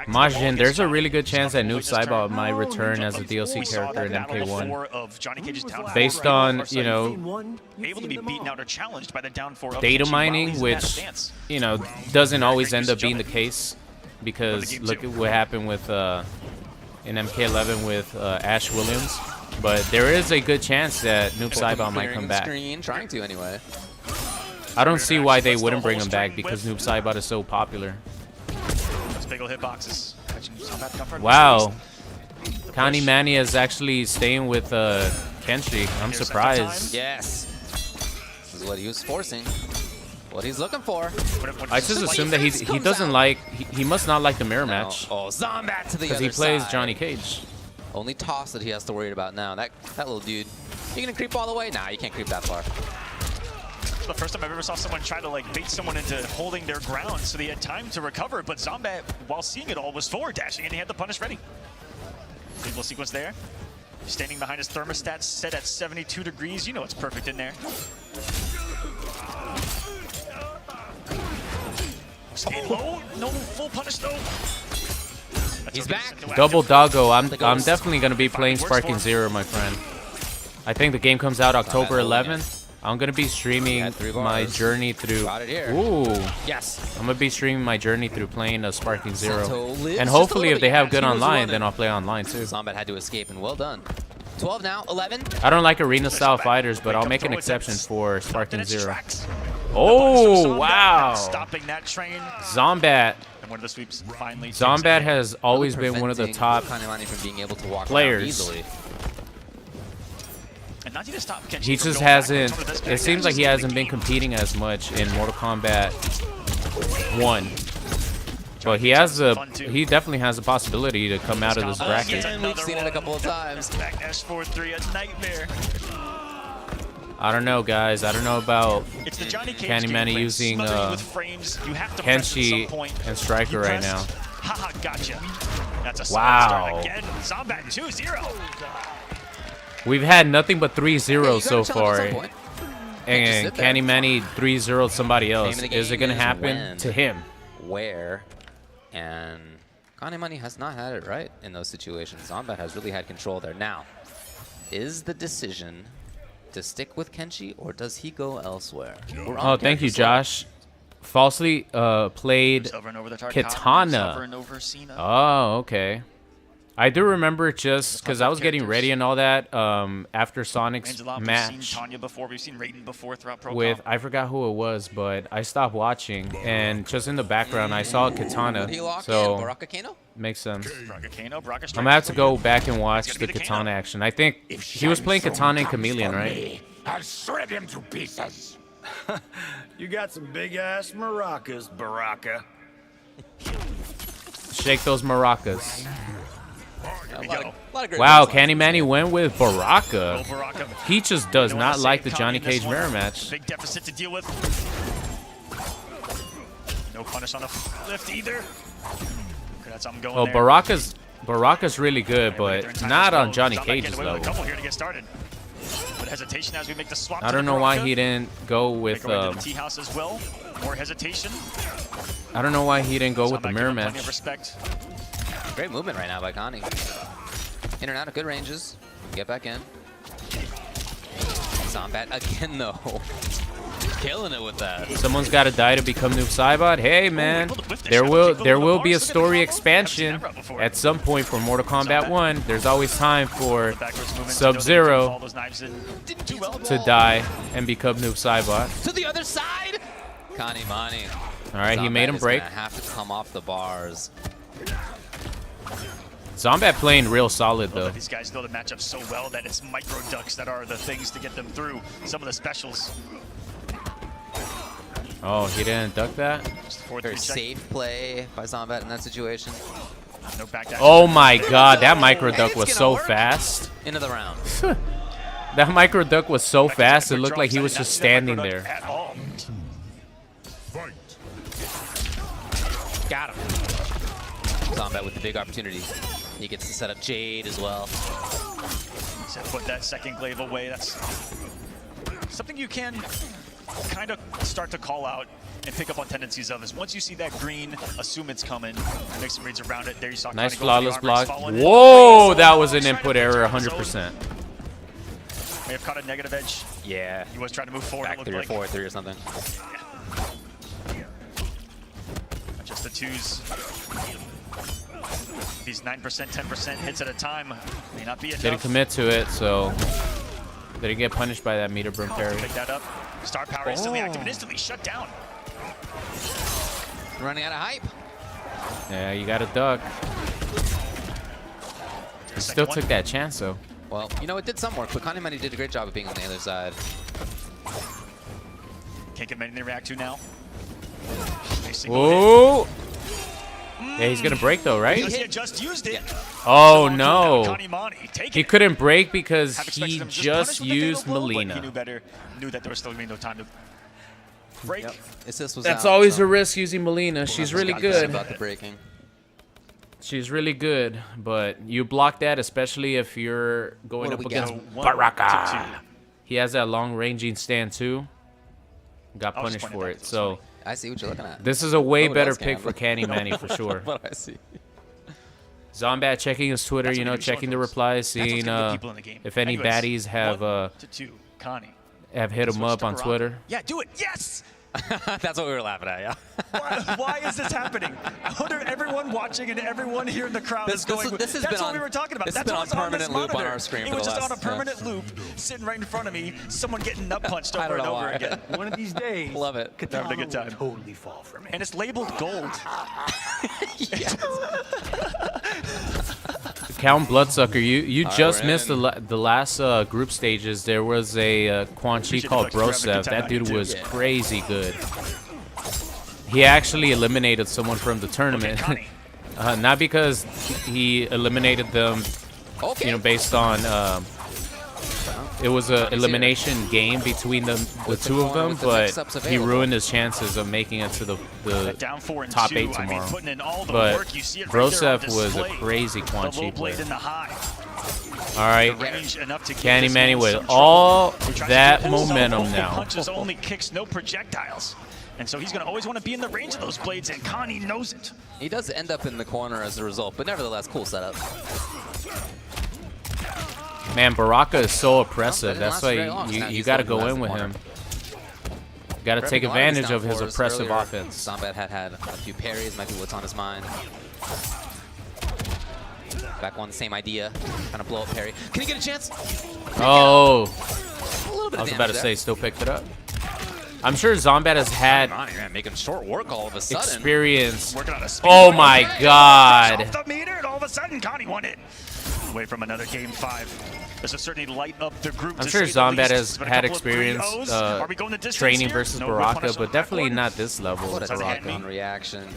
Majin, there's a really good chance that Noob Saibot might return as a DLC character in MK1. Based on, you know, able to be beaten out or challenged by the down four of data Kenshi mining, while he's in that which, stance. you know, doesn't always end up being the case. Because look at what happened with in MK11 with Ash Williams. But there is a good chance that Noob Saibot might come back. Trying to anyway. I don't see why they wouldn't bring him back because Noob Saibot is so popular. Those big ol' hitboxes. Wow. Canny Manny is actually staying with Kenshi. I'm surprised. Yes. This is what he was forcing. What he's looking for. I just assume that he doesn't like, he must not like the mirror match. Oh, Zomat to the other side. Because he plays Johnny Cage. Only toss that he has to worry about now. That little dude. You gonna creep all the way? Nah, you can't creep that far. The first time I've ever saw someone try to like bait someone into holding their ground so they had time to recover, but Zomat, while seeing it all, was forward dashing and he had the punish ready. Single sequence there. Standing behind his thermostat set at 72 degrees. You know it's perfect in there. Stay low. No full punish though. He's back. Double doggo. I'm definitely going to be playing Sparking Zero, my friend. I think the game comes out October 11th. I'm going to be streaming my journey through... Ooh. Yes. I'm going to be streaming my journey through playing Sparking Zero. And hopefully if they have good online, then I'll play online too. Zomat had to escape, and well done. 12 now, 11. I don't like arena-style fighters, but I'll make an exception for Sparking Zero. Oh, wow. Stopping that train. Zomat. And one of the sweeps finally. Zomat has always been one of the top players. And not to stop Kenshi he just hasn't, it seems like he hasn't been competing as much in Mortal Kombat 1. But he definitely has a possibility to come out of this bracket. We've seen it a couple of times. Back S4-3, a nightmare. I don't know, guys. I don't know about Canny Manny using Kenshi and Striker right now. Haha, gotcha. That's a wow. again. Zomat 2-0. We've had nothing but 3-0 so far. And Canny Manny 3-0'd somebody else. Is it going to happen to him? Where? And Canny Manny has not had it right in those situations. Zomat has really had control there. Now, is the decision to stick with Kenshi, or does he go elsewhere? Oh, thank you, Josh. Falsely played Katana. Oh, okay. I do remember just because I was getting ready and all that after Sonic's match with, I forgot who it was, but I stopped watching, and just in the background I saw Katana, so makes sense. I'm gonna have to go back and watch the Katana action. I think he was playing Katana and Chameleon, right? I'll shred him to pieces. You got some big ass maracas, Baraka. Shake those maracas. Wow, Canny Manny went with Baraka. He just does not like the Johnny Cage mirror match. Big deficit to deal with. No punish on the lift either. Oh, Baraka's really good, but not on Johnny Cage's level. Hesitation as we make the swap. I don't know why he didn't go with T-house as well. More hesitation. I don't know why he didn't go with the mirror match. Great movement right now by Canny. In and out of good ranges. Get back in. Zomat again though. Killing it with that. Someone's got to die to become Noob Saibot. Hey man, there will be a story expansion at some point for Mortal Kombat 1. There's always time for Sub-Zero to die and become Noob Saibot. To the other side. Canny Manny. All right, he made him break. Have to come off the bars. Zomat playing real solid though. These guys know the matchup so well that it's micro ducks that are the things to get them through some of the specials. Oh, he didn't duck that? Very safe play by Zomat in that situation. No oh my god, that micro duck was so fast. Into the round. That micro duck was so fast, it looked like he was just standing there. Got him. Zomat with the big opportunity. He gets to set up Jade as well. So put that second glaive away. That's something you can kind of start to call out and pick up on tendencies of. Is once you see that green, assume it's coming. Make some reads around it. There you saw. Nice Canny go for the flawless armor. block. He's Whoa, that was an input error, 100%. May have caught a negative edge. Yeah. He was trying to move forward. Back 3 or 4, 3 or something. Just the twos. These 9%, 10% hits at a time may not be enough. Didn't commit to it, so they didn't get punished by that meter burn parry. Pick that up. Star power instantly active and instantly shut down. Running out of hype. Yeah, you got to duck. He still took that chance, though. Well, you know, it did some work, but Manny did a great job of being on the other side. Can't get Manny to react to now. Whoa! Yeah, he's gonna break though, right? He had just used it. Oh no! He it. couldn't break because Half expected he him to just punish with the used fatal blow, but Melina. He knew better. Knew that there was still gonna be no time to break. That's always a risk using Melina. She's really good. About the breaking. She's really good, but you block that, especially if you're going up against got? Baraka. He has that long-ranging stand too. Got punished for it, so. I see what you're looking at. This is a way better pick for Canny Manny for sure. What I see. Zombat checking his Twitter, you know, checking the replies, seeing if any baddies have hit him up on Twitter. Yeah, do it. Yes. That's what we were laughing at, yeah. Why is this happening? I wonder everyone watching and everyone here in the crowd is going, that's what we were talking about. That's been on permanent loop on our screen It was just on a permanent loop, sitting right in front of me, someone getting nut punched over and over again. One of these days, love it. Having a good time. Totally fall for me. And it's labeled gold. Count Bloodsucker, you just missed the last group stages. There was a Quan Chi called Broseph. That dude was crazy good. He actually eliminated someone from the tournament. Not because he eliminated them, you know, based on it was an elimination game between the two of them, but he ruined his chances of making it to the top 8 tomorrow. But Broseph was a crazy Quan Chi player. All right, Canny Manny with all that momentum now. Punches only kicks, no projectiles. And so he's going to always want to be in the range of those blades, and Canny knows it. He does end up in the corner as a result, but nevertheless, cool setup. Man, Baraka is so oppressive. That's why you got to go in with him. You got to take advantage of his oppressive offense. Zomat had a few parries, might be what's on his mind. Back one, same idea. Kind of blow up parry. Can he get a chance? Oh. A little bit I of was about to damage say, still picked it up. I'm sure Zomat has had making short work all of a sudden. experience. Oh my God. Off the meter, and all of a sudden, Canny won it. Away from another game 5. This will certainly light up the group. I'm sure Zomat has had experience training versus Baraka, but definitely not this level of Baraka. On reaction.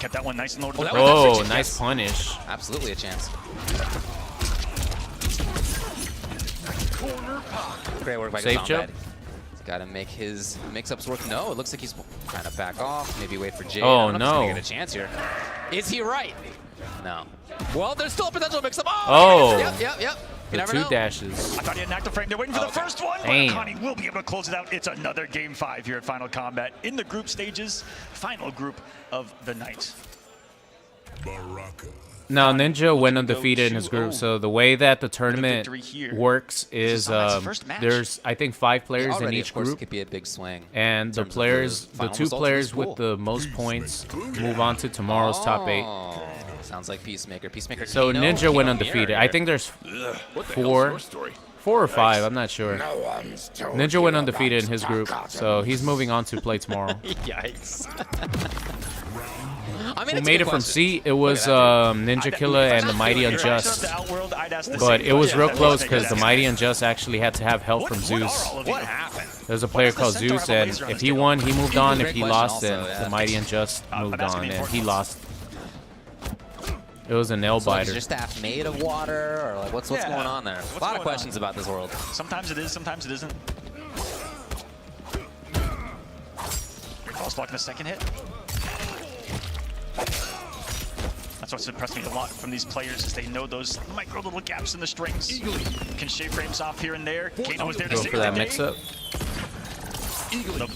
Kept that one nice and loaded. Oh, nice punish. Absolutely a chance. Great work by Safe Zomat. jump. He's got to make his mix-ups work. No, it looks like he's trying to back off. Maybe wait for Jade. Oh, I don't know if he's gonna get a chance here. Is he right? No. Well, there's still a potential mix-up. Oh. Yep. The 2 dashes. I thought he had an active frame. They're waiting for the first one. Damn. Canny will be able to close it out. It's another game 5 here at Final Combat in the group stages. Final group of the night. Now, Ninja went undefeated in his group, so the way that the tournament works is there's, I think, 5 players in each group. Could be a big swing. And the 2 players with the most points move on to tomorrow's top 8. Sounds like Peacemaker. So Ninja went undefeated. I think there's 4 or 5. I'm not sure. Ninja went undefeated in his group, so he's moving on to play tomorrow. Yikes. Who made it from C? It was NinjaKilla and the MightyUnjust. But it was real close because the MightyUnjust actually had to have help from Zeus. What happened? There's a player called Zeus, and if he won, he moved on. If he lost, then the MightyUnjust moved on, and he lost. It was a nail biter. Is your staff made of water, or like what's going on there? A lot of questions about this world. Sometimes it is, sometimes it isn't. Great false block in the second hit. That's what's impressed me a lot from these players is they know those micro little gaps in the strings. Can shave frames off here and there. Kano was there to Go save for that the day. mix-up.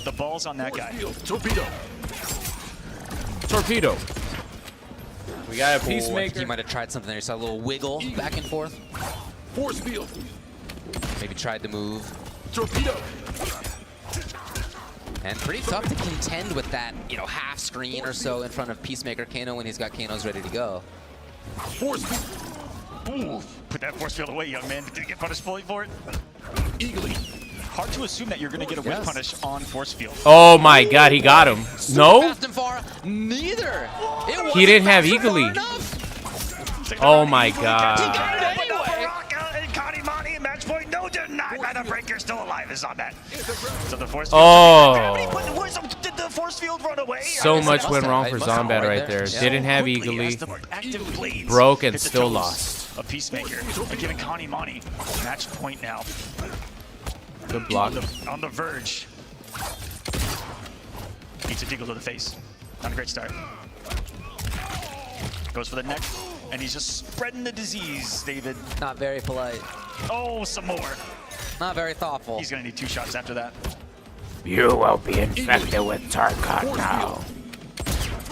The ball's on that guy. Torpedo. We got a Peacemaker. He might have tried something there. He saw a little wiggle back and forth. Force field. Maybe tried to move. Torpedo. And pretty tough to contend with that, half screen or so in front of Peacemaker Kano when he's got Kanos ready to go. Force field. Ooh, put that force field away, young man. Did you get punished fully for it? Eagly. Hard to assume that you're going to get a whip punish on force field. Oh my God, he got him. No? Fast and far, neither. He didn't have eagly. Oh my God. He got it anyway. And Connie, Manny, match point, no denied by the breaker, still alive is on that. So the force field. Oh. Did the force field run away? So much went wrong for Zomat right there. Didn't have eagly. Broke and still lost. A Peacemaker. And giving Connie, Manny match point now. Good block. On the verge. Beats a deagle to the face. Not a great start. Goes for the neck, and he's just spreading the disease, David. Not very polite. Oh, some more. Not very thoughtful. He's gonna need 2 shots after that. You will be infected with Tarkon now.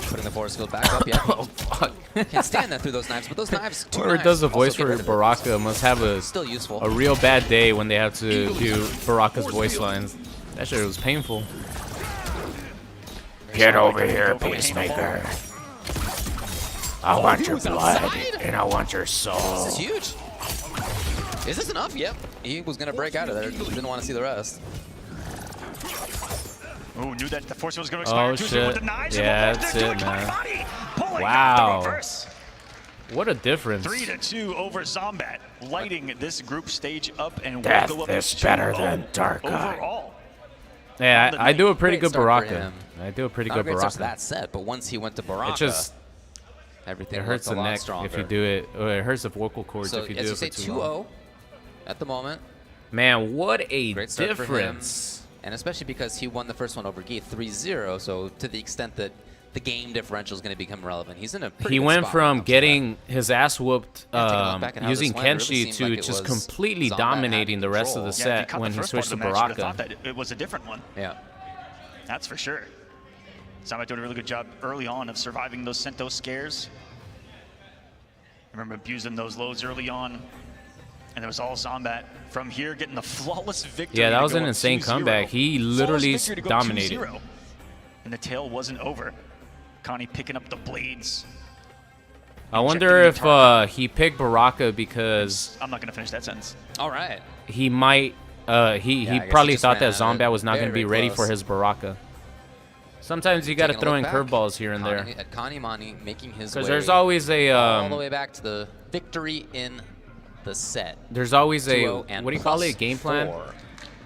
Putting the force field back up, yeah. Oh, fuck. Can't stand that through those knives, but those knives, Whoever does the voice for Baraka must have still useful. a real bad day when they have to do Baraka's voice lines. That shit was painful. Get over here, Peacemaker. I want your blood, and I want your soul. This is huge. Is this enough? Yep. He was going to break out of there. Didn't want to see the rest. Ooh, knew that the force was going to expire. Oh, shit. Yeah, that's it, man. Wow. What a difference. 3-2 over Zomat, lighting this group stage up and Death will go up is better than Dark overall. Yeah, I do a pretty good start for Baraka. him. I do a pretty Not good a great start to Baraka. that set, but once he went to Baraka, It just everything it hurts looked the a lot neck stronger. if you do it. Or it hurts the vocal cords So if you as do you it say, for too long. 2-0 at the moment. Man, what a Great start for him. difference. And especially because he won the first one over Geet 3-0, so to the extent that the game differential is going to become relevant, he's in a pretty He good went spot from getting his ass whooped taking a look back at how using this went, it really Kenshi seemed to like it just was completely Zomat dominating having the rest of the control. Yeah, if he set caught when the he first part switched of to the match, you would Baraka. have thought that it was a different one. Yeah. That's for sure. Zomat doing a really good job early on of surviving those Sento scares. I remember abusing those loads early on. And it was all Zomat from here getting the flawless victory. Yeah, that to was go an up insane 2-0. comeback. He literally Flawless victory to go dominated. 2-0. And the tail wasn't over. Connie picking up the blades. I wonder if he picked Baraka because I'm not going to finish that sentence. All right. he might. He I guess probably he just thought that ran out of Zombad was not very, going to be very ready for close. his Baraka. Sometimes you got to Taking a throw look in back, curveballs here and there. At Connie Manny making his Because way there's always a all the way back to the victory in the set. there's always a 2-0 and what do you call it? A plus game plan. 4. You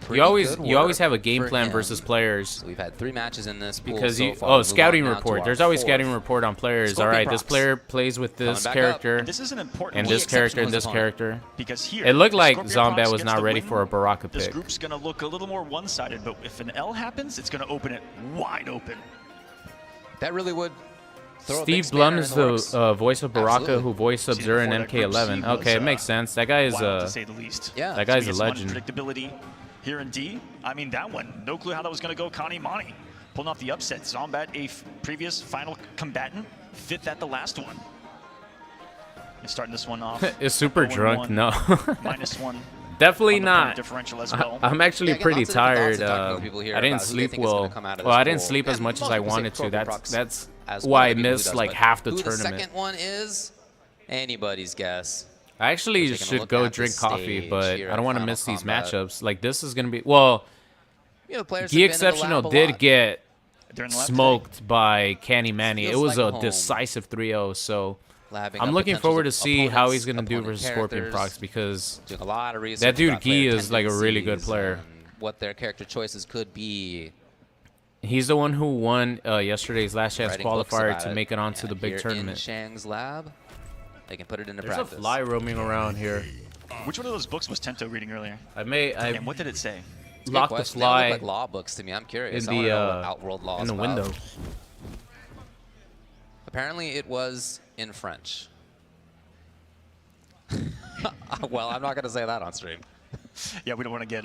Pretty always good you always work have a game for plan him. versus players. So we've had 3 matches in this pool Because so you far. We'll move scouting on now to report. our There's always 4th. scouting report on players. All Scorpion right, this props. player plays with this Coming back up. character, This is an important and one. this character, and this exceptional opponent. character. Because here, It looked if like Scorpion Zombad Props was gets not the ready win, for a Baraka this pick. group's going to look a little more one-sided, but if an L happens, it's going to open it wide open. That really would throw a big Steve spanner Blum in is the the works. voice of Baraka, Absolutely. who voiced Seen Sub-Zero in before that Group C MK11. was, Okay, it makes sense. That guy is wild, to say the least. Yeah. that guy's a So we get legend. some unpredictability here in D. I mean, that one, no clue how that was going to go. Connie Manny pulling off the upset. Zombad, a previous final combatant, 5th at the last one. And starting this one off. Is super 0-1, drunk? No. -1. Definitely on the not. point differential as well. I'm actually Yeah, I get pretty lots of different tired. thoughts and talking to people here I didn't about who they sleep think is gonna well. come out of Well, this I didn't pool. sleep as And much as most I people say wanted to. Scorpion That's Props as why one I of the people who missed does, like but half the who tournament. The second one is anybody's guess. I actually Taking a should look go at the drink coffee, stage but here I at don't want to Final miss these Kombat. matchups. Like this is gonna be well. You know, players Gi have been in the Exceptional lab a did lot. get During the lap smoked by Canny Manny. It Feels was like a home. decisive 3-0. So Labbing I'm up looking potential forward to see how he's opponents, gonna do opponent versus Scorpion characters, Prox because doing a lot of research that dude about player Gi is like a really good tendencies player. and what their character choices could be. He's the one who won yesterday's last chance Writing books qualifier about to it. make it onto And the big here tournament. in Shang's lab, they can put it into There's practice. a fly roaming around here. Which one of those books was Tento reading earlier? And what did it say? Good locked the question. They all fly look like law books to me. I'm curious. in I wanna the know what Outworld law in is the about. window. Apparently, it was in French? Well, I'm not going to say that on stream. Yeah, we don't want to get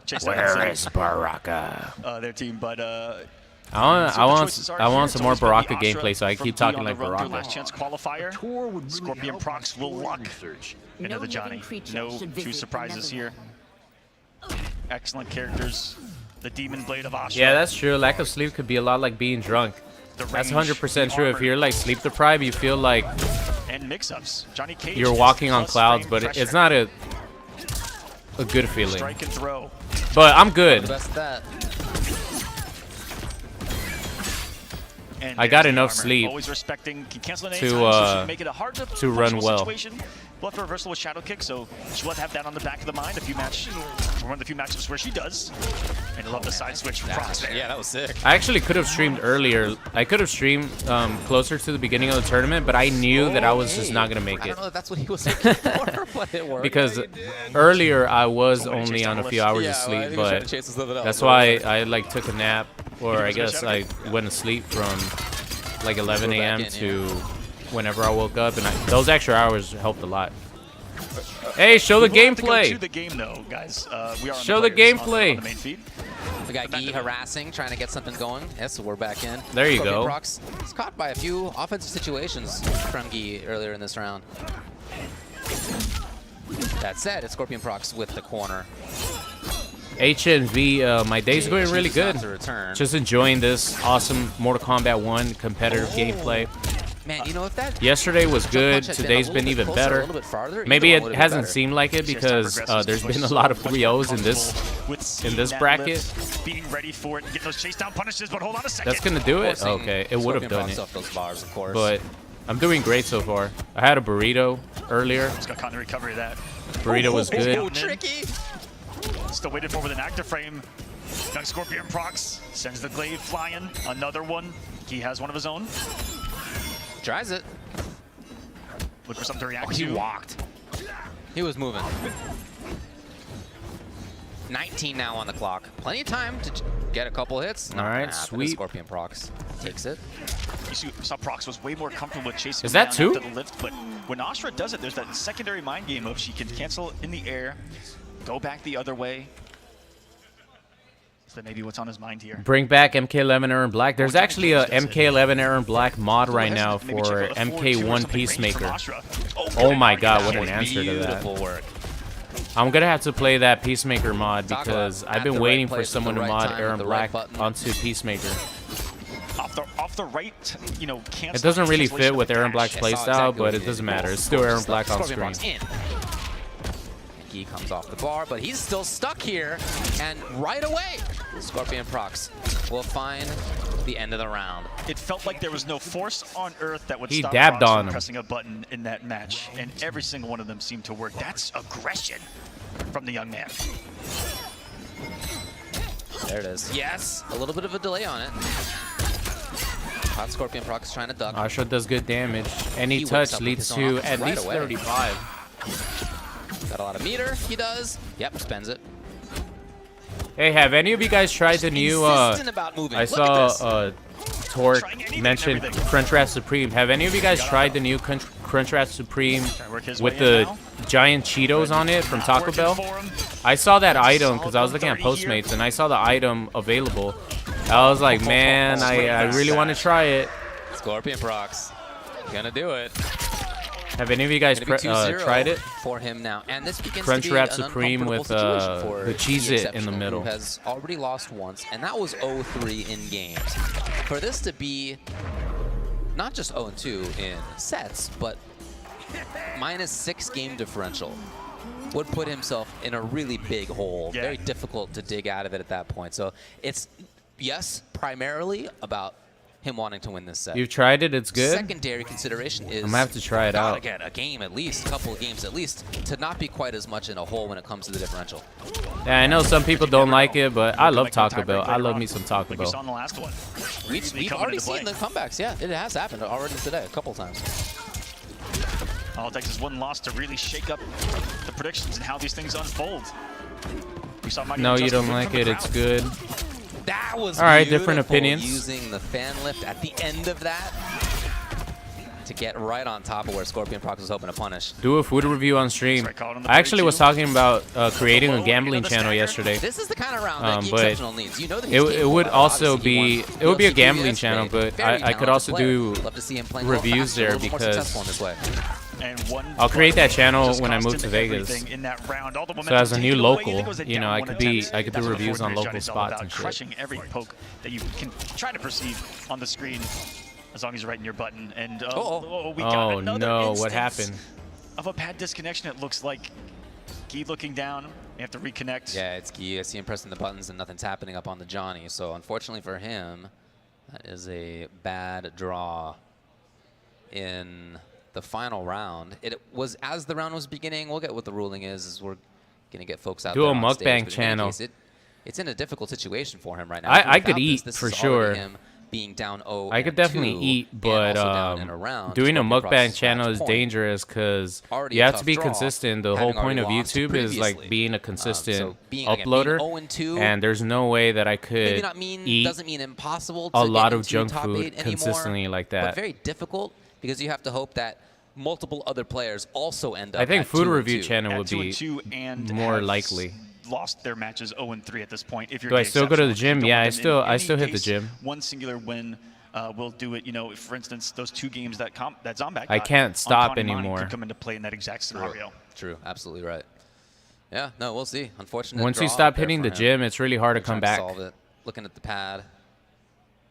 chased Where is Baraka? Their team, but I want some more Baraka gameplay, so I keep talking like Baraka. Last chance qualifier. Scorpion Prox will luck into the Johnny. No true surprises here. Excellent characters. The Demon Blade of Asha. Yeah, that's true. Lack of sleep could be a lot like being drunk. That's 100% true. If you're like sleep deprived, you feel like and mix-ups. Johnny Cage you're walking on clouds, but it's not a good feeling. Strike and throw. But I'm good. Best that. I got enough sleep Always respecting, can cancel to make it a hard to run well. Situation. We'll have to reversal with Shadow Kick, so she'll have that on the back of the mind. One of the few matchups where she does. And I love the side switch from Prox there. Yeah, that was sick. I actually could have streamed earlier. I could have streamed closer to the beginning of the tournament, but I knew that I was just not going to make I it. don't know if that's what he was looking for, but it worked. Because earlier I was only on a few hours of sleep, but that's why I like took a nap, or I guess I went to sleep from like 11 a.m. to whenever I woke up, and those extra hours helped a lot. Hey, show the gameplay. To the game though, guys. We are show the gameplay. On the main feed. We got Guy harassing, trying to get something going. Yes, so we're back in. There you go. Prox is caught by a few offensive situations from Guy earlier in this round. That said, it's Scorpion Prox with the corner. HNV, my day's going really good. Return. Just enjoying this awesome Mortal Kombat 1 competitive gameplay. Man, you know, if that yesterday was good, today's been even better. Maybe it hasn't seemed like it because there's been a lot of 3-0s in this bracket. Being ready for it, get those chase down punishes, but hold on a second. That's gonna do it? Okay, it would have done it. But I'm doing great so far. I had a burrito earlier. Just got caught in the recovery of that. Burrito was good. Tricky. Still waited for with an active frame. Young Scorpion Prox sends the glaive flying. Another one. He has one of his own. Tries it. Look for something to react to. He walked. He was moving. 19 now on the clock. Plenty of time to get a couple hits. All right, sweet. Scorpion Prox takes it. You saw Prox was way more comfortable with chasing. Is that two? The lift, but when Astra does it, there's that secondary mind game of she can cancel in the air, go back the other way. So maybe what's on his mind here. Bring back MK11 Errand Black. There's actually a MK11 Errand Black mod right now for MK1 Peacemaker. Oh my god, what an answer to that. I'm gonna have to play that Peacemaker mod because I've been waiting for someone to mod Errand Black onto Peacemaker. Off the right, you know, it doesn't really fit with Errand Black's playstyle, but it doesn't matter. It's still Errand Black on screen. He comes off the bar, but he's still stuck here, and right away, Scorpion Prox will find the end of the round. It felt like there was no force on earth that would stop Prox on from him. Pressing a button in that match, and every single one of them seemed to work. That's aggression from the young man. There it is. Yes, a little bit of a delay on it. Hot Scorpion Prox trying to duck. Asha does good damage. Any touch leads to at least 35. Got a lot of meter, he does. Yep, spends it. Hey, have any of you guys tried the new, I saw Torque mention Crunchwrap Supreme. Have any of you guys tried the new Crunchwrap Supreme with the giant Cheetos on it from Taco Bell? I saw that item because I was looking at Postmates and I saw the item available. I was like, man, I really want to try it. Scorpion Prox, gonna do it. Have any of you guys tried it? For him now, and this begins Crunchwrap to be an Supreme with the Cheez-It in the middle. Who has already lost once, and that was 0-3 in games. For this to be not just 0-2 in sets, but -6 game differential would put himself in a really big hole. Yeah. Very difficult to dig out of it at that point. So it's, yes, primarily about him wanting to win this set. You've tried it, it's good? Secondary consideration is I'm gonna have to try it out. Again, a game at least, a couple of games at least, to not be quite as much in a hole when it comes to the differential. Yeah, I know some people don't like it, but I love Taco Bell. I love me some Taco Like Bell. we saw in the last one. We've already seen the comebacks, yeah. It has happened already today, a couple times. All it takes is one loss to really shake up the predictions and how these things unfold. We saw No, you don't like it, it's good. That was all right, different opinions. Using the fan lift at the end of that. to get right on top of where Scorpion Prox was hoping to punish. Do a food review on stream. I actually was talking about creating a gambling channel yesterday. This is the kind of round that Gi but Exceptional needs. You know that it would also be a gambling channel, but I could also do reviews there because I'll create that channel when I move to Vegas. So as a new local, you know, I could do reviews on local spots and shit. Crushing every poke that you can try to perceive on the screen, as long as you're right in your button. And we got another instance what happened? Of a bad disconnection. It looks like Gi looking down. You have to reconnect. Yeah, it's Gi. I see him pressing the buttons and nothing's happening up on the Johnny. So unfortunately for him, that is a bad draw in the final round. It was as the round was beginning. We'll get what the ruling is we're gonna get folks out do there a on stage, mukbang but channel. Case, it's in a difficult situation for him right now. I could eat this for is sure. Him being down 0 I could definitely eat, but doing a mukbang channel is dangerous because you have to be consistent. The whole point of YouTube is like being a consistent uploader, and there's no way that I could eat doesn't mean impossible a lot of junk food consistently like that. But very difficult because you have to hope that multiple other players also end up. I think at food 2-2. review channel would be more likely. Lost their matches 0-3 at this point. If you're do I still go to the gym? Yeah, I still hit the gym. One singular win will do it. You know, for instance, those 2 games that Zomat got, I can't stop anymore. Could come into play in that exact scenario. True, absolutely right. Yeah, no, we'll see. Unfortunately, once you stop hitting the gym, it's really hard to come back. Solve it. Looking at the pad.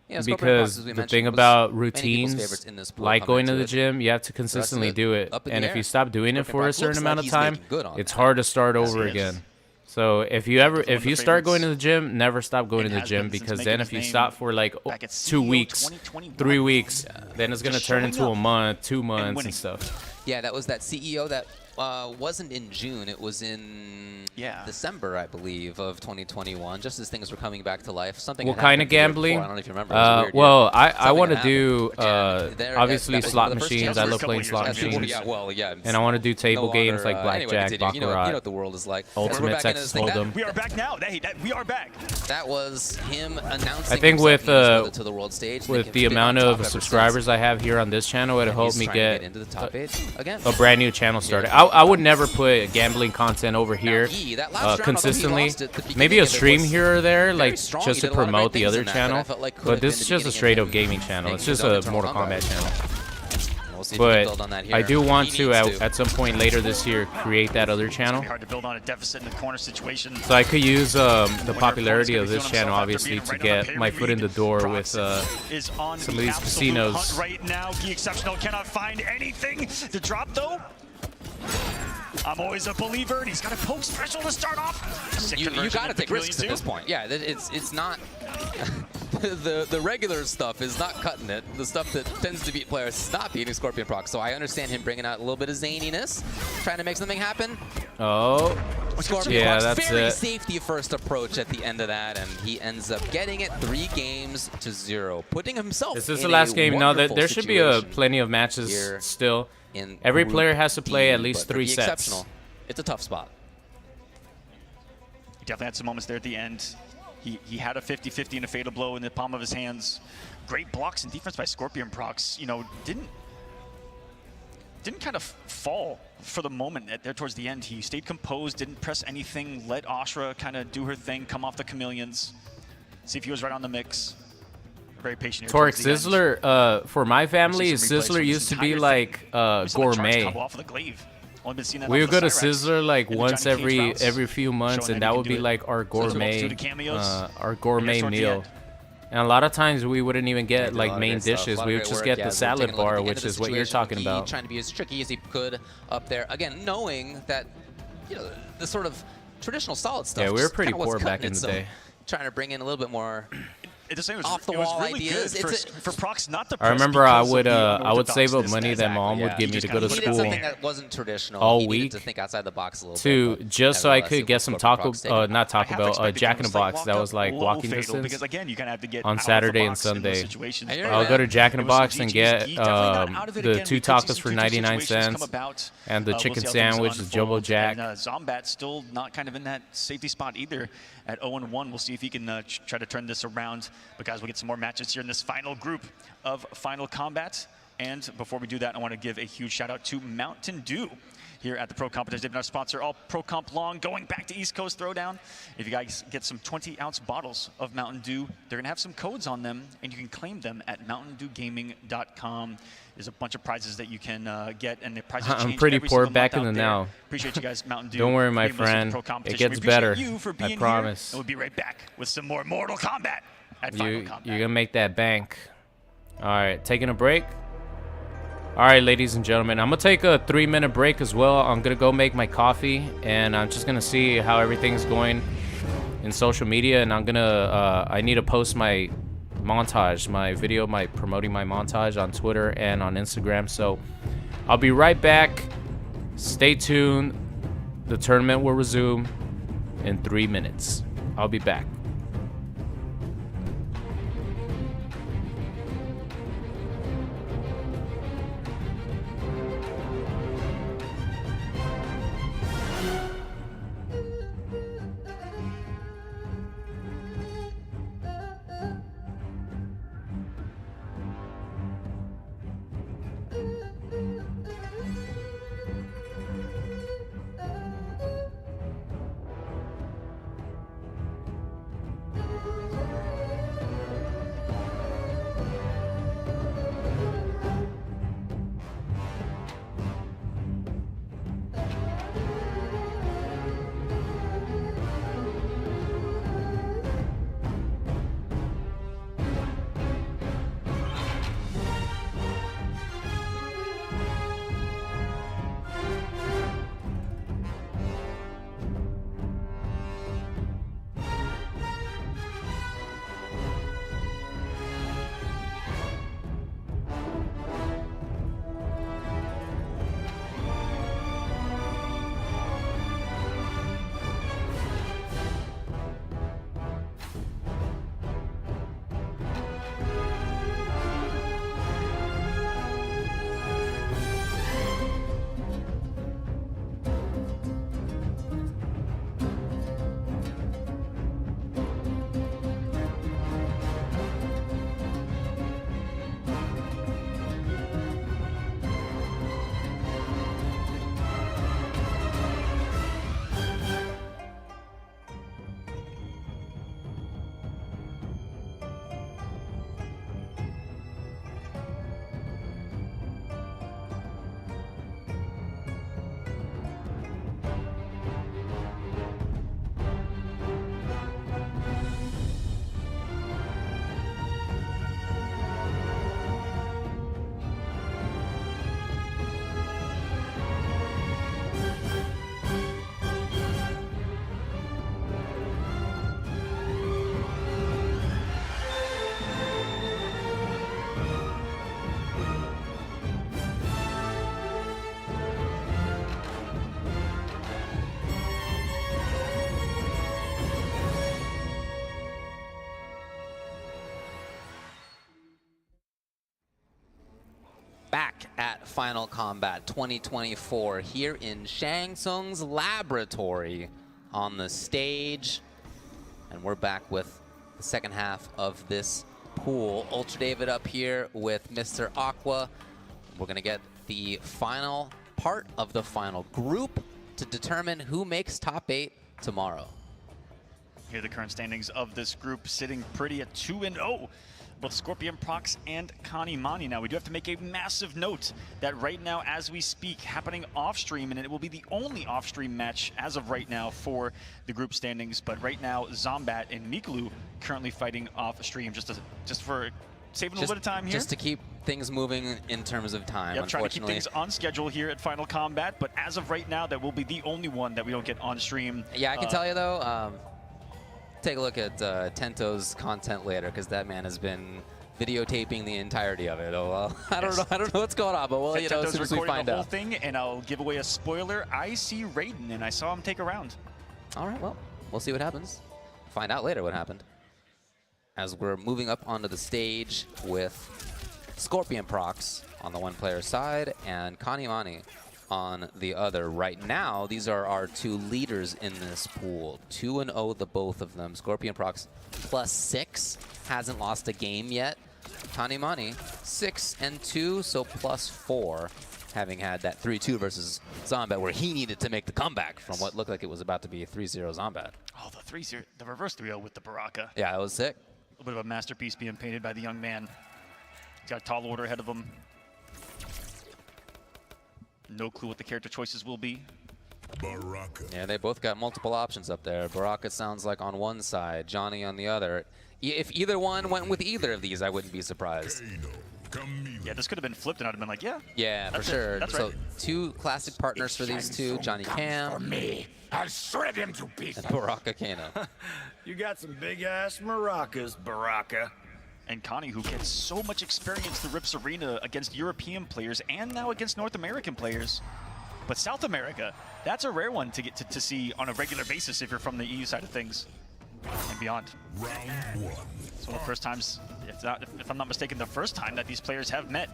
Yeah, because the thing about routines, like going to the gym, you have to consistently do it. And if you stop doing it for a certain amount of time, it's hard to start over again. So if you start going to the gym, never stop going to the gym, because then if you stop for like 2 weeks, 3 weeks, then it's gonna turn into a month, 2 months and stuff. Yeah, that was that CEO that wasn't in June. It was in December, I believe, of 2021. Just as things were coming back to life. Something. What kind of gambling? I don't know if you remember. Well, I want to do obviously slot machines. I love playing slot machines. And I want to do table games like blackjack, baccarat. You know what the world is like. Ultimate Texas Hold'em. We are back now. We are back. That was him announcing. I think with to the world stage, with the amount of subscribers I have here on this channel, it'll help me get a brand new channel started. I would never put gambling content over here consistently. Maybe a stream here or there, like just to promote the other channel. But this is just a straight up gaming channel. It's just a Mortal Kombat channel. But I do want to, at some point later this year, create that other channel. So I could use the popularity of this channel, obviously, to get my foot in the door with some of these casinos. Right now, Gi Exceptional cannot find anything to drop, though. I'm always a believer, and he's got a poke special to start off. You got to take risks at this point. Yeah, it's not the regular stuff is not cutting it. The stuff that tends to beat players is not beating Scorpion Prox. So I understand him bringing out a little bit of zaniness, trying to make something happen. Oh, Scorpion yeah, Prox, that's very it. safety first approach at the end of that, and he ends up getting it 3-0, putting himself. Is this in the last a game? No, there should be situation plenty of matches still. In Every player has to play at least 3 sets. sets. It's a tough spot. He definitely had some moments there at the end. He had a 50-50 and a fatal blow in the palm of his hands. Great blocks and defense by Scorpion Prox. You know, didn't kind of fall for the moment there towards the end. He stayed composed, didn't press anything, let Ashra kind of do her thing, come off the chameleons, see if he was right on the mix. Very patient. Torque Sizzler, for my family, Sizzler used to be like gourmet. We would go to Sizzler like once every few months, and that would be like our gourmet meal. And a lot of times we wouldn't even get like main dishes. We would just get the salad bar, which is what you're talking about. Trying to be as tricky as he could up there. Again, knowing that, you know, the sort of traditional solid stuff. Yeah, we were pretty poor back in the day. Trying to bring in a little bit more off the wall ideas. For Prox not to. I remember I would save up money that mom would give me to go to school something that wasn't traditional. all week to think outside the box a little to bit, just so I could get some not Taco Bell, Jack in the Box that was like walking distance on Saturday and Sunday. I'll go to Jack in the Box and get the 2 tacos for 99 cents and the chicken sandwich, the Jumbo Jack. Zomat still not kind of in that safety spot either at 0-1. We'll see if he can try to turn this around. But guys, we'll get some more matches here in this final group of Final Kombat. And before we do that, I want to give a huge shout out to Mountain Dew here at the Pro Competition. They've been our sponsor all Pro Comp long, going back to East Coast Throwdown. If you guys get some 20-ounce bottles of Mountain Dew, they're going to have some codes on them, and you can claim them at mountaindewgaming.com. There's a bunch of prizes that you can get, and the prizes change I'm pretty every poor single back month in out the there. now. Appreciate you guys, Mountain Dew. Don't worry, my being with us at friend. Pro It Competition. gets We appreciate better. you for being I promise. Here, and we'll be right back with some more Mortal Kombat at Final Kombat. You're going to make that bank. All right, taking a break. All right, ladies and gentlemen, I'm going to take a 3-minute break as well. I'm going to go make my coffee, and I'm just going to see how everything's going in social media, and I'm going to, I need to post my montage, my video, promoting my montage on Twitter and on Instagram. So I'll be right back. Stay tuned. The tournament will resume in 3 minutes. I'll be back. Back at Final Kombat 2024 here in Shang Tsung's laboratory on the stage. And we're back with the second half of this pool. Ultra David up here with Mr. Aqua. We're going to get the final part of the final group to determine who makes top 8 tomorrow. Here are the current standings of this group, sitting pretty at 2-0. Both Scorpion Prox and Canny Manny. Now, we do have to make a massive note that right now, as we speak, happening off-stream, and it will be the only off-stream match as of right now for the group standings. But right now, Zomat and Mikolo currently fighting off-stream, just for saving a little bit of time here. Just to keep things moving in terms of time, yep, trying to keep things on schedule here at Final Kombat. But as of right now, that will be the only one that we don't get on-stream. Yeah, I can tell you, though, take a look at Tento's content later, because that man has been videotaping the entirety of it. Oh well, I don't know what's going on, but well, you know, as soon as we find the whole out. thing, and I'll give away a spoiler. I see Raiden, and I saw him take a round. All right, well, we'll see what happens. Find out later what happened. As we're moving up onto the stage with Scorpion Prox on the one-player side and Canny Manny on the other. Right now, these are our two leaders in this pool. 2-0, the both of them. Scorpion Prox +6, hasn't lost a game yet Manny 6-2, so +4, having had that 3-2 versus Zomat, where he needed to make the comeback from what looked like it was about to be a 3-0 Zomat. Oh, the 3-0, the reverse 3-0 with the Baraka. Yeah, it was sick. A little bit of a masterpiece being painted by the young man. He's got a tall order ahead of him. No clue what the character choices will be. Baraka. Yeah, they both got multiple options up there. Baraka sounds like on one side, Johnny on the other. If either one went with either of these, I wouldn't be surprised. Yeah, this could have been flipped and I'd have been like, yeah. Yeah, for sure. That's so right. 2 classic partners for these two, Johnny Cam For me, I'll shred him to pieces. and Baraka Kano. You got some big-ass maracas, Baraka. And Canny, who gets so much experience through Rips Arena against European players and now against North American players. But South America, that's a rare one to get to see on a regular basis if you're from the EU side of things and beyond. Round 1. It's one of the first times, if I'm not mistaken, the first time that these players have met,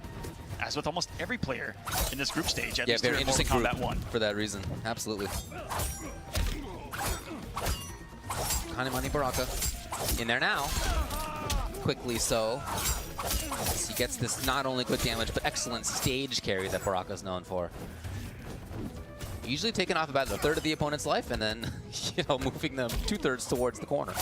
as with almost every player in this group stage, at least very here in Mortal interesting Kombat group 1. for that reason. Absolutely. Manny Baraka in there now. Quickly so. As he gets this not only quick damage, but excellent stage carry that Baraka's known for. Usually taking off about a third of the opponent's life and then, moving them 2/3 towards the corner.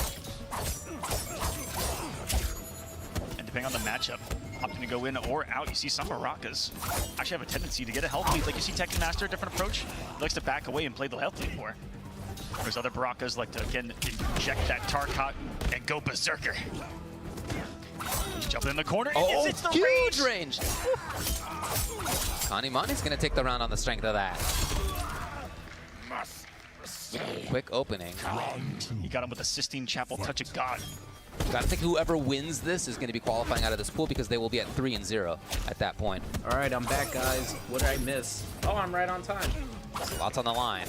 And depending on the matchup, opting to go in or out, you see some Barakas actually have a tendency to get a health lead. Like you see Tekken Master, a different approach. He likes to back away and play the health lead more. Whereas other Barakas like to, again, inject that Tarkat and go berserker. Jump in the corner. Oh, it's the huge range! Manny's going to take the round on the strength of that. Quick opening. He got him with a Sistine Chapel Touch of God. Gotta think whoever wins this is going to be qualifying out of this pool because they will be at 3-0 at that point. All right, I'm back, guys. What did I miss? Oh, I'm right on time. Lots on the line.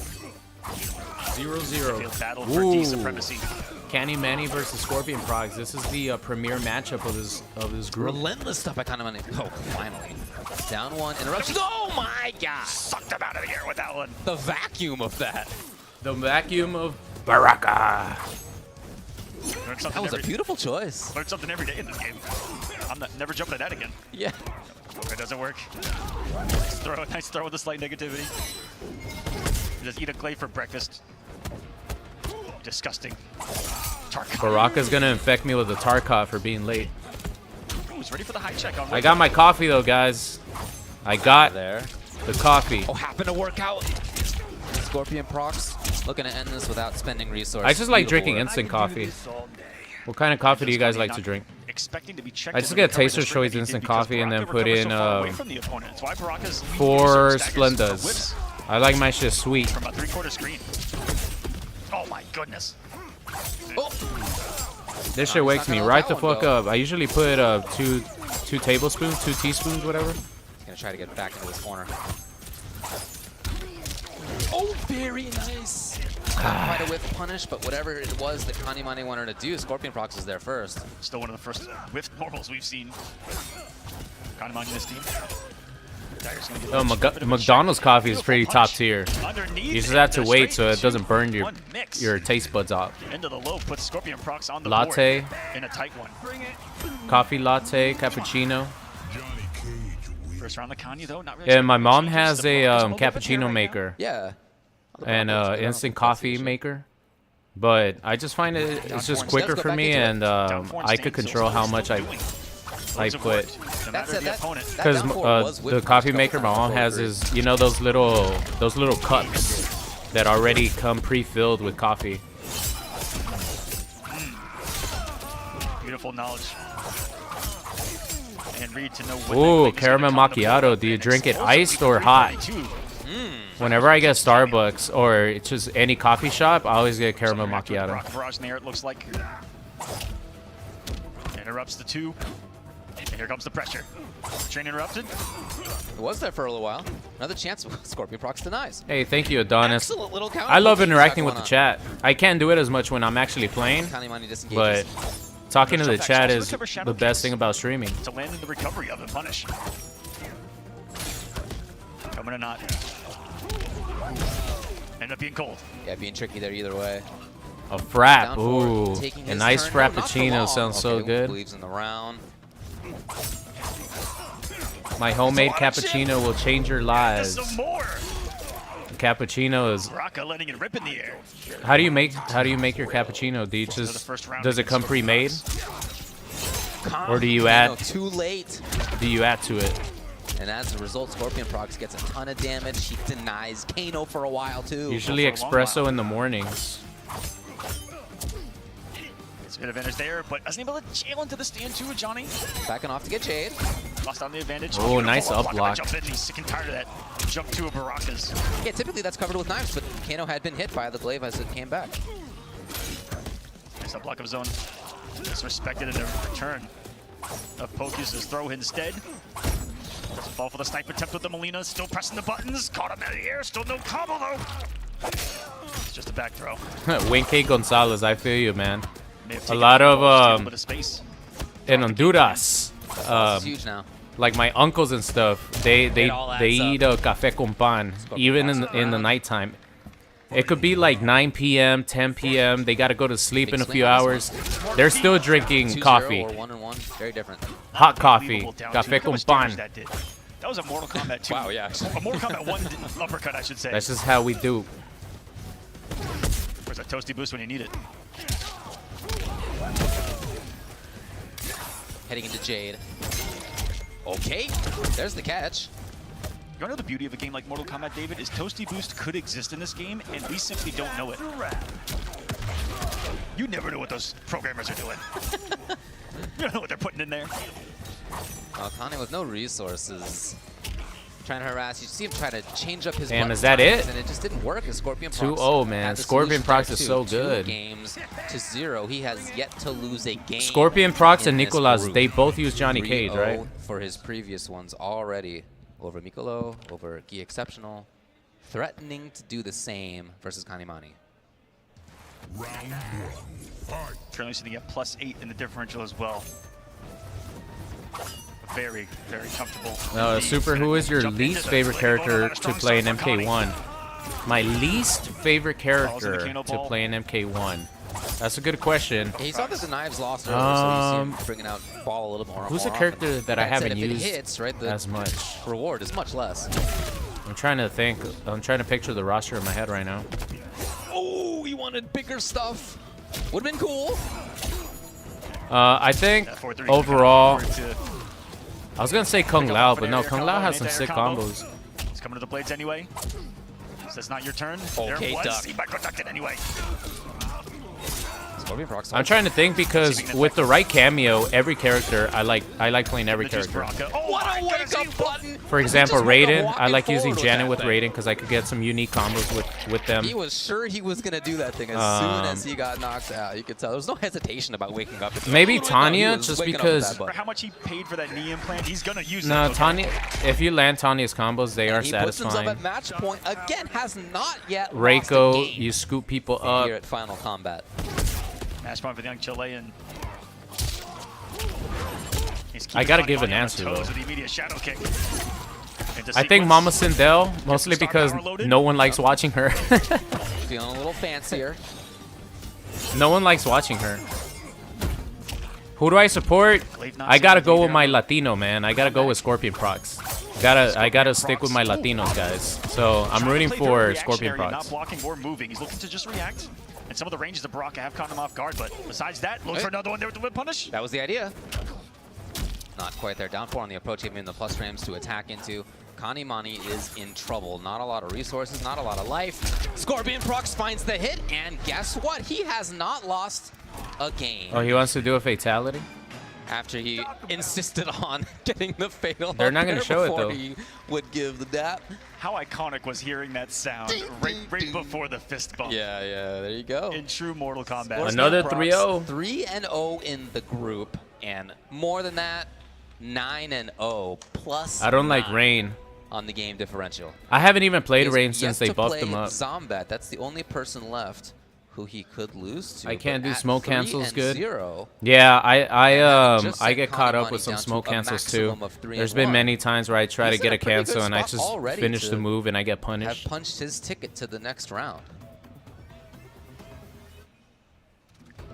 0-0. Battle for D supremacy. Canny Manny versus Scorpion Progs. This is the premier matchup of this group. Relentless stuff by Manny. Oh, finally. Down one. Interruption. Oh my God! Sucked him out of the air with that one. The vacuum of that. The vacuum of Baraka. That was a beautiful choice. Learned something every day in this game. I'm never jumping at that again. Yeah. It doesn't work. Nice throw with a slight negativity. Just eat a clay for breakfast. Disgusting. Tarkat. Baraka's gonna infect me with a Tarkat for being late. He's ready for the high check on. I got my coffee though, guys. I got the coffee. Oh, happened to work out. Scorpion Procs looking to end this without spending resources. I just like drinking instant coffee. What kind of coffee do you guys like to drink? I just get Taster Choice instant coffee and then put in 4 Splendas. I like my shit sweet. From a 3/4 screen. Oh my goodness. Oh. This shit wakes me right the fuck up. I usually put 2 tablespoons, 2 teaspoons, whatever. He's gonna try to get back into this corner. Oh, very nice. Quite a whiff punish, but whatever it was that Manny wanted to do, Scorpion Procs is there first. Still one of the first whiff normals we've seen. Manny and his team. Oh, McDonald's coffee is pretty top tier. You just have to wait so it doesn't burn your taste buds off. Into the low, puts Scorpion Procs on the latte, board in a tight one. Coffee latte, cappuccino. First round of Canny though, not really. Yeah, my mom has a cappuccino maker. Yeah. And instant coffee maker. But I just find it's just quicker for me, and I could control how much I put. Because the coffee maker my mom has is, those little cups that already come pre-filled with coffee. Beautiful knowledge. And read to know what ooh, caramel macchiato. Do you drink it iced or hot? Whenever I get Starbucks or it's just any coffee shop, I always get caramel macchiato. Barrage in the air, it looks like. Interrupts the 2. And here comes the pressure. Train interrupted. It was there for a little while. Another chance. Scorpion Procs denies. Hey, thank you, Adonis. Excellent little counter. I love interacting with the chat. I can't do it as much when I'm actually playing, but talking to the chat is the best thing about streaming. To land in the recovery of it, punish. Coming or not. End up being cold. Yeah, being tricky there either way. A frap. Ooh, a nice frappuccino sounds so good. Believes in the round. My homemade cappuccino will change your lives. Some more. Cappuccino is. Baraka letting it rip in the air. How do you make your cappuccino? Do you just does it come pre-made, or do you add? Too late. Do you add to it? And as a result, Scorpion Prox gets a ton of damage. He denies Kano for a while too. Usually espresso in the mornings. It's a good advantage there, but doesn't able to jail into the stand too with Johnny. Backing off to get Jade. Lost on the advantage. Oh, nice up block. Jump in. He's sick and tired of that jump to a Baraka's. Yeah, typically that's covered with knives, but Kano had been hit by the glaive as it came back. Nice up block of his own. Disrespected in the return of Pocus' throw instead. Doesn't fall for the snipe attempt with the Molina. Still pressing the buttons. Caught him in the air. Still no combo though. It's just a back throw. Wayne K. Gonzalez, I feel you, man. A lot of in Honduras, huge now. like my uncles and stuff, they eat a café con pan even in the nighttime. It could be like 9 p.m., 10 p.m. They gotta go to sleep in a few hours. They're still drinking coffee. Or 1-1. Very different. Hot coffee, café con pan. That was a Mortal Kombat 2. Wow, yeah. A Mortal Kombat 1 uppercut, I should say. That's just how we do. Where's that toasty boost when you need it? Heading into Jade. Okay, there's the catch. You wanna know the beauty of a game like Mortal Kombat, David? Is Toasty Boost could exist in this game, and we simply don't know it. You never know what those programmers are doing. You don't know what they're putting in there. Canny with no resources. Trying to harass. You see him trying to change up his Damn, is that it? And it just didn't work. As Scorpion Prox 2-0, man. Scorpion Prox is so good. 2 games to 0. He has yet to lose a game. Scorpion Prox and Nicolas, they both use Johnny Cage, right? For his previous ones already. Over Mikolo, over Gi Exceptional. Threatening to do the same versus Canny. Currently sitting at +8 in the differential as well. Very, very comfortable. Super, who is your least favorite character to play in MK1? My least favorite character to play in MK1? That's a good question. He saw that the knives lost earlier, so you see him bringing out ball a little more. Who's a character that I haven't used as much? Reward is much less. I'm trying to think. I'm trying to picture the roster in my head right now. Oh, he wanted bigger stuff. Would have been cool. I think overall, I was gonna say Kung Lao, but no, Kung Lao has some sick combos. He's coming to the blades anyway. So that's not your turn. Okay, duck. He might protect it anyway. I'm trying to think because with the right cameo, every character I like playing every character. What a wake-up button! For example, Raiden, I like using Janet with Raiden because I could get some unique combos with them. He was sure he was gonna do that thing as soon as he got knocked out. You could tell there was no hesitation about waking up. Maybe Tanya, just because. For how much he paid for that knee implant, he's gonna use it. No, Tanya. If you land Tanya's combos, they are satisfying. He puts himself at match point again. Has not yet Reiko, lost a game you scoop people up. Here at Final Combat. Match point for the young Chilean. I gotta give an answer though. I I think Mama Sindel, mostly because no one likes watching her. Feeling a little fancier. No one likes watching her. Who do I support? I gotta go with my Latino, man. I gotta go with Scorpion Prox. I gotta stick with my Latinos, guys. So I'm rooting for Scorpion Prox. Not blocking or moving. He's looking to just react. And some of the ranges of Baraka have caught him off guard, but besides that, looking for another one there with the whip punish. That was the idea. Not quite there. Down 4 on the approach, giving him the plus frames to attack into. Canny is in trouble. Not a lot of resources, not a lot of life. Scorpion Prox finds the hit, and guess what? He has not lost a game. Oh, he wants to do a fatality? After he insisted on getting the fatal. They're not going to show it, though. He would give the dap. How iconic was hearing that sound right before the fist bump. Yeah, there you go. In true Mortal Kombat. Another 3-0. 3-0 in the group, and more than that, 9-0 plus. I don't like Rain on the game differential. I haven't even played Rain since they buffed him up. Zomat, that's the only person left who he could lose to. I can't do smoke cancels good. 0, yeah, I get caught up with some smoke cancels too. There's been many times where I try to get a cancel and I just finish the move and I get punished. Have punched his ticket to the next round.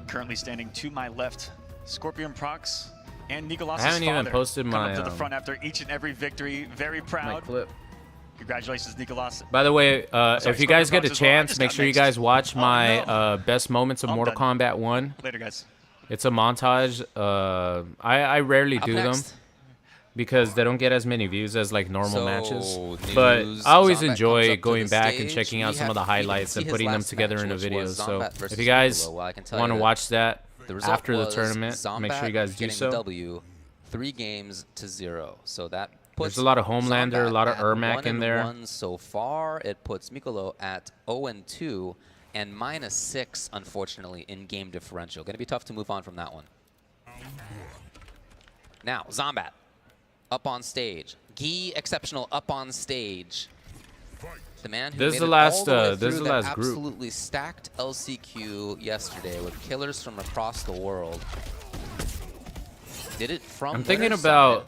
Currently standing to my left, Scorpion Prox and Nicolas' I haven't even father posted come my up to the front after each and every victory. Very my proud. clip. Congratulations, Nicolas. By the way, if you guys get a chance, make sure you guys watch Oh, my best moments of Mortal Kombat 1. Later, guys. It's a montage. I rarely do them because they don't get as many views as like normal matches. But I always enjoy going back and checking out some of the highlights and putting them together in a video. So if you guys want to watch that after the tournament, make sure you guys do so. W 3-0. So that puts There's a lot of Homelander, Zomat a lot of at Ermac in there. 1-1 so far. It puts Mikolo at 0-2 and -6, unfortunately, in game differential. Going to be tough to move on from that one. Now, Zomat up on stage. Guy Exceptional up on stage. The man who This made is the it last, all the way this through is the that last group. absolutely stacked LCQ yesterday with killers from across the world. Did it from I'm thinking winner's about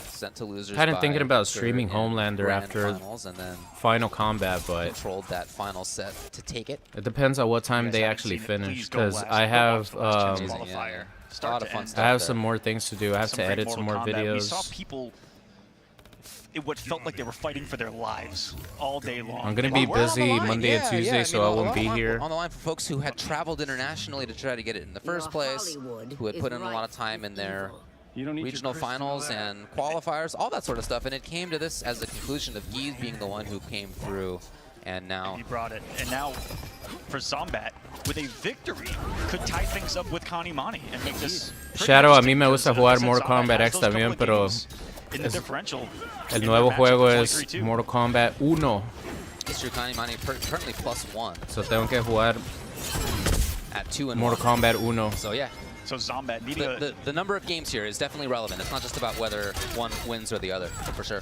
sent to losers kind of by thinking about third streaming and Homelander grand after finals, and then Final Combat, but controlled that final set to take it. it depends on what time they actually finish. Because I have A lot of fun stuff. I have there. some more things to do. I have to edit some more We videos. saw people, what felt like they were fighting for their lives all day long. I'm gonna be busy Monday and Tuesday, so I won't be here. On the line for folks who had traveled internationally to try to get it in the first place, who had put in a lot of time in their regional finals and qualifiers, all that sort of stuff. And it came to this as a conclusion of Guy being the one who came through, and now he brought it. And now for Zomat, with a victory, could tie things up with Canny Manny and make this. Shadow, a mí me gusta jugar Mortal Kombat X también, pero el nuevo juego es Mortal Kombat 1. Mr. Canny Manny currently +1. So tengo que jugar at 2-1. Mortal Kombat 1. So yeah. So Zomat needing the number of games here is definitely relevant. It's not just about whether one wins or the other, for sure.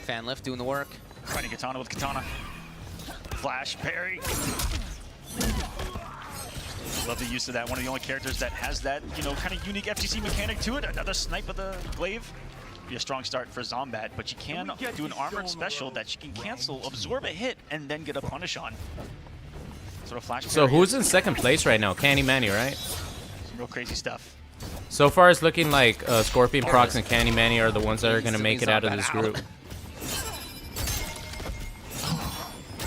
Fan lift doing the work. Fighting Katana with Katana. Flash, parry. Love the use of that. One of the only characters that has that, you know, kind of unique FTC mechanic to it. Another snipe of the glaive. Be a strong start for Zomat, but you can do an armored special that you can cancel, absorb a hit, and then get a punish on. Sort of flash. So who's in second place right now? Canny Manny, right? Some real crazy stuff. So far, it's looking like Scorpion Prox and Canny Manny are the ones that are going to make it out of this group.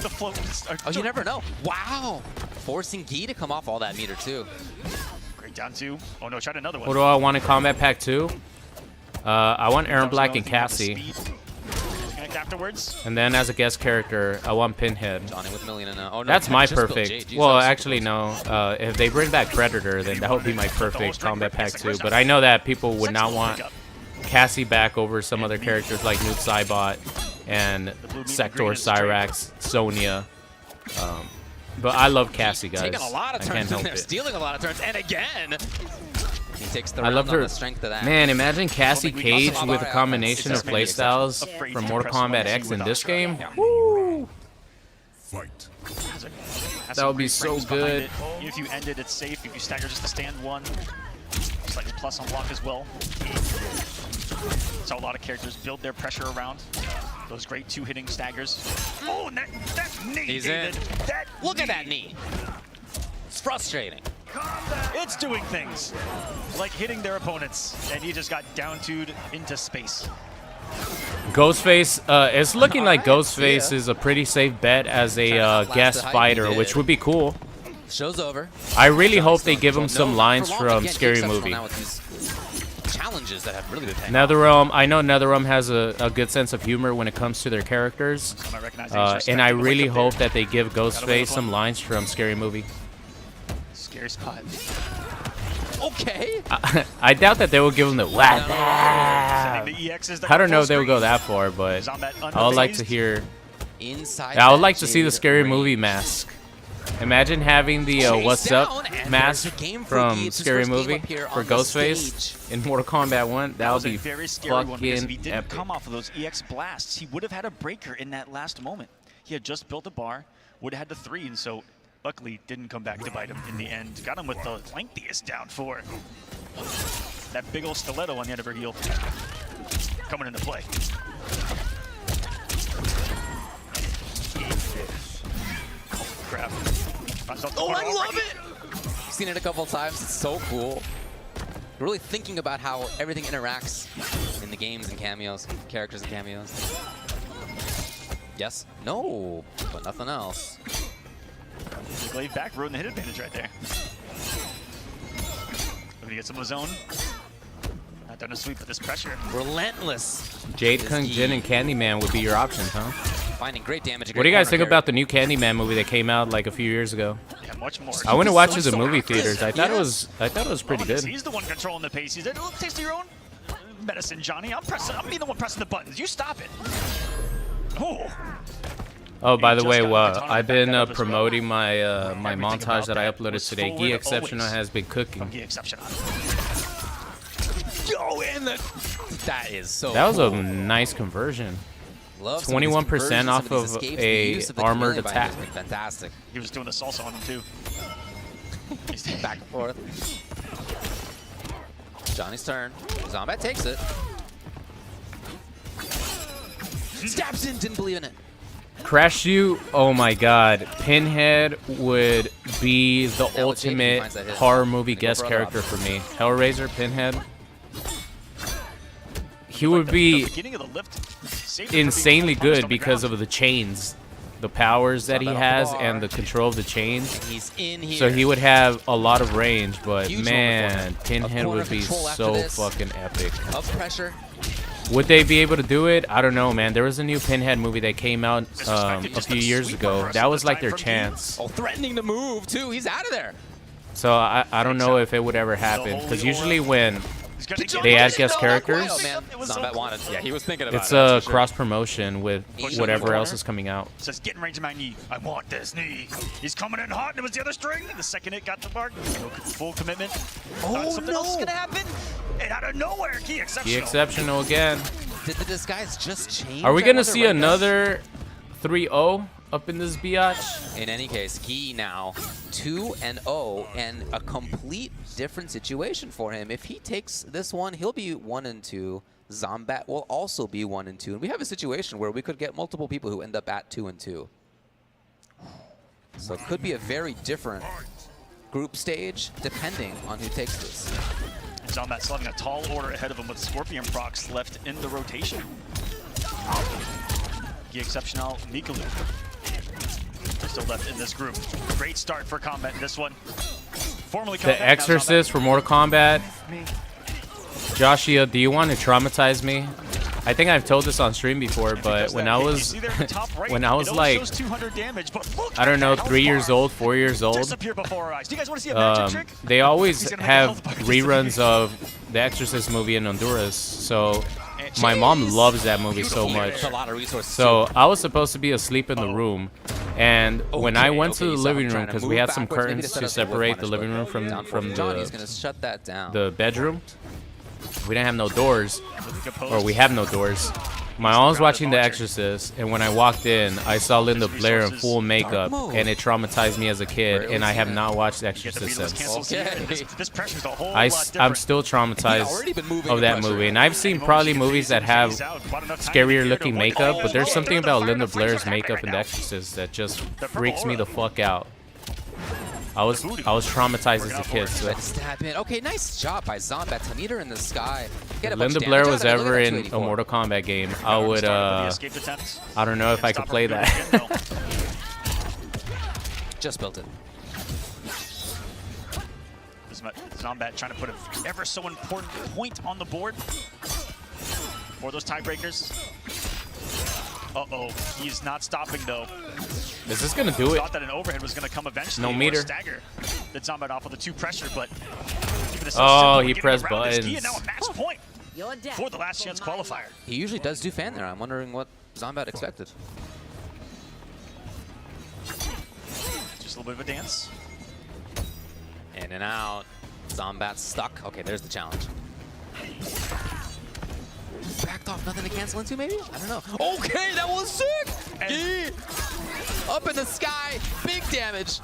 The float. Oh, you never know. Wow. Forcing Guy to come off all that meter, too. Great down two. Oh, no, tried another one. Who do I want in Combat Pack 2? I want Aaron Black and Cassie. Afterwards. And then as a guest character, I want Pinhead. Johnny with million and oh, no, that's my just built perfect. Jade. Well, actually, no. If they bring back Predator, then that would be my perfect Combat Pack 2. But I know that people would not want Cassie back over some other characters like Noob Saibot and Sector, Cyrax, Sonya. But I love Cassie, guys. Taking a lot of I turns can't help in there, it. stealing a lot of turns, and again. He takes the I round loved on her. the strength of that. Man, imagine Cassie Cage with a combination of playstyles from Mortal Kombat X in this game. Woo! Fight. That would be so good. If you end it, it's safe. If you stagger just to stand one, slightly plus on block as well. Saw a lot of characters build their pressure around those great two-hitting staggers. Oh, and that knee, He's David. in. That Look knee. at that knee. It's frustrating. It's doing things like hitting their opponents, and he just got down-2'd into space. Ghostface, it's looking like Ghostface is a pretty safe bet as a guest fighter, which would be cool. Show's over. I really hope they give him some lines from Scary Movie. Challenges that have really been paying NetherRealm, I know NetherRealm has a good sense of humor when it comes to their characters, and I really hope that they give Ghostface some lines from Scary Movie. Scary spot. Okay. I doubt that they will give him the wah. I don't know if they will go that far, but I would like to hear. I would like to see the Scary Movie mask. Imagine having the What's Up mask from Scary Movie for Ghostface in Mortal Kombat 1. That would be very scary one because if he fucking didn't epic. come off of those EX blasts, he would have had a breaker in that last moment. He had just built a bar, would have had the 3, and so luckily didn't come back to bite him in the end. Got him with the lengthiest down 4. That big old stiletto on the end of her heel coming into play. Oh, crap. Oh, I love it! seen it a couple times. It's so cool. Really thinking about how everything interacts in the games and cameos, characters and cameos. Yes? No, but nothing else. The glaive back, ruined the hit advantage right there. Looking to get some of his own. Not done a sweep with this pressure. Relentless. Jade, Kung Jin, and Candyman would be your options, huh? Finding great damage. What do you guys think about the new Candyman movie that came out like a few years ago? Yeah, much more. I went to watch it in the movie theaters. I thought it was pretty good. He's the one controlling the pace. He said, "Oh, taste of your own medicine, Johnny. I'm being the one pressing the buttons. You stop it." Oh. Oh, by the way, I've been promoting my my montage that I uploaded today. Gi Exceptional has been cooking. Gi Exceptional. Yo, and that is so. That was a nice conversion. 21% off of a armored attack. Fantastic. He was doing the salsa on him too. He's back and forth. Johnny's turn. Zomat takes it. Stabs in, didn't believe in it. Crash You, oh my god. Pinhead would be the ultimate horror movie guest character for me. Hellraiser, Pinhead. He would be insanely good because of the chains. The powers that he has and the control of the chains. He's in here. So he would have a lot of range, but man, Pinhead would be so fucking epic. Up pressure. Would they be able to do it? I don't know, man. There was a new Pinhead movie that came out a few years ago. That was like their chance. Oh, threatening to move too. He's out of there. So I don't know if it would ever happen, because usually when they add guest characters, Oh man, Zomat wanted. Yeah, he was thinking about it's it. a cross promotion with whatever else is coming out. Says, get in range of my knee. I want this knee. He's coming in hot, and it was the other string. The second hit got the mark. No full commitment. Oh, something else is gonna happen. And out of nowhere, Gi Exceptional. Gi Exceptional again. Did the disguise just change? Are we gonna see another 3-0 up in this biatch? In any case, Gi now 2-0 and a complete different situation for him. If he takes this one, he'll be 1-2. Zomat will also be 1-2, and we have a situation where we could get multiple people who end up at 2-2. So it could be a very different group stage depending on who takes this. Zomat still having a tall order ahead of him with Scorpion procs left in the rotation. Gi Exceptional, Mikolo. Still left in this group. Great start for Kombat in this one. Formerly The Exorcist for Mortal Kombat. Joshua, do you want to traumatize me? I think I've told this on stream before, but when I was like, I don't know, 3 years old, 4 years old, they always have reruns of the Exorcist movie in Honduras. So my mom loves that movie so much. So I was supposed to be asleep in the room, and when I went to the living room, because we had some curtains to separate the living room from the bedroom, we didn't have no doors, or we have no doors. My mom was watching The Exorcist, and when I walked in, I saw Linda Blair in full makeup, and it traumatized me as a kid, and I have not watced The Exorcist since. I'm still traumatized of that movie, and I've seen probably movies that have scarier looking makeup, but there's something about Linda Blair's makeup in The Exorcist that just freaks me the fuck out. I was traumatized as a kid. So. Okay, nice job by Zomat to meet her in the sky. If Linda Blair was ever in a Mortal Kombat game, I would, I don't know if I could play that. Just built it. Zomat trying to put an ever so important point on the board for those tiebreakers. Uh-oh, he's not stopping though. Is this gonna do it? Thought that an overhead was gonna come eventually. No meter. Stagger. That Zomat off with the 2 pressure, but oh, he pressed buttons. And now a match point for the last chance qualifier. He usually does do fan there. I'm wondering what Zomat expected. Just a little bit of a dance. In and out. Zombat's stuck. Okay, there's the challenge. Backed off, nothing to cancel into, maybe? I don't know. Okay, that was sick! Up in the sky, big damage.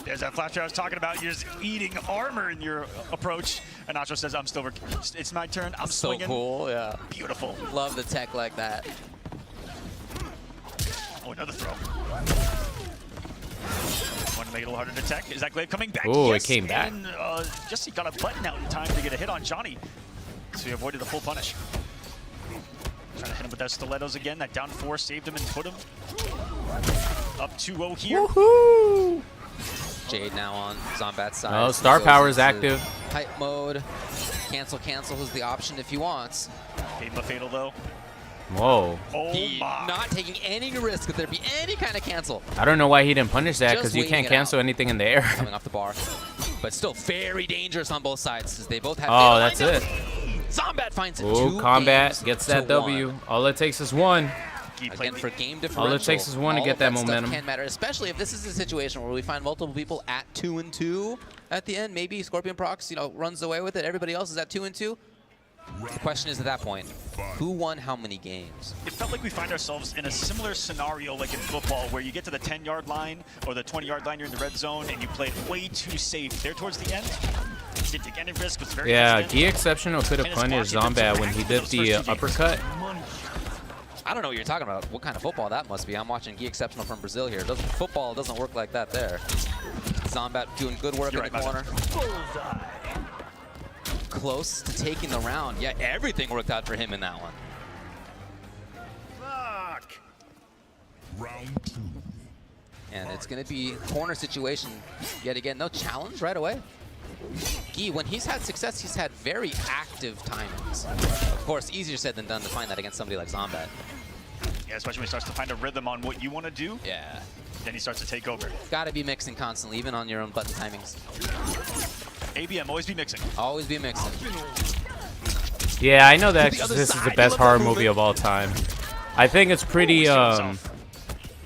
There's that flash I was talking about. You're just eating armor in your approach. And Nacho says, I'm still it's my turn. I'm swinging. So cool, yeah. Beautiful. Love the tech like that. Oh, another throw. make it a little harder to tech. Is that Glaive coming back? Oh, yes, it came back. And just he got a button out in time to get a hit on Johnny. So he avoided the full punish. Trying to hit him with those stilettos again. That down 4 saved him and put him up 2-0 here. Woohoo! Jade now on Zombat's side. Oh, star power is active. Hype mode. Cancel is the option if he wants. Gave him a fatal though. Whoa. Oh He my. not taking any risk that there be any kind of cancel. I don't know why he didn't punish that, Just because you waiting can't it cancel out. anything in the air. Coming off the bar. But still very dangerous on both sides because they both have Oh, that's fatal. it. Zombat finds it. Oh, 2 Kombat games gets to that W. 1. All it takes is 1. Again, for game differential, All it takes is 1 to all get of that stuff momentum. Can matter, especially if this is a situation where we find multiple people at 2-2 at the end. Maybe Scorpion Prox, runs away with it. Everybody else is at 2-2. The question is at that point, who won how many games? It felt like we find ourselves in a similar scenario like in football where you get to the 10-yard line or the 20-yard line, you're in the red zone, and you play it way too safe. There towards the end, didn't take any risk, was very Yeah, hesitant. Gi Exceptional could have punished Zombat when he did the uppercut. I don't know what you're talking about. What kind of football that must be. I'm watching Gi Exceptional from Brazil here. Football doesn't work like that there. Zombat doing good work in the corner. Close to taking the round. Yeah, everything worked out for him in that one. Fuck. Round 2. And it's going to be corner situation yet again. No challenge right away. Gi, when he's had success, he's had very active timings. Of course, easier said than done to find that against somebody like Zombat. Yeah, especially when he starts to find a rhythm on what you want to do. Yeah. Then he starts to take over. Got to be mixing constantly, even on your own button timings. ABM, always be mixing. Always be mixing. Yeah, I know that this is the best horror movie of all time. I think it's pretty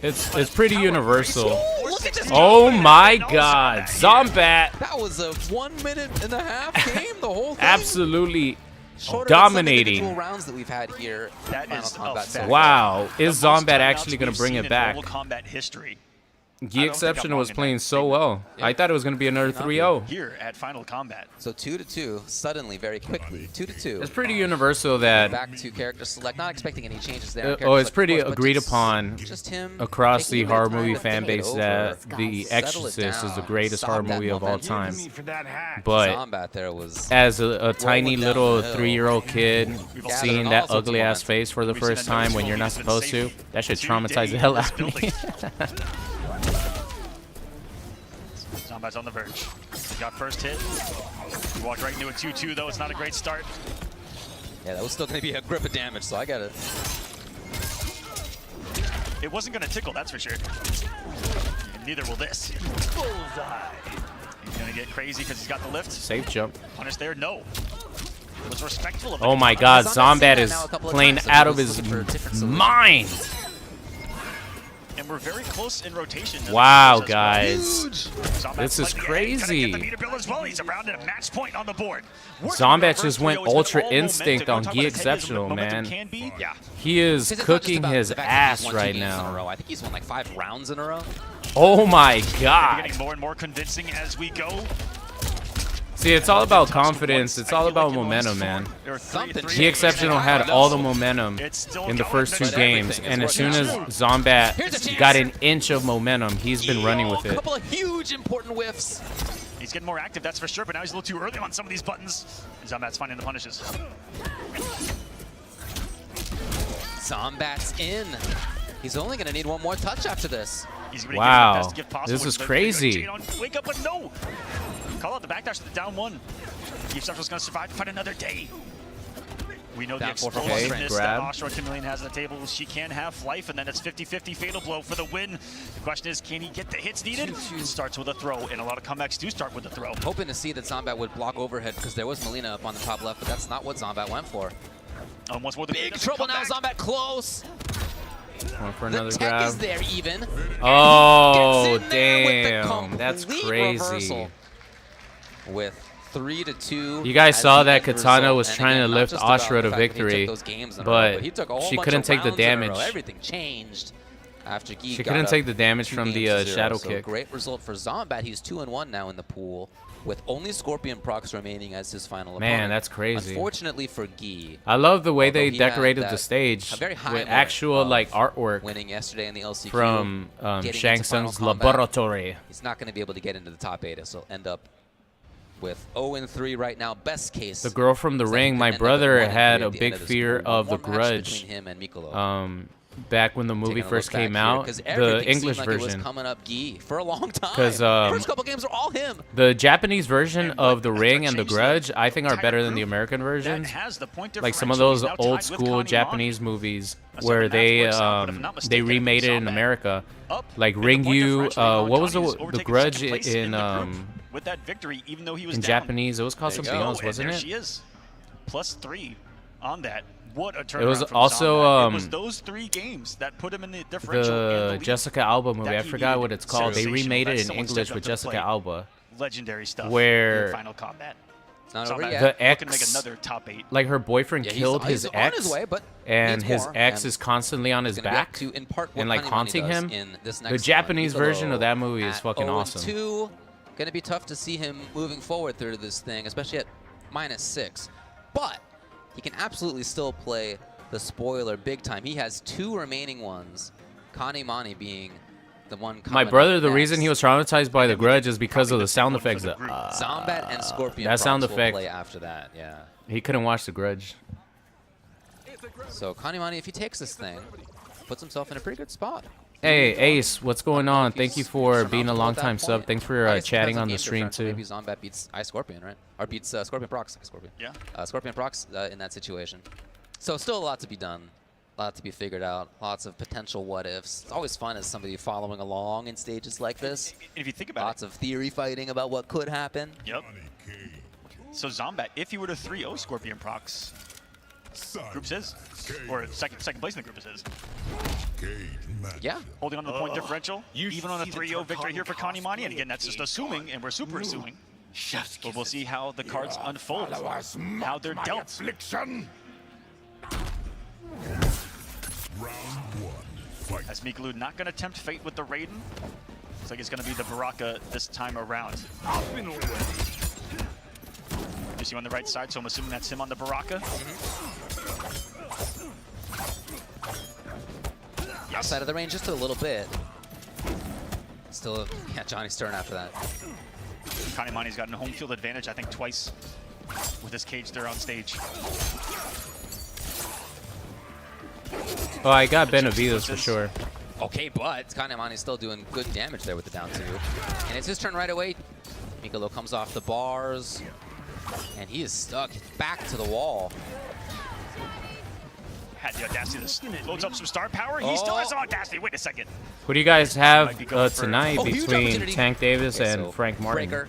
it's pretty universal. Look at this. Oh my god, Zombat That was a 1.5 minute game, the whole thing. absolutely Shorter dominating. than some individual rounds that we've had here. That Final is Kombat a so fact. Wow, is The most Zombat timeouts actually going we've to bring seen it back? in Mortal Kombat history. Gi Exceptional was playing so well. I thought it was going to be another 3-0. Here at Final Kombat. So 2-2, suddenly, very quickly, 2-2. It's pretty universal that Back to character select, not expecting any changes there. it's pretty agreed upon just him across the taking a bit horror of time movie to fan think it base over, that The settle it Exorcist is the down, greatest stop horror that movie of all momentum. time. For that hack. But Zombat there was as a tiny down little the hill. 3-year-old kid Gathering seeing all that sorts of ugly ass momentum. face for the We've seen first a noticeable time when you're not he's been supposed to, safe that should today traumatize the in hell this out of me. building. Zombat's on the verge. He got first hit. He walked right into a 2-2 though. It's not a great start. Yeah, that was still going to be a grip of damage, so I got it. It wasn't going to tickle, that's for sure. And neither will this. Bullseye. He's going to get crazy because he's got the lift. Safe jump. Punish there? No. Was respectful of it. Oh my god, Zombat is now a couple of playing times, so out he of was his looking for a different solution. mind. And we're very close in rotation. Wow, guys. Zombat's This is slightly ahead. crazy. Gonna get the meter bill as well. He's around at a match point on the board. Zombat just went Ultra Instinct on Gi Exceptional, man. Yeah. He is It's not just cooking about his the fact that he's ass won 2 right games in a now. row. I think he's won like 5 rounds in a row. Oh my We're god. getting more and more convincing as we go. See, it's all about confidence. It's all about momentum, man. Gi Exceptional had all the momentum in the first 2 games, and as soon as Zombat got an inch of momentum, he's been running with A it. couple of huge important whiffs. He's getting more active, that's for sure, but now he's a little too early on some of these buttons. Zombat's finding the punishes. Zombat's in. He's only going to need 1 more touch after this. He's gonna Wow, give it the best gift possible. this is He's crazy. Jade on wake up, but no! Call out the backdash to the down 1. Gi Exceptional's gonna survive to fight another day. We know the Down 4 for explosiveness that grab. Ashra Chameleon has on the table. She can have life, and then it's 50-50 fatal blow for the win. The question is, can he get the hits needed? It starts with a throw, and a lot of comebacks do start with a throw. Hoping to see that Zombat would block overhead because there was Melina up on the top left, but that's not what Zombat went for. Once more, the Big trouble now, Zombat close. Going for The another tech grab. is there even. Oh, Gets in there with the damn. That's complete crazy. reversal. With 3-2. You guys as saw the that end Katana result. was And trying again, to not lift just about the Ashra to fact that he took victory, those games in a row, but he took a whole she bunch couldn't of take the rounds in a row, damage. Everything changed. After Gee She couldn't take the damage from the shadow so kick. Great result for Zomat. He's 2-1 now in the pool, with only Scorpion procs remaining as his final opponent. Man, that's crazy. Unfortunately for Gee, I love the way they he decorated had the stage very high with note actual of like artwork winning yesterday in the LCQ from getting Shang into Final Tsung's Kombat. laboratory. He's not going to be able to get into the top 8, so he'll end up with 0-3 right now. Best case. The girl from the is that he ring, could my end up brother at 1-3 had at a the big end of this fear pool. of The One match Grudge. between him and Mikolo. Back when the movie Taking a first look back came here, out, 'cause the everything English seemed like it was version. coming up Gee for a long time. 'Cause, first couple games are all him. The Japanese version of The Ring and The Grudge, I think, are better than the American versions. Like some of those old school Japanese movies where they remade it in America. Like Ringyu, what was the Grudge in with that victory, even though he was in down. Japanese? It was called something else, wasn't there it? She is. +3 on that. What a turnaround. It was from also Zomat. It was those 3 games that put him in the differential. the and the Jessica Alba movie. I forgot what it's called. They Sensational. remade it That's in someone English stepped with up to the Jessica plate. Alba. Legendary stuff. Where in Final Combat. Not Zomat over yet. the looking to make ex, another top 8. like her boyfriend Yeah, killed he's his on ex, his way, but and needs his more, ex and is constantly on his gonna be up back to impart what and like Canny haunting does him. in this The next Japanese one. version of Mikolo that movie is at fucking 0-2. awesome. Gonna be tough to see him moving forward through this thing, especially at -6. But he can absolutely still play the spoiler big time. He has 2 remaining ones, Manny being the one coming My brother, up the next. reason he was traumatized by The Grudge is because of the sound effects. Zomat and Scorpion that sound procs will effect. play after that, yeah. He couldn't watch The Grudge. So Manny, if he takes this thing, puts himself in a pretty good spot. Hey, Ace, what's going on? Thank you for surmountable being a at long-time that sub. point. Thanks for I guess it chatting depends on game the stream, differential. too. Maybe Zomat beats Scorpion, right? Or beats Scorpion procs. Scorpion. Yeah. Scorpion procs in that situation. So still a lot to be done. A lot to be figured out. Lots of potential what-ifs. It's always fun as somebody following along in stages like this. If you think about Lots of theory fighting about what could happen. Yep. So Zomat, if he were to 3-0 Scorpion procs, group is his. Or second place in the group is his. Yeah. Holding on to the point differential, even on a 3-0 victory here for Manny. And again, that's just assuming, and we're super assuming. But we'll see how the cards unfold, how they're dealt. As Mikolo not going to tempt fate with the Raiden. Looks like it's going to be the Baraka this time around. You see him on the right side, so I'm assuming that's him on the Baraka. Outside of the range just a little bit. Still, yeah, Johnny's turn after that. Manny's gotten home field advantage, I think, twice with his cage there on stage. Oh, I got Benavides for sure. Okay, but Manny's still doing good damage there with the down 2. And it's his turn right away. Mikolo comes off the bars. And he is stuck back to the wall. Had the audacity to loads up some star power. He still has some audacity. Wait a second. Who do you guys have going for- tonight huge between opportunity. Tank Davis Okay, and so Frank Martin? Breaker,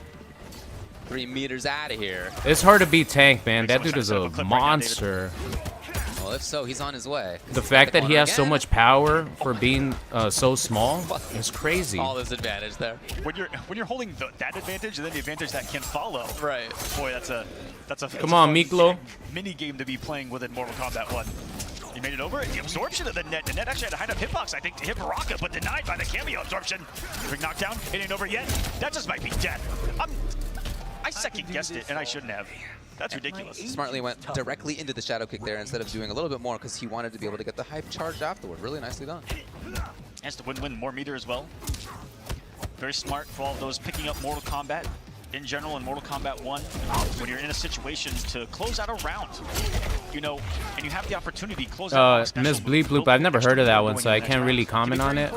3 meters out of here. It's hard to beat Tank, man. That dude is set up a a clip right now, monster. Well, if so, he's on his way. The fact that he has so Again. much power for being so small is crazy. All this advantage there. When you're holding that advantage and then the advantage that can follow. Right. Boy, that's a Come on, Mikolo. mini game to be playing with in Mortal Kombat 1. He made it over. The absorption of the net. The net actually had a high enough hitbox, I think, to hit Baraka, but denied by the cameo absorption. Quick knockdown. It ain't over yet. That just might be death. I second guessed it, and I shouldn't have. That's ridiculous. Smartly went directly into the shadow kick there instead of doing a little bit more because he wanted to be able to get the hype charged afterward. Really nicely done. Has to win more meter as well. Very smart for all those picking up Mortal Kombat in general in Mortal Kombat 1. When you're in a situation to close out a round, and you have the opportunity to close out Miss Bleep Bloop, I've never heard of that one, so I can't really comment on it.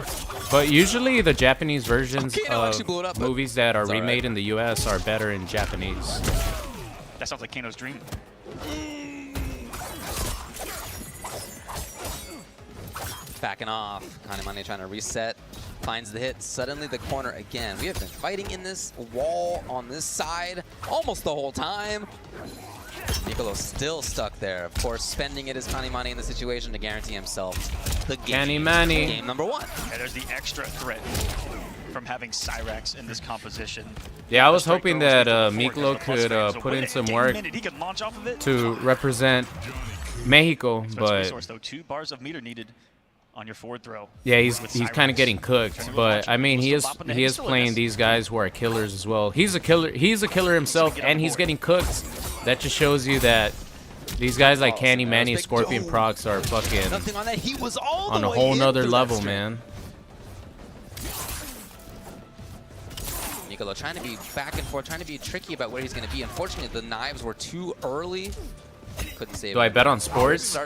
But usually the Japanese versions of movies that are remade in the US are better in Japanese. That sounds like Kano's dream. Backing off. Manny trying to reset. Finds the hit. Suddenly the corner again. We have been fighting in this wall on this side almost the whole time. Mikolo still stuck there. Of course, spending it as Manny in the situation to guarantee himself the game. Manny. Game number 1. And there's the extra threat from having Cyrax in this composition. Yeah, I was hoping that Mikolo could put in some work He can launch off of it. to represent Mexico, Expensive but resource, though. 2 bars of meter needed on your forward throw. Yeah, he's kind of getting cooked, but I mean he is playing these guys who are killers as well. He's a killer himself, and he's getting cooked. That just shows you that these guys like Canny, Manny, Scorpion procs are fucking on a whole nother level, man. Mikolo trying to be back and forth, trying to be tricky about where he's going to be. Unfortunately, the knives were too early. Couldn't save. Do I bet on sports?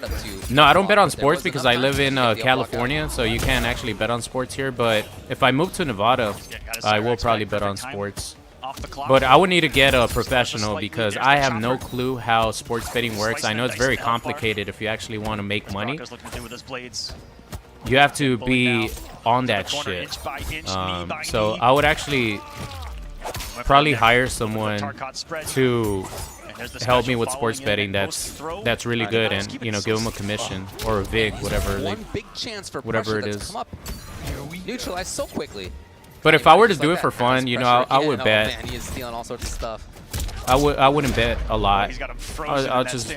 No, I don't bet on sports because I live in California, so you can't actually bet on sports here. But if I move to Nevada, I will probably bet on sports. But I would need to get a professional because I have no clue how sports betting works. I know it's very complicated if you actually want to make money. You have to be on that shit. So I would actually probably hire someone to help me with sports betting that's really good, and you know, give them a commission or a vig, whatever it is. Neutralized so quickly. But if I were to do it for fun, you know, I would bet. Man, he is stealing all sorts of stuff. I wouldn't bet a lot. I'll just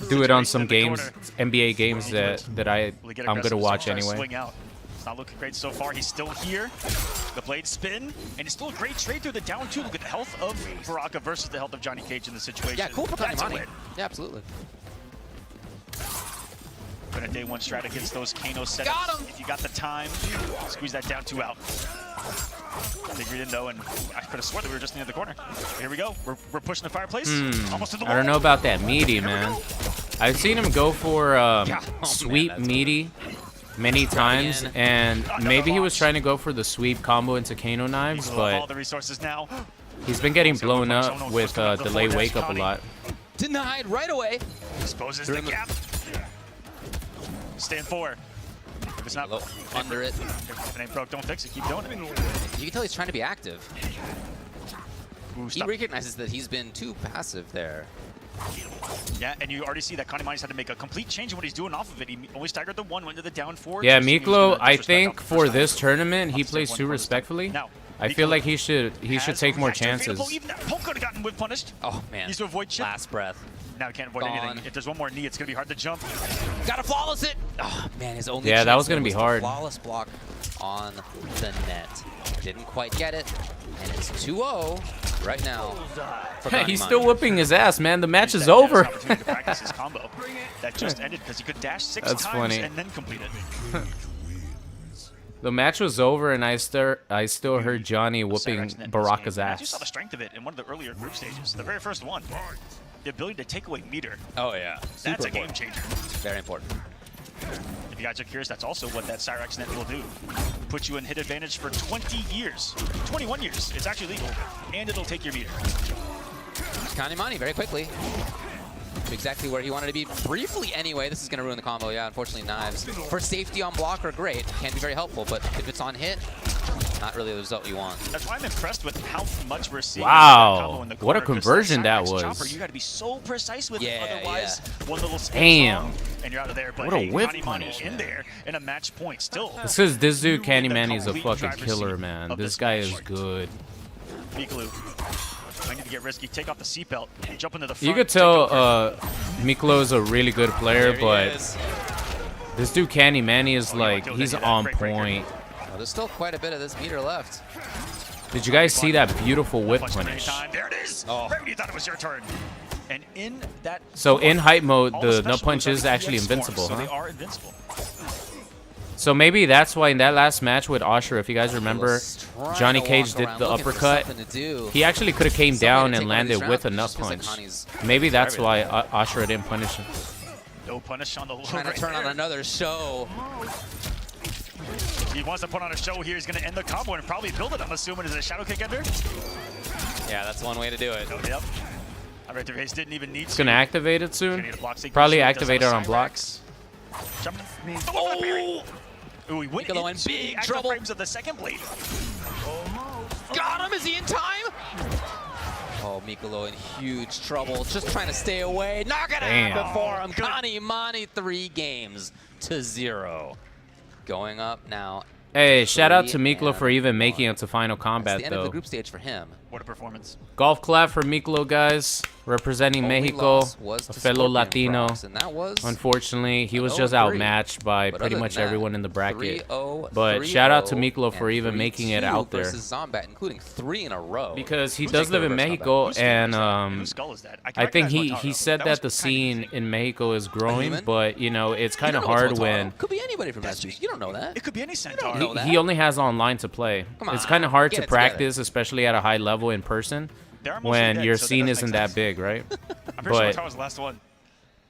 do it on some games, NBA games that I'm gonna watch anyway. It's not looking great so far. He's still here. The blade spin, and it's still a great trade through the down two. Look at the health of Baraka versus the health of Johnny Cage in this situation. Yeah, cool for Canny. Yeah, absolutely. Been a day one strat against those Kano setups. If you got the time, squeeze that down two out. Figured in though, and I could have sworn that we were just near the corner. Here we go. We're pushing the fireplace. Almost to the wall. I don't know about that meaty, man. I've seen him go for sweep meaty many times, and maybe he was trying to go for the sweep combo into Kano knives, but he's been getting blown up with delay wake up a lot. Denied right away. Exposes the gap. Stand four. If it's not under it. If it ain't broke, don't fix it. Keep doing it. You can tell he's trying to be active. He recognizes that he's been too passive there. Yeah, and you already see that Canny had to make a complete change in what he's doing off of it. He only staggered the one, went to the down four. Yeah, Mikolo, I think for this tournament, he plays too respectfully. I feel like he should take more chances. Even that poke could have gotten whip punished. Oh, man. Needs to avoid chip. Last breath. Now he can't avoid anything. If there's one more knee, it's going to be hard to jump. Gotta flawless it. Oh, man, his only yeah, that was going to be hard. Flawless block on the net. Didn't quite get it. And it's 2-0 right now. He's still whipping his ass, man. The match is over. Opportunity to practice his combo. That just ended because he could dash 6 times and then complete it. The match was over, and I still heard Johnny whooping Baraka's ass. You saw the strength of it in one of the earlier group stages, the very first one. The ability to take away meter. Oh yeah, that's a game changer. Very important. If you guys are curious, that's also what that Cyrex net will do. Put you in hit advantage for 20 years, 21 years. It's actually legal, and it'll take your meter. Manny very quickly. Exactly where he wanted to be briefly anyway. This is going to ruin the combo. Yeah, unfortunately, knives for safety on block are great. Can be very helpful, but if it's on hit, not really the result you want. That's why I'm impressed with how much we're seeing. Wow, what a conversion that was. Chopper, you got to be so precise with it. Otherwise, one little spin damn, and you're out of there. But what a whip punish in there in a match point still. It's because this dude Canny Manny is a fucking killer, man. This guy is good. Mikolo. I need to get risky. Take off the seatbelt. Jump into the front. You could tell Mikolo is a really good player, but this dude Canny Manny is like, he's on point. Well, there's still quite a bit of this meter left. Did you guys see that beautiful whip punish? There it is. Right when you thought it was your turn. And in that. So in hype mode, the nut punch is actually invincible, so huh? they are invincible. So maybe that's why in that last match with Asher, if you guys remember, Johnny Cage did the uppercut. He actually could have came down and landed with a nut punch. Maybe that's why Asher didn't punish him. No punish on the low. Trying to turn on another show. If he wants to put on a show here, he's going to end the combo and probably build it. I'm assuming is a shadow kick ender. Yeah, that's one way to do it. Yep. Right there, didn't even need it's going to activate it soon. Probably activate it on blocks. Oh! Ooh, he went in big trouble. Frames of the second blade. Got him. Is he in time? Oh, Mikolo in huge trouble. Just trying to stay away. Not gonna happen for him. Canny Manny 3 games to 0. Going up now. Hey, shout out to Mikolo for even making it to Final Combat, That's the end though. of the group stage for him. What a performance. Golf clap for Mikolo, guys. representing Mexico, a fellow Latino. Unfortunately, he was just outmatched by pretty much everyone in the bracket. But shout out to Mikolo for even making it out there. Zomat, including 3 in a row. Because he does live in Mexico, and I think he said that the scene in Mexico is growing, but you know it's kind of hard when could be anybody from SG. You don't know that. It could be any Centaur. he only has online to play. It's kind of hard to practice, especially at a high level in person, when your scene isn't that big, right? I'm pretty sure Tar was the last one.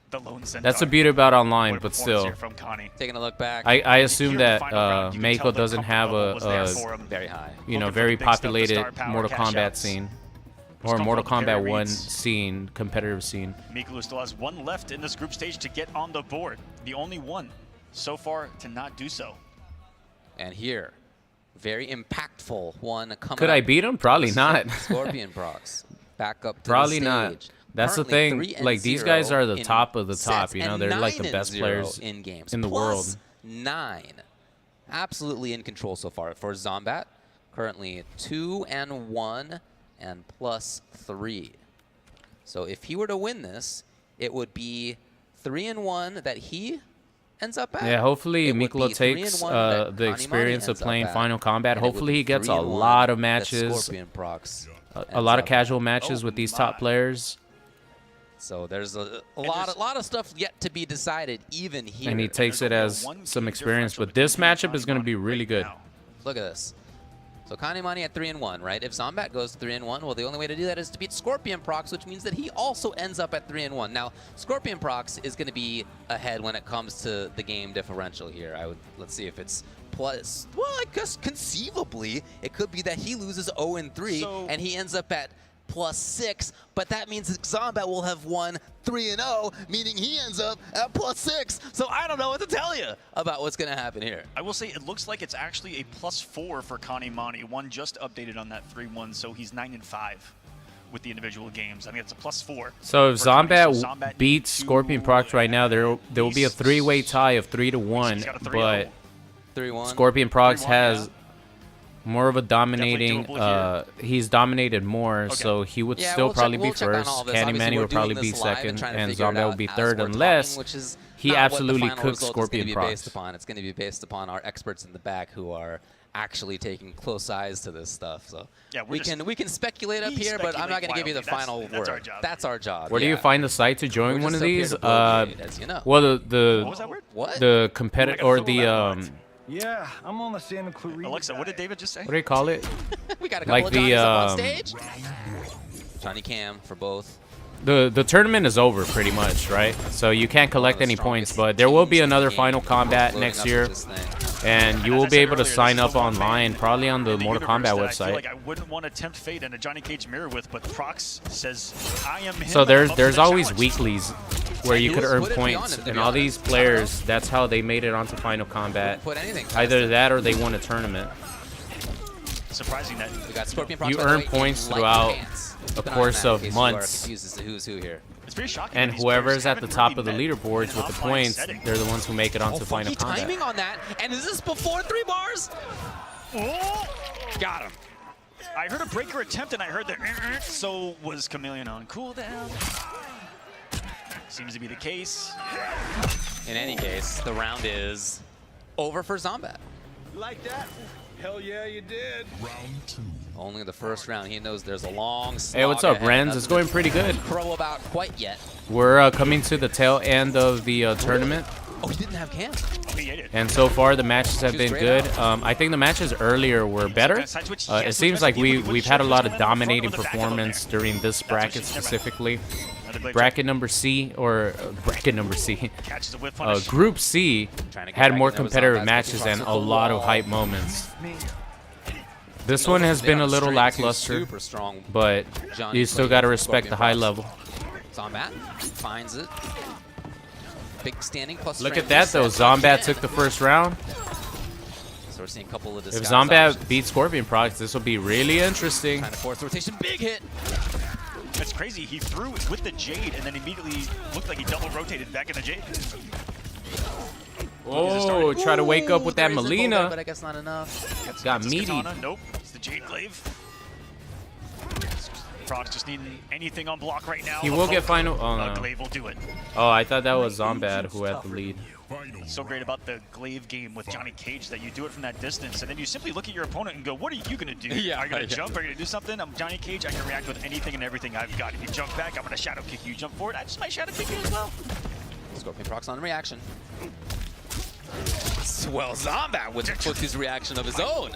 The lone Centaur. That's the beauty about online, but still. Taking a look back. I assume that Mexico doesn't have a very high, very populated Mortal Kombat scene. Or Mortal Kombat 1 scene, competitive scene. Mikolo still has 1 left in this group stage to get on the board. The only one so far to not do so. And here, very impactful one coming. Could I beat him? Probably not. Scorpion Prox back up to Probably the stage. Not. That's Currently the thing. Like these guys are the top of the top. You know, they're like the best players in games in the world. 9, absolutely in control so far for Zomat. Currently 2-1 and +3. So if he were to win this, it would be 3-1 that he ends up at. Yeah, hopefully Mikolo takes the experience of playing Final Combat. Hopefully he gets a lot of matches, a lot of casual matches with these top players. So there's a lot of stuff yet to be decided even here. And he takes it as some experience, but this matchup is going to be really good. Look at this. So Manny at 3-1, right? If Zomat goes 3-1, well, the only way to do that is to beat Scorpion Prox, which means that he also ends up at 3-1. Now, Scorpion Prox is going to be ahead when it comes to the game differential here. Let's see if it's plus. Well, I guess conceivably it could be that he loses 0-3 and he ends up at +6, but that means that Zomat will have won 3-0, meaning he ends up at +6. So I don't know what to tell you about what's going to happen here. I will say it looks like it's actually a +4 for Manny. One just updated on that 3-1, so he's 9-5 with the individual games. I think it's a +4. So if Zomat beats Scorpion Prox right now, there will be a 3-way tie of 3-1, but 3-1. Scorpion Prox has more of a dominating, he's dominated more, so he would still probably be first. Canny Manny would probably be second, and Zomat would be third, unless he absolutely cooks Scorpion Prox. It's going to be based upon our experts in the back who are actually taking close eyes to this stuff. So yeah, we can speculate up here, but I'm not going to give you the final word. That's our job. Where do you find the site to join one of these? As you know. Well, what was that word? the competitor or the Yeah, I'm on the Santa Clarita. Alexa, what did David just say? What do you call it? We got a couple of Johnnies up on stage. Johnny Cam for both. The tournament is over pretty much, right? So you can't collect any points, but there will be another Final Combat next year, and you will be able to sign up online, probably on the Mortal Kombat website. I feel like I wouldn't want to tempt fate in a Johnny Cage mirror with, but Prox says I am him. So there's always weeklies where you could earn points, and all these players, that's how they made it onto Final Combat. Either that or they won a tournament. Surprising that we got Scorpion Prox, you earn points throughout a course of months. Who's who here. It's pretty shocking. And whoever's at the top of the leaderboards with the points, they're the ones who make it onto Final Combat. Timing on that, and is this before 3 bars? Oh! Got him. I heard a breaker attempt, and I heard that so was Chameleon on cooldown. Seems to be the case. In any case, the round is over for Zomat. Like that? Hell yeah, you did. Round 2. Only the first round. He knows there's a long slog. Hey, what's up, ahead. Renz? It's going pretty good. Crow about quite yet. We're coming to the tail end of the tournament. Oh, he didn't have Cam. And so far, the matches have been good. I think the matches earlier were better. It seems like we've had a lot of dominating performance during this bracket specifically. Bracket number C, or bracket number C, Group C had more competitive matches and a lot of hype moments. This one has been a little lackluster, but you still got to respect the high level. Zomat finds it. Big standing plus. Look at that though, Zomat took the first round. So we're seeing a couple of if Zomat beats Scorpion Prox, this will be really interesting. Trying to force rotation, big hit. That's crazy. He threw it with the Jade and then immediately looked like he double rotated back in the Jade. Oh, try to wake up with that Melina. But I guess not enough. Got meaty. Nope, it's the Jade Glaive. Prox just needing anything on block right now. He will get final. Oh no. Glaive will do it. Oh, I thought that was Zombad who had the lead. What's so great about the Glaive game with Johnny Cage that you do it from that distance, and then you simply look at your opponent and go, what are you going to do? Yeah, are you going to jump? Are you going to do something? I'm Johnny Cage. I can react with anything and everything I've got. If you jump back, I'm going to shadow kick you. Jump forward, I just might shadow kick you as well. Scorpion Prox on reaction. Well, Zomat with his reaction of his own.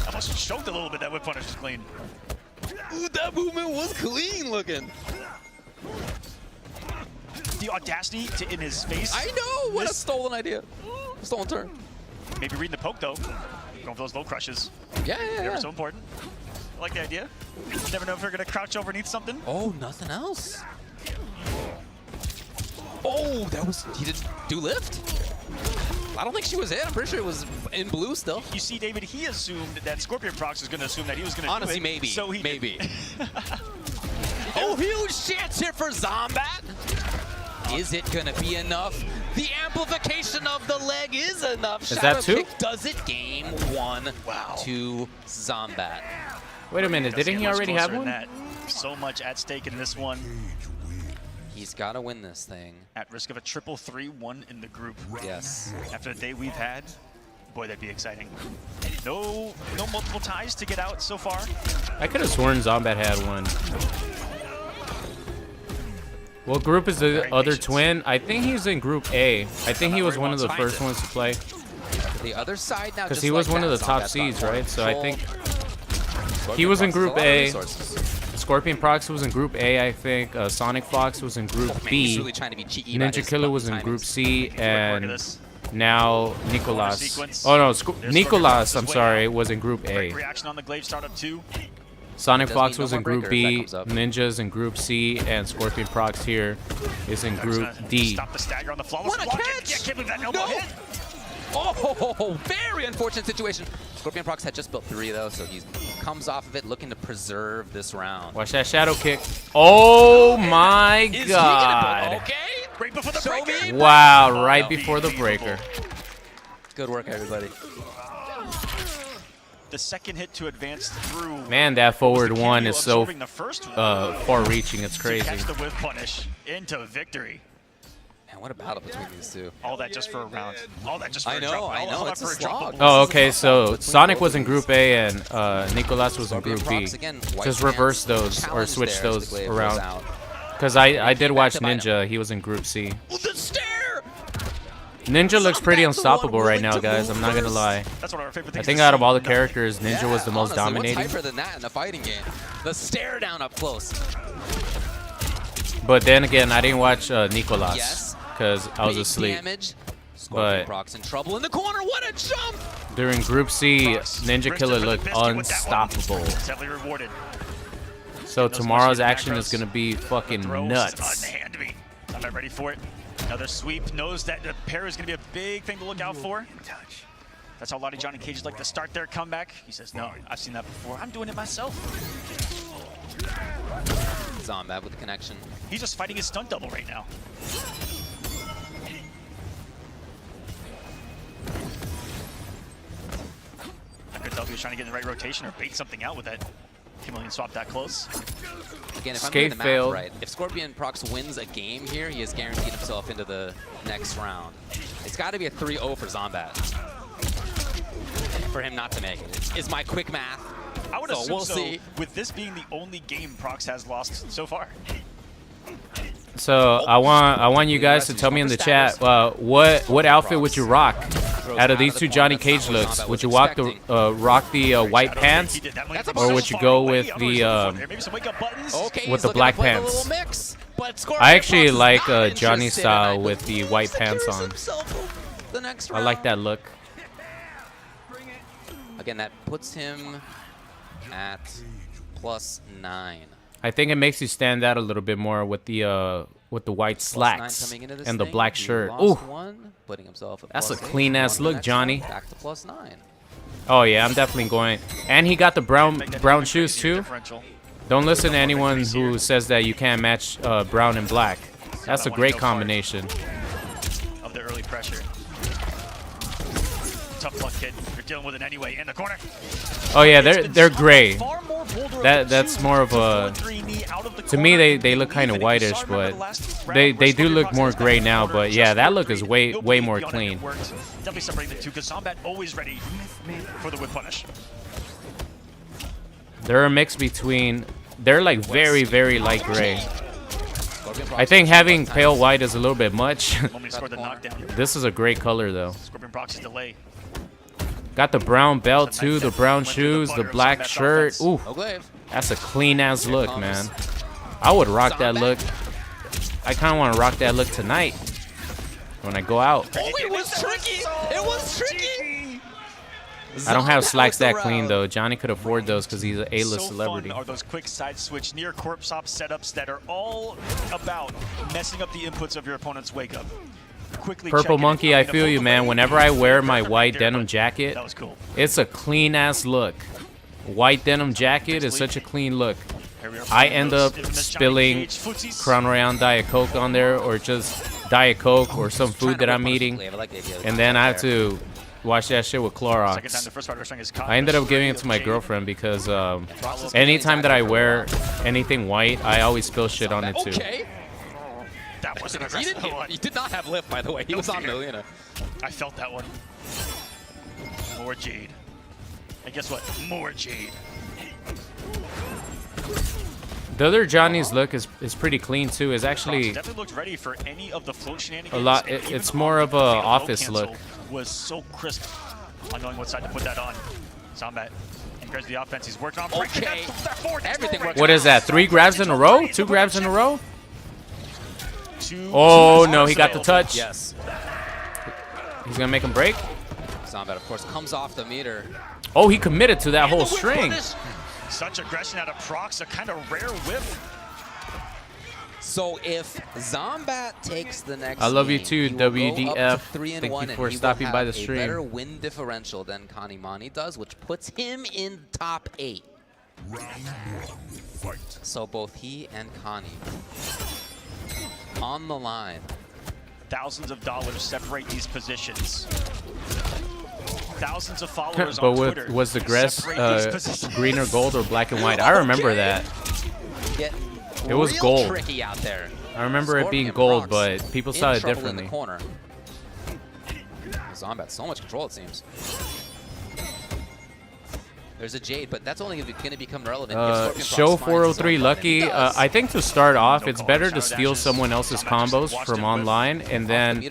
Almost choked a little bit. That whip punish was clean. Ooh, that movement was clean looking. The audacity in his face. I know! What a stolen idea. Stolen turn. Maybe reading the poke, though. Going for those low crushes. Yeah. Never so important. I like the idea. You never know if they're going to crouch underneath something. Oh, nothing else. Oh, he didn't do lift? I don't think she was hit. I'm pretty sure it was in blue still. You see, David, he assumed that Scorpion Prox was going to assume that he was going to Honestly, do it. maybe. So he maybe. Oh, huge chance here for Zomat. Is it going to be enough? The amplification of the leg is enough. Is that two? Kick does it. Game 1 to Zomat. Wait a minute, didn't he already have one? So much at stake in this one. He's got to win this thing. At risk of a triple 3-1 in the group. Yes. After the day we've had, boy, that'd be exciting. No multiple ties to get out so far. I could have sworn Zombad had one. What group is the other twin? I think he's in Group A. I think he was one of the first ones to play. The other side now, because he was one of the top seeds, right? So I think he was in Group A. Scorpion Prox was in Group A, I think. Sonic Fox was in Group B. Really trying to be cheeky NinjaKilla was in Group C, and now Nicolas. Oh no, Nicolas, I'm sorry, was in Group A. Reaction on the Glaive startup 2. Sonic Fox was in Group B, Ninja's in Group C, and Scorpion Prox here is in Group D. Stop the stagger on the flawless What a block. catch! Yeah, can't believe that elbow hit. Oh, very unfortunate situation. Scorpion Prox had just built 3 though, so he comes off of it looking to preserve this round. Watch that shadow kick. Oh my god. Okay. Right before the breaker. Wow, right before the breaker. Good work, everybody. The second hit to advance through. Man, that forward one is so far-reaching. It's crazy. To catch the whip punish into victory. Man, what a battle between these two. All that just for a round. All that just for I know. All It's that for a slog. Oh, okay. So Sonic was in Group A and Nicolas was in Group B. Just reverse those or switch those around. Because I did watch Ninja. He was in Group C. The stare! Ninja looks pretty unstoppable right now, guys. I'm not gonna lie. That's one of our favorite things. I think out of all the characters, Ninja was the most dominating. What's hyper than that in a fighting game? The stare down up close. But then again, I didn't watch Nicolas because I was asleep. But Prox in trouble in the corner. What a jump! During Group C, NinjaKilla looked unstoppable. Definitely rewarded. So tomorrow's action is gonna be fucking nuts. I'm not ready for it. Another sweep. Knows that the pair is going to be a big thing to look out for. That's how a lot of Johnny Cages like to start their comeback. He says, no, I've seen that before. I'm doing it myself. Zomat with the connection. He's just fighting his stunt double right now. I could tell if he was trying to get in the right rotation or bait something out with that. Chameleon swap that close. Again, if I'm doing the math right, if Scorpion Prox wins a game here, he has guaranteed himself into the next round. It's got to be a 3-0 for Zomat for him not to make it. It's my quick math. I would assume we'll see. With this being the only game Prox has lost so far. So I want you guys to tell me in the chat what outfit would you rock out of these two Johnny Cage looks? Would you rock the white pants, or would you go with the black pants? I actually like Johnny's style with the white pants on. I like that look. Again, that puts him at +9. I think it makes you stand out a little bit more with the white slacks and the black shirt. Ooh, that's a clean ass look, Johnny. Back to +9. Oh yeah, I'm definitely going. And he got the brown shoes too. Don't listen to anyone who says that you can't match brown and black. That's a great combination. Of the early pressure. Tough luck, kid. You're dealing with it anyway. In the corner. Oh yeah, they're gray. That's more of a To me, they look kind of whitish, but they do look more gray now. But yeah, that look is way more clean. Definitely separating the two because Zomat always ready for the whip punish. They're a mix between. They're like very light gray. I think having pale white is a little bit much. This is a great color though. Got the brown belt too, the brown shoes, the black shirt. Ooh, that's a clean ass look, man. I would rock that look. I kind of want to rock that look tonight when I go out. Oh, it was tricky. It was tricky. I don't have slacks that clean though. Johnny could afford those because he's an A-list celebrity. Fun are those quick side switch near corpse hop setups that are all about messing up the inputs of your opponent's wake up. Purple Monkey, I feel you, man. Whenever I wear my white denim jacket, it's a clean ass look. White denim jacket is such a clean look. I end up spilling Crown Royale Diet Coke on there, or just Diet Coke or some food that I'm eating, and then I have to wash that shit with Clorox. I ended up giving it to my girlfriend because anytime that I wear anything white, I always spill shit on it too. That wasn't aggressive. He did not have lift, by the way. He was on Millionaire. I felt that one. More Jade. And guess what? More Jade. The other Johnny's look is pretty clean too. It's actually definitely looked ready for any of the float shenanigans. A lot. It's more of a office look. Was so crisp on knowing what side to put that on. Zomat. Compared to the offense, he's working on. Okay. Everything works. What is that? 3 grabs in a row? 2 grabs in a row? Oh no, he got the touch. Yes. He's gonna make him break. Zomat, of course, comes off the meter. Oh, he committed to that whole string. Such aggression out of Prox, a kind of rare whip. So if Zomat takes the next I love you too, game, WDF. Thank you for stopping by the stream. A better win differential than Canny does, which puts him in top 8. Round 1, fight. So both he and Canny on the line. Thousands of dollars separate these positions. Thousands of followers but on Twitter. Was the grass green or gold or black and white? I remember that. It was gold. Tricky out there. I remember it being gold, but people saw it differently. Zomat, so much control it seems. There's a Jade, but that's only going to become relevant. Show 403 Lucky. I think to start off, it's better to steal someone else's combos from online and then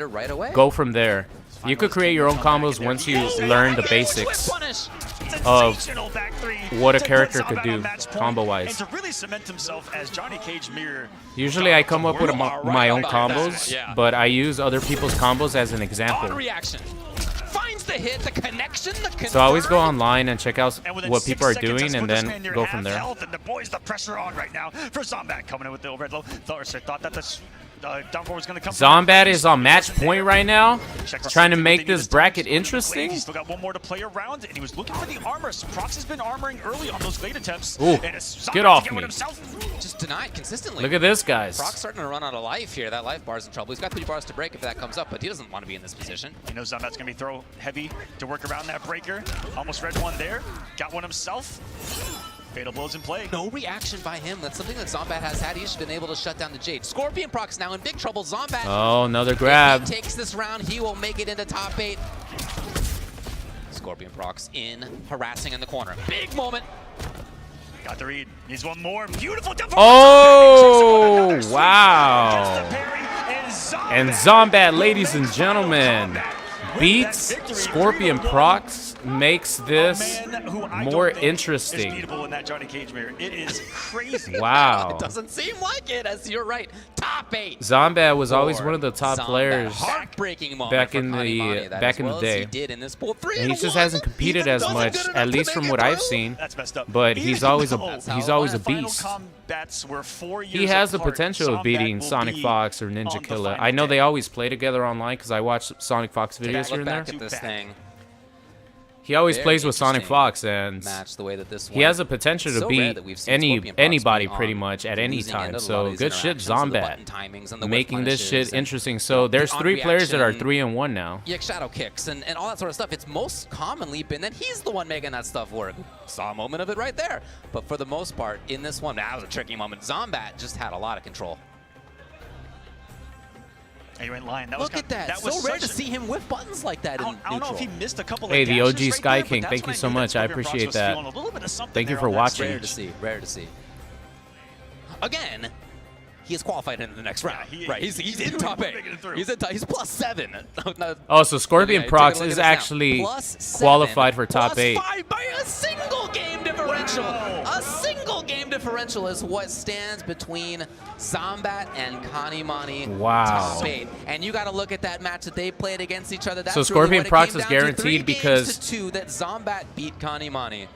go from there. You could create your own combos once you learn the basics of what a character could do combo-wise. Usually I come up with my own combos, but I use other people's combos as an example. The hit, the connection, so I always go online and check out what people are doing and then go from there. And the boys, the pressure on right now for Zomat coming in with the overhead low. Thought that the downpour was going to come. Zomat is on match point right now, trying to make this bracket interesting. He's still got one more to play around, and he was looking for the armor. Prox has been armoring early on those glade attempts. Ooh, get off me. Just denied consistently. Look at this, guys. Prox starting to run out of life here. That life bar's in trouble. He's got 3 bars to break if that comes up, but he doesn't want to be in this position. He knows Zomat's going to be throw heavy to work around that breaker. Almost read one there. Got one himself. Fatal blows in play. No reaction by him. That's something that Zomat has had. He's been able to shut down the Jade. Scorpion Prox now in big trouble. Zomat. Oh, another grab. If he takes this round, he will make it into top 8. Scorpion Prox in, harassing in the corner. Big moment. Got the read. Needs one more. Beautiful. Oh, wow. And Zomat, ladies and gentlemen, beats Scorpion Prox, makes this more interesting. It is crazy. Wow. It doesn't seem like it, as you're right. Top 8. Zomat was always one of the top players heartbreaking back in the day. And he just hasn't competed as much, at least from what I've seen. But he's always a beast. He has the potential of beating Sonic Fox or NinjaKilla. I know they always play together online because I watch Sonic Fox videos here and there. Look back at this thing. He always Very plays with Sonic interesting Fox, and match the way that this he has the potential to beat anybody pretty much at any time. So good shit, Zombat, making this shit interesting. So there's 3 players that are 3-1 now. Yeah, shadow kicks and all that sort of stuff. It's most commonly been that he's the one making that stuff work. Saw a moment of it right there. But for the most part, in this one, that was a tricky moment. Zombat just had a lot of control. You're in line. Look at that. That was so rare to see him whiff buttons like that in neutral. I don't know if he missed a couple of Hey, the OG right Sky there, King, thank you so much. I appreciate that. Thank you for Rare watching. to see. Rare to see. Again, he is qualified into the next round. Right, he's in top 8. He's +7. Oh, so Scorpion Prox is actually qualified for top 8. +5 by a single game differential. A single game differential is what stands between Zombat and Manny. Wow. Top 8. And you got to look at that match that they played against each other. That's So Scorpion really Prox is guaranteed 3 because games to 2 that Zombat beat Manny.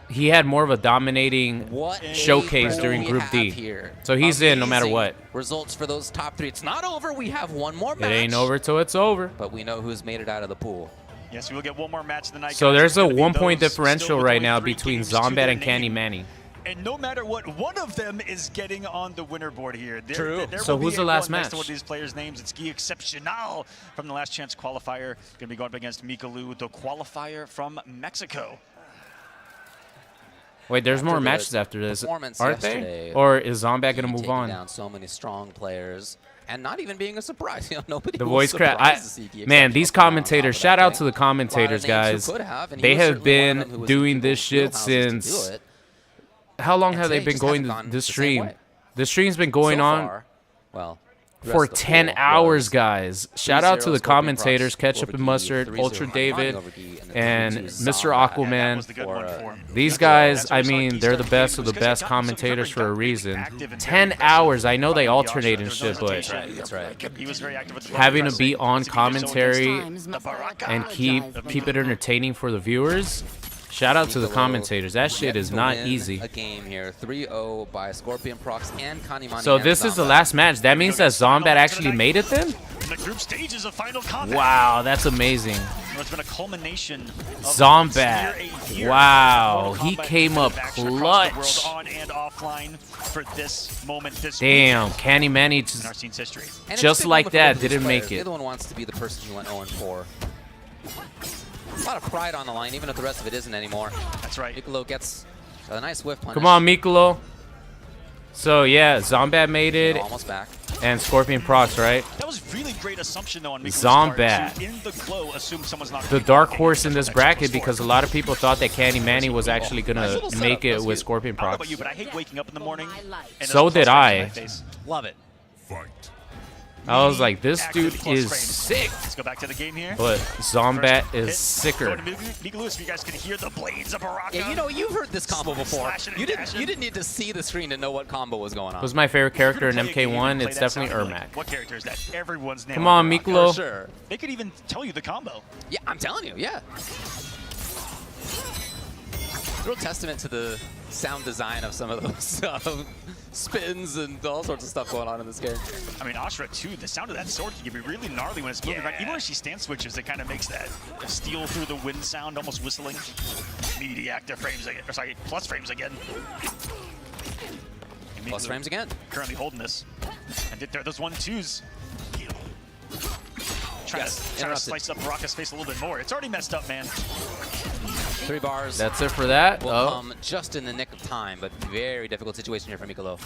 he had more of a dominating showcase during Group D. So he's in no matter what. Results for those top 3. It's not over. We have one more match. It ain't over till it's over. But we know who's made it out of the pool. Yes, we will get one more match tonight. So guys. there's It's a gonna be 1-point those differential still with right only now 3 between games to Zombat their and Canny name. Manny. And no matter what, one of them is getting on the winner board here. True. There So will be who's the a last one next match? to one of these players' names. It's Guy Exceptional from the Last Chance qualifier. Going to be going up against Mikolo, the qualifier from Mexico. Wait, there's more matches after this, Performance aren't they? yesterday, Or is Zombat gonna move taking on? down so many strong players, and not even being a surprise. You know, nobody. The was voice crack. surprised to see Guy Man, these Exceptional come on commentators. top of Shout that out thing. to the commentators, A lot of names guys. who could have, and he They was have certainly one of them who been was in doing this people's shit wheelhouses to do since. it. How long And have they today been just going hasn't gone this the same stream? way. The stream's been going So on far, well, the for rest of the 10 pool hours, was guys. Shout out to the 3-0 commentators, Scorpion Prox Ketchup over and Guy, Mustard, 3-0 Ultra Manny David, over Guy, and 3-2 Mr. Zombat. Aquaman. These guys, I mean, they're the best of the best commentators for a reason. 10 hours. I know they alternate and shit, but That's right. He was very active with the having to pressing. be on commentary The Baraka. and keep it entertaining for the viewers. Shout out to the commentators. That shit is not easy. A game here, 3-0 by Scorpion Prox and Canny Manny. So this is the last match. That means that Zombat actually made it then? The group stage is a final combat. Wow, that's amazing. It's been a culmination of Zombat. near a year Wow, of he combat came up action across the world, clutch. on and offline for this moment, this Damn, weekend Canny Manny in our scene's history. And it's just a big like moment for that both these didn't make players. The it. other one wants to be the person who went 0-4. A lot of pride on the line, even if the rest of it isn't anymore. That's right. Mikolo gets a nice whiff punish. Come on, Mikolo. So yeah, Zombat made it, Almost back. and Scorpion Prox, right? That was really great assumption though on Mikolo's Zombat. part to, in the glow, assume someone's not The dark horse in this bracket, because a lot of people thought that Canny Manny was actually gonna make it with Scorpion I don't know about Prox. you, but I hate waking up in the morning. And So there's did plus frames in I. my face. Love it. Fight. I was like, this Active dude plus is frames. sick, Let's go back to the game here. but Zombat First is hit, sicker. going to Mikolo, so you guys can hear the blades of Baraka. Yeah, you know, you've heard this combo before. Slashing and You dashing. didn't need to see the screen to know what combo was going on. Who's my favorite character in Play a game MK1? and play It's that definitely sound like, Ermac. What character is that? Everyone's name. Come on, Baraka. Mikolo. For sure. They could even tell you the combo. Yeah, I'm telling you, yeah. Real testament to the sound design of some of those spins and all sorts of stuff going on in this game. I mean, Ashra too, the sound of that sword can be really gnarly when it's moving around. Even when she stance switches, it kind of makes that steel through the wind sound, almost whistling. Meaty active frames again, or sorry, plus frames again. Plus frames again. Currently holding this. And there are those 1-2s. Trying to slice up Baraka's face a little bit more. It's already messed up, man. 3 bars. That's it for that. Will Oh, come just in the nick of time, but very difficult situation here for Mikolo.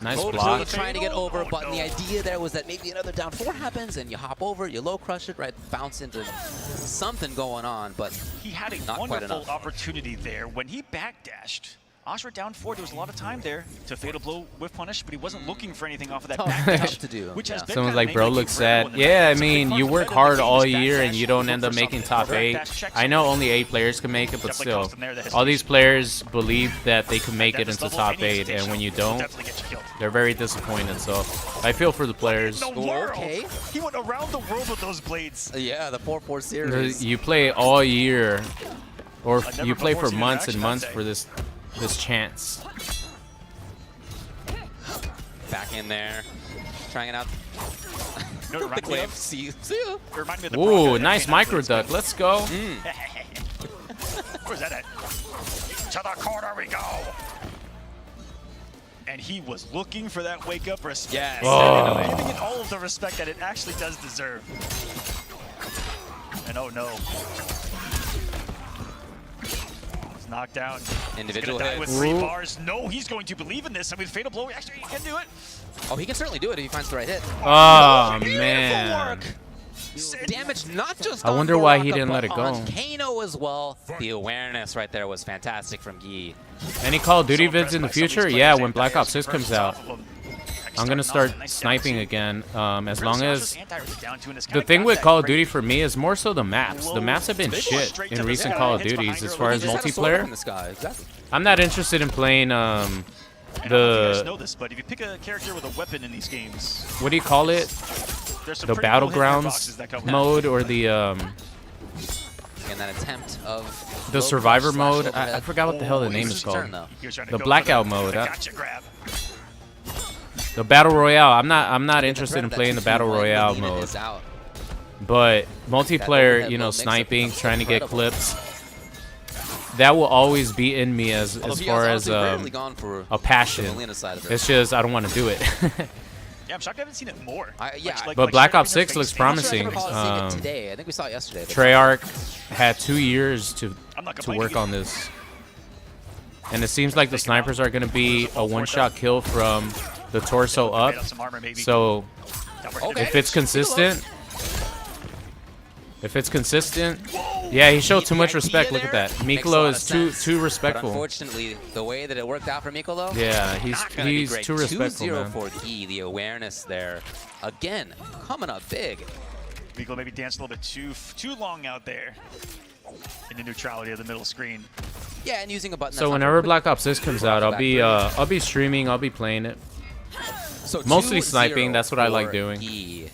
nice Totally block. trying to get over, but the idea there was that maybe another down 4 happens and you hop over, you low crush it, right? Bounce into something going on, but He had a not quite wonderful enough. opportunity there when he backdashed. Ashra down 4, there was a lot of time there to fatal blow with punish, but he wasn't looking for anything off of that backdash to do. Which has been Someone's kinda like, bro, named looks for everyone sad. in the Yeah, I it's a big mean, fun you work competitive hard game. all This year and backdash, you don't look end for up making something. top The 8. backdash checks I know only 8 players can make it, but Definitely still, cost him there the all these hesitation. players believe that they can make At it this into level, top any 8, and hesitation when you will don't, definitely get you killed. they're very disappointed. So I feel for the players. The world. okay. He went around the world with those blades. Yeah, the 4-4 series. You play all year, or never you play before for seen months an and action, months I'd say. for this chance. Back in there, trying it out. No, it The reminded me clip. of- See ya. it reminded me of the Ooh, Baraka nice MK9 micro blades, duck. man. Let's go. Where's that at? To the corner we go. And he was looking for that wake-up respect. Yes. Oh. Giving it all of the respect that it actually does deserve. And oh no. He's knocked down. Individual he's hits. With 3 bars. No, he's going to believe in this. And with Fatal Blow, actually, he can do it. Oh, he can certainly do it if he finds the right hit. Oh, man. Damage not just I on wonder why he Baraka, didn't let but it go. on Kano as well. The awareness right there was fantastic from Guy. Any Call of Duty vids in the future? Yeah, when Black Ops 6 comes out. I'm going to start sniping again, as long as... The thing with Call of Duty for me is more so the maps. The maps have been shit in recent Call of Duties as far as multiplayer. I'm not interested in playing guys know this, but if you pick a character with a weapon in these games, what do you call it? The Battlegrounds mode or the in that attempt of the Survivor mode. I forgot what the hell the name is called. The Blackout mode. The Battle Royale. I'm not interested in playing the Battle Royale mode. But multiplayer, you know, sniping, trying to get clips. That will always be in me as far as a passion. It's just I don't want to do it. Yeah, I'm shocked I haven't seen it more. But Black Ops 6 looks promising. Today. I think we saw it yesterday. Treyarch had 2 years to work on this. And it seems like the snipers are going to be a one-shot kill from the torso up. So if it's consistent... Yeah, he showed too much respect. Look at that. Mikolo is too respectful. But unfortunately, the way that it worked out for Mikolo, yeah, he's too respectful, 2-0 man. for Guy. The awareness there, again, coming up big. Mikolo maybe danced a little bit too long out there in the neutrality of the middle screen. Yeah, and using a button. So whenever Black Ops 6 comes out, I'll be streaming. I'll be playing it. So mostly sniping. That's what I like doing. Guy.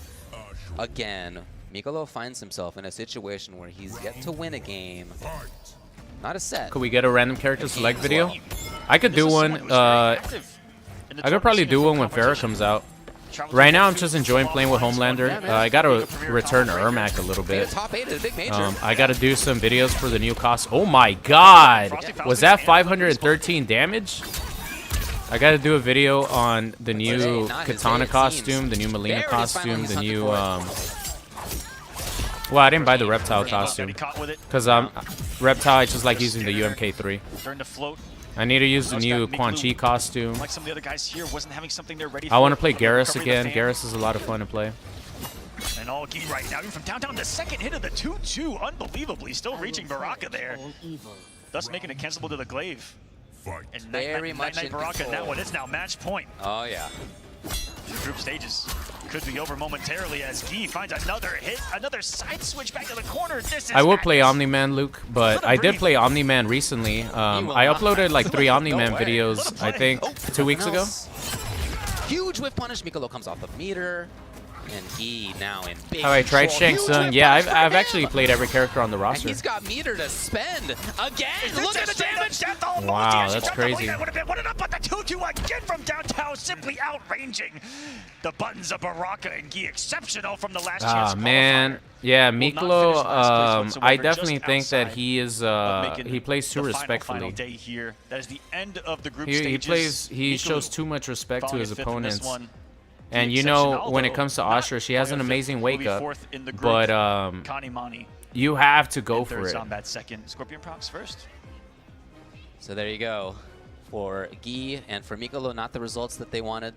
Again. Mikolo finds himself in a situation where he's yet to win a game, not a set. Could we get a random character select video? I could do one. I could probably do one when Farrah comes out. Right now, I'm just enjoying playing with Homelander. I gotta return Ermac a little bit. I gotta do some videos for the new cost. Oh my God! Was that 513 damage? I gotta do a video on the new Katana costume, the new Melina costume, the new. Well, I didn't buy the Reptile costume because Reptile, I just like using the UMK3. I need to use the new Quan Chi costume. I want to play Garrus again. Garrus is a lot of fun to play. And all Guy right now, even from downtown, the second hit of the 2-2, unbelievably, still reaching Baraka there, thus making it cancelable to the glaive. And Very much Night Baraka in that one. It's now match point. Oh yeah. The group stages could be over momentarily as Guy finds another hit, another side switch back to the corner. This is I will play Omni-Man, Luke, but I did play Omni-Man recently. I uploaded like 3 Omni-Man videos, I think, 2 weeks ago. Huge whiff punish. Mikolo comes off the meter. And Guy now in big All right, tried Shang control. Tsung. Yeah, I've actually played every character on the roster. And he's got meter to spend. Again, look at the damage. Wow, that's crazy. What about the 2-2 again from downtown, simply outranging the buttons of Baraka and Guy. Exceptional from the last chance. Man, yeah, Mikolo. I definitely think that he is. He plays too respectfully. That is the end of the group He shows too much respect to his opponents. And you know, when it comes to Astra, she has an amazing wake up, but you have to go for it. Zomat second. Scorpion procs first. So there you go. For Guy and for Mikolo, not the results that they wanted.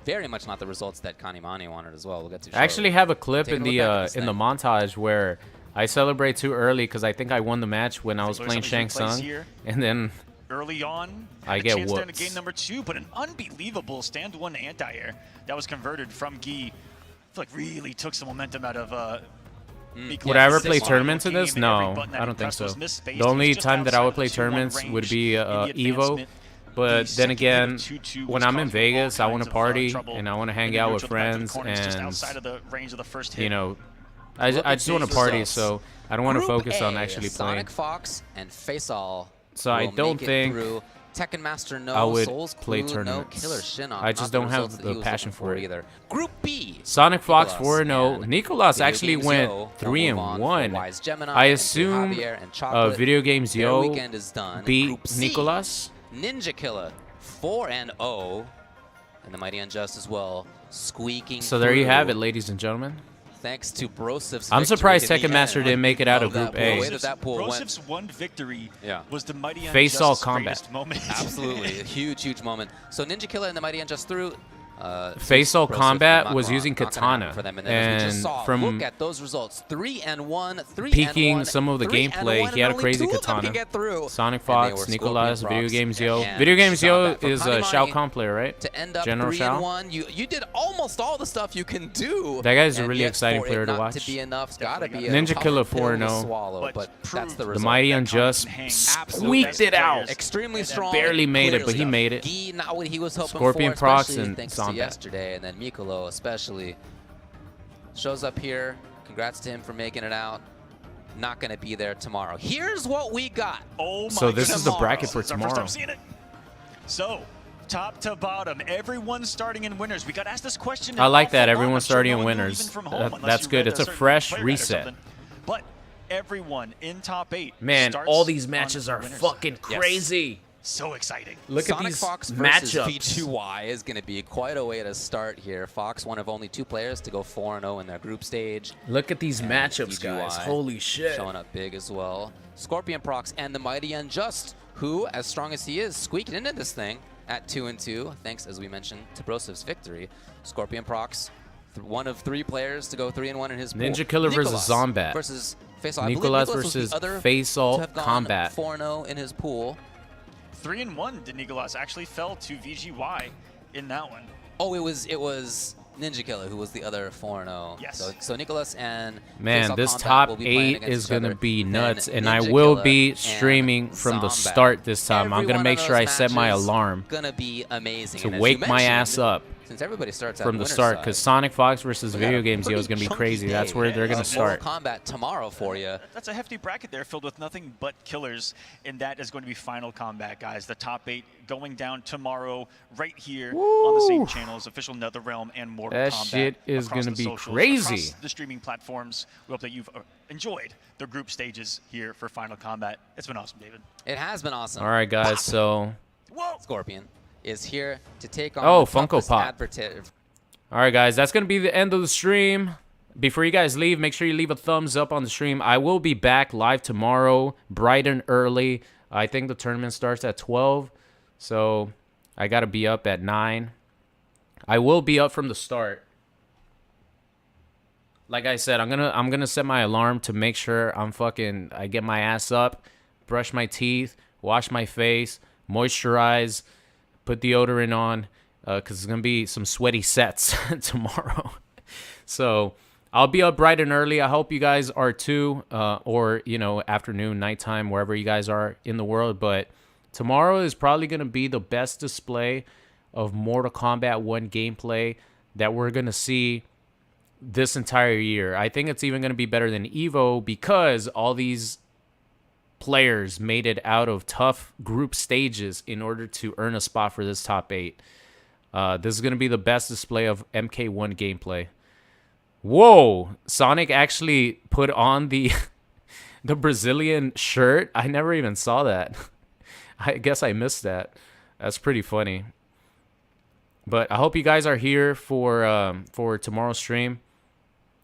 Very much not the results that Manny wanted as well. We'll get to. I actually have a clip in the montage where I celebrate too early because I think I won the match when I was playing Shang Tsung, and then early on, I get whooped. whooped. Game number 2, but an unbelievable stand-1 anti-air that was converted from Guy. I feel like really took some momentum out of. Would I ever play tournaments in this? No, I don't think so. The only time that I would play tournaments would be Evo. But then again, when I'm in Vegas, I want to party and I want to hang out with friends, and you know, I just want to party, so I don't want to focus on actually playing. Sonic Fox and Face All. So I don't think Tekken Master, no. I would Souls play Clue, tournaments. No. Killer Shinnok, I just don't have the passion for it either. Group B. Sonic Fox Nicolas 4-0. Nicolas actually went 3-1. I assume Video Games Yo beat Nicolas. NinjaKilla 4-0. And the MightyUnjust as well, squeaking So there you have it, through. ladies and gentlemen. Thanks to Broseff's I'm victory surprised in the Tekken Master end. didn't make it out of Love Group that pool. A. The way that pool went. Broseff's one victory was the MightyUnjust's Face all combat. greatest moment. Absolutely, a huge moment. So NinjaKilla and the MightyUnjust through. Face all Broseph combat and was Macaran using knocking it out Katana, for them. And, then as we just saw, from look at those results: 3-1, 3-1, peeking some of the 3-1, gameplay, he had a and crazy only 2 of them Katana. can get through. Sonic And they Fox, were Nicolas, Scorpion Video Procs Games Yo. and Video Games shot Yo that from is a Manny Shao Kahn player, right? To end up General Shao. 3-1, you did almost all the stuff you can do. That guy's a and really yet exciting for player it to not watch. To be enough, it's gotta be a NinjaKilla tough pill to 4-0. swallow, but that's the The result. MightyUnjust squeaked it out. Extremely strong. Barely made it, but he made it. Guy, not what he was hoping Scorpion for, Procs especially and thanks to Zomat. yesterday, and then Mikolo especially shows up here. Congrats to him for making it out. Not going to be there tomorrow. Here's what we got. Oh my So this is the tomorrow. bracket for It's our first tomorrow. time seeing it. So, top to bottom, everyone's starting in winners. We got asked this question. I like that. awful lot. I'm Everyone's sure starting no in one knew winners. even from home, unless That's you good. read It's a certain fresh player guide or reset. something. But everyone in top 8 Man, starts all these on matches are winners. fucking Yes. crazy. So exciting. Look Sonic at these Fox versus matchups. V2Y is going to be quite a way to start here. Fox, one of only 2 players to go 4-0 in their group stage. Look at these And matchups, V2Y guys. Holy shit. Showing up big as well. Scorpion Procs and the MightyUnjust, who, as strong as he is, squeaked into this thing at 2-2, thanks, as we mentioned, to Broseff's victory. Scorpion Procs, one of 3 players to go 3-1 in his pool. NinjaKilla versus Zomat. Versus Face All. Nicolas versus Face All Combat. 4-0 in his pool. 3-1 to Nicolas actually fell to VGY in that one. Oh, it was NinjaKilla who was the other 4-0. Yes. So Nicolas and Man, Face All this Combat top will be playing 8 against is each going to other. be Then nuts, and I will be streaming from the Zomat. start this time. I'm going to Every make one sure of I those set my matches alarm gonna be amazing. to And as wake you my ass mentioned, up since everybody starts at from the winner's start, side, because Sonic Fox versus we got Video a Games Yo is pretty going to be chunky crazy. That's day where they're going to of start. Combat tomorrow for you. That's a hefty bracket there filled with nothing but killers, and that is going to be Final Combat, guys. The top 8 going down tomorrow right here on the same channels, official NetherRealm and Mortal That Kombat. shit is across gonna the be socials, crazy. across the streaming platforms. We hope that you've enjoyed the group stages here for Final Combat. It's been awesome, David. It has been awesome. All right, guys, so... Scorpion is here to take on Oh, the Funko toughest Pop. adversary. All right, guys, that's going to be the end of the stream. Before you guys leave, make sure you leave a thumbs up on the stream. I will be back live tomorrow, bright and early. I think the tournament starts at 12, so I got to be up at 9. I will be up from the start. Like I said, I'm gonna set my alarm to make sure I get my ass up, brush my teeth, wash my face, moisturize, put deodorant on, because it's gonna be some sweaty sets tomorrow. So I'll be up bright and early. I hope you guys are too, or afternoon, nighttime, wherever you guys are in the world. But tomorrow is probably gonna be the best display of Mortal Kombat 1 gameplay that we're gonna see this entire year. I think it's even going to be better than Evo because all these players made it out of tough group stages in order to earn a spot for this top 8. This is going to be the best display of MK1 gameplay. Whoa! Sonic actually put on the the Brazilian shirt. I never even saw that. I guess I missed that. That's pretty funny. But I hope you guys are here for tomorrow's stream.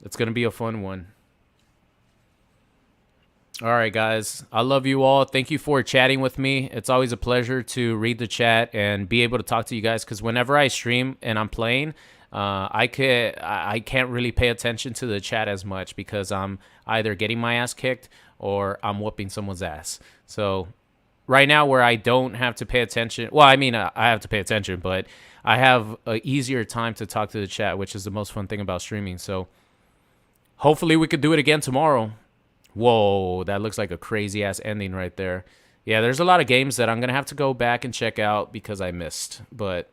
It's going to be a fun one. All right, guys. I love you all. Thank you for chatting with me. It's always a pleasure to read the chat and be able to talk to you guys, because whenever I stream and I'm playing, I can't really pay attention to the chat as much because I'm either getting my ass kicked or I'm whooping someone's ass. So right now where I don't have to pay attention, well, I mean, I have to pay attention, but I have an easier time to talk to the chat, which is the most fun thing about streaming. So hopefully we could do it again tomorrow. Whoa, that looks like a crazy-ass ending right there. Yeah, there's a lot of games that I'm going to have to go back and check out because I missed. But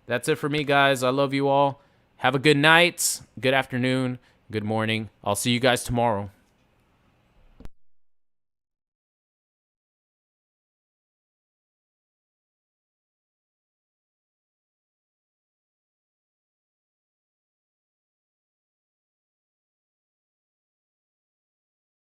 that's it for me, guys. I love you all. Have a good night, good afternoon, good morning. I'll see you guys tomorrow.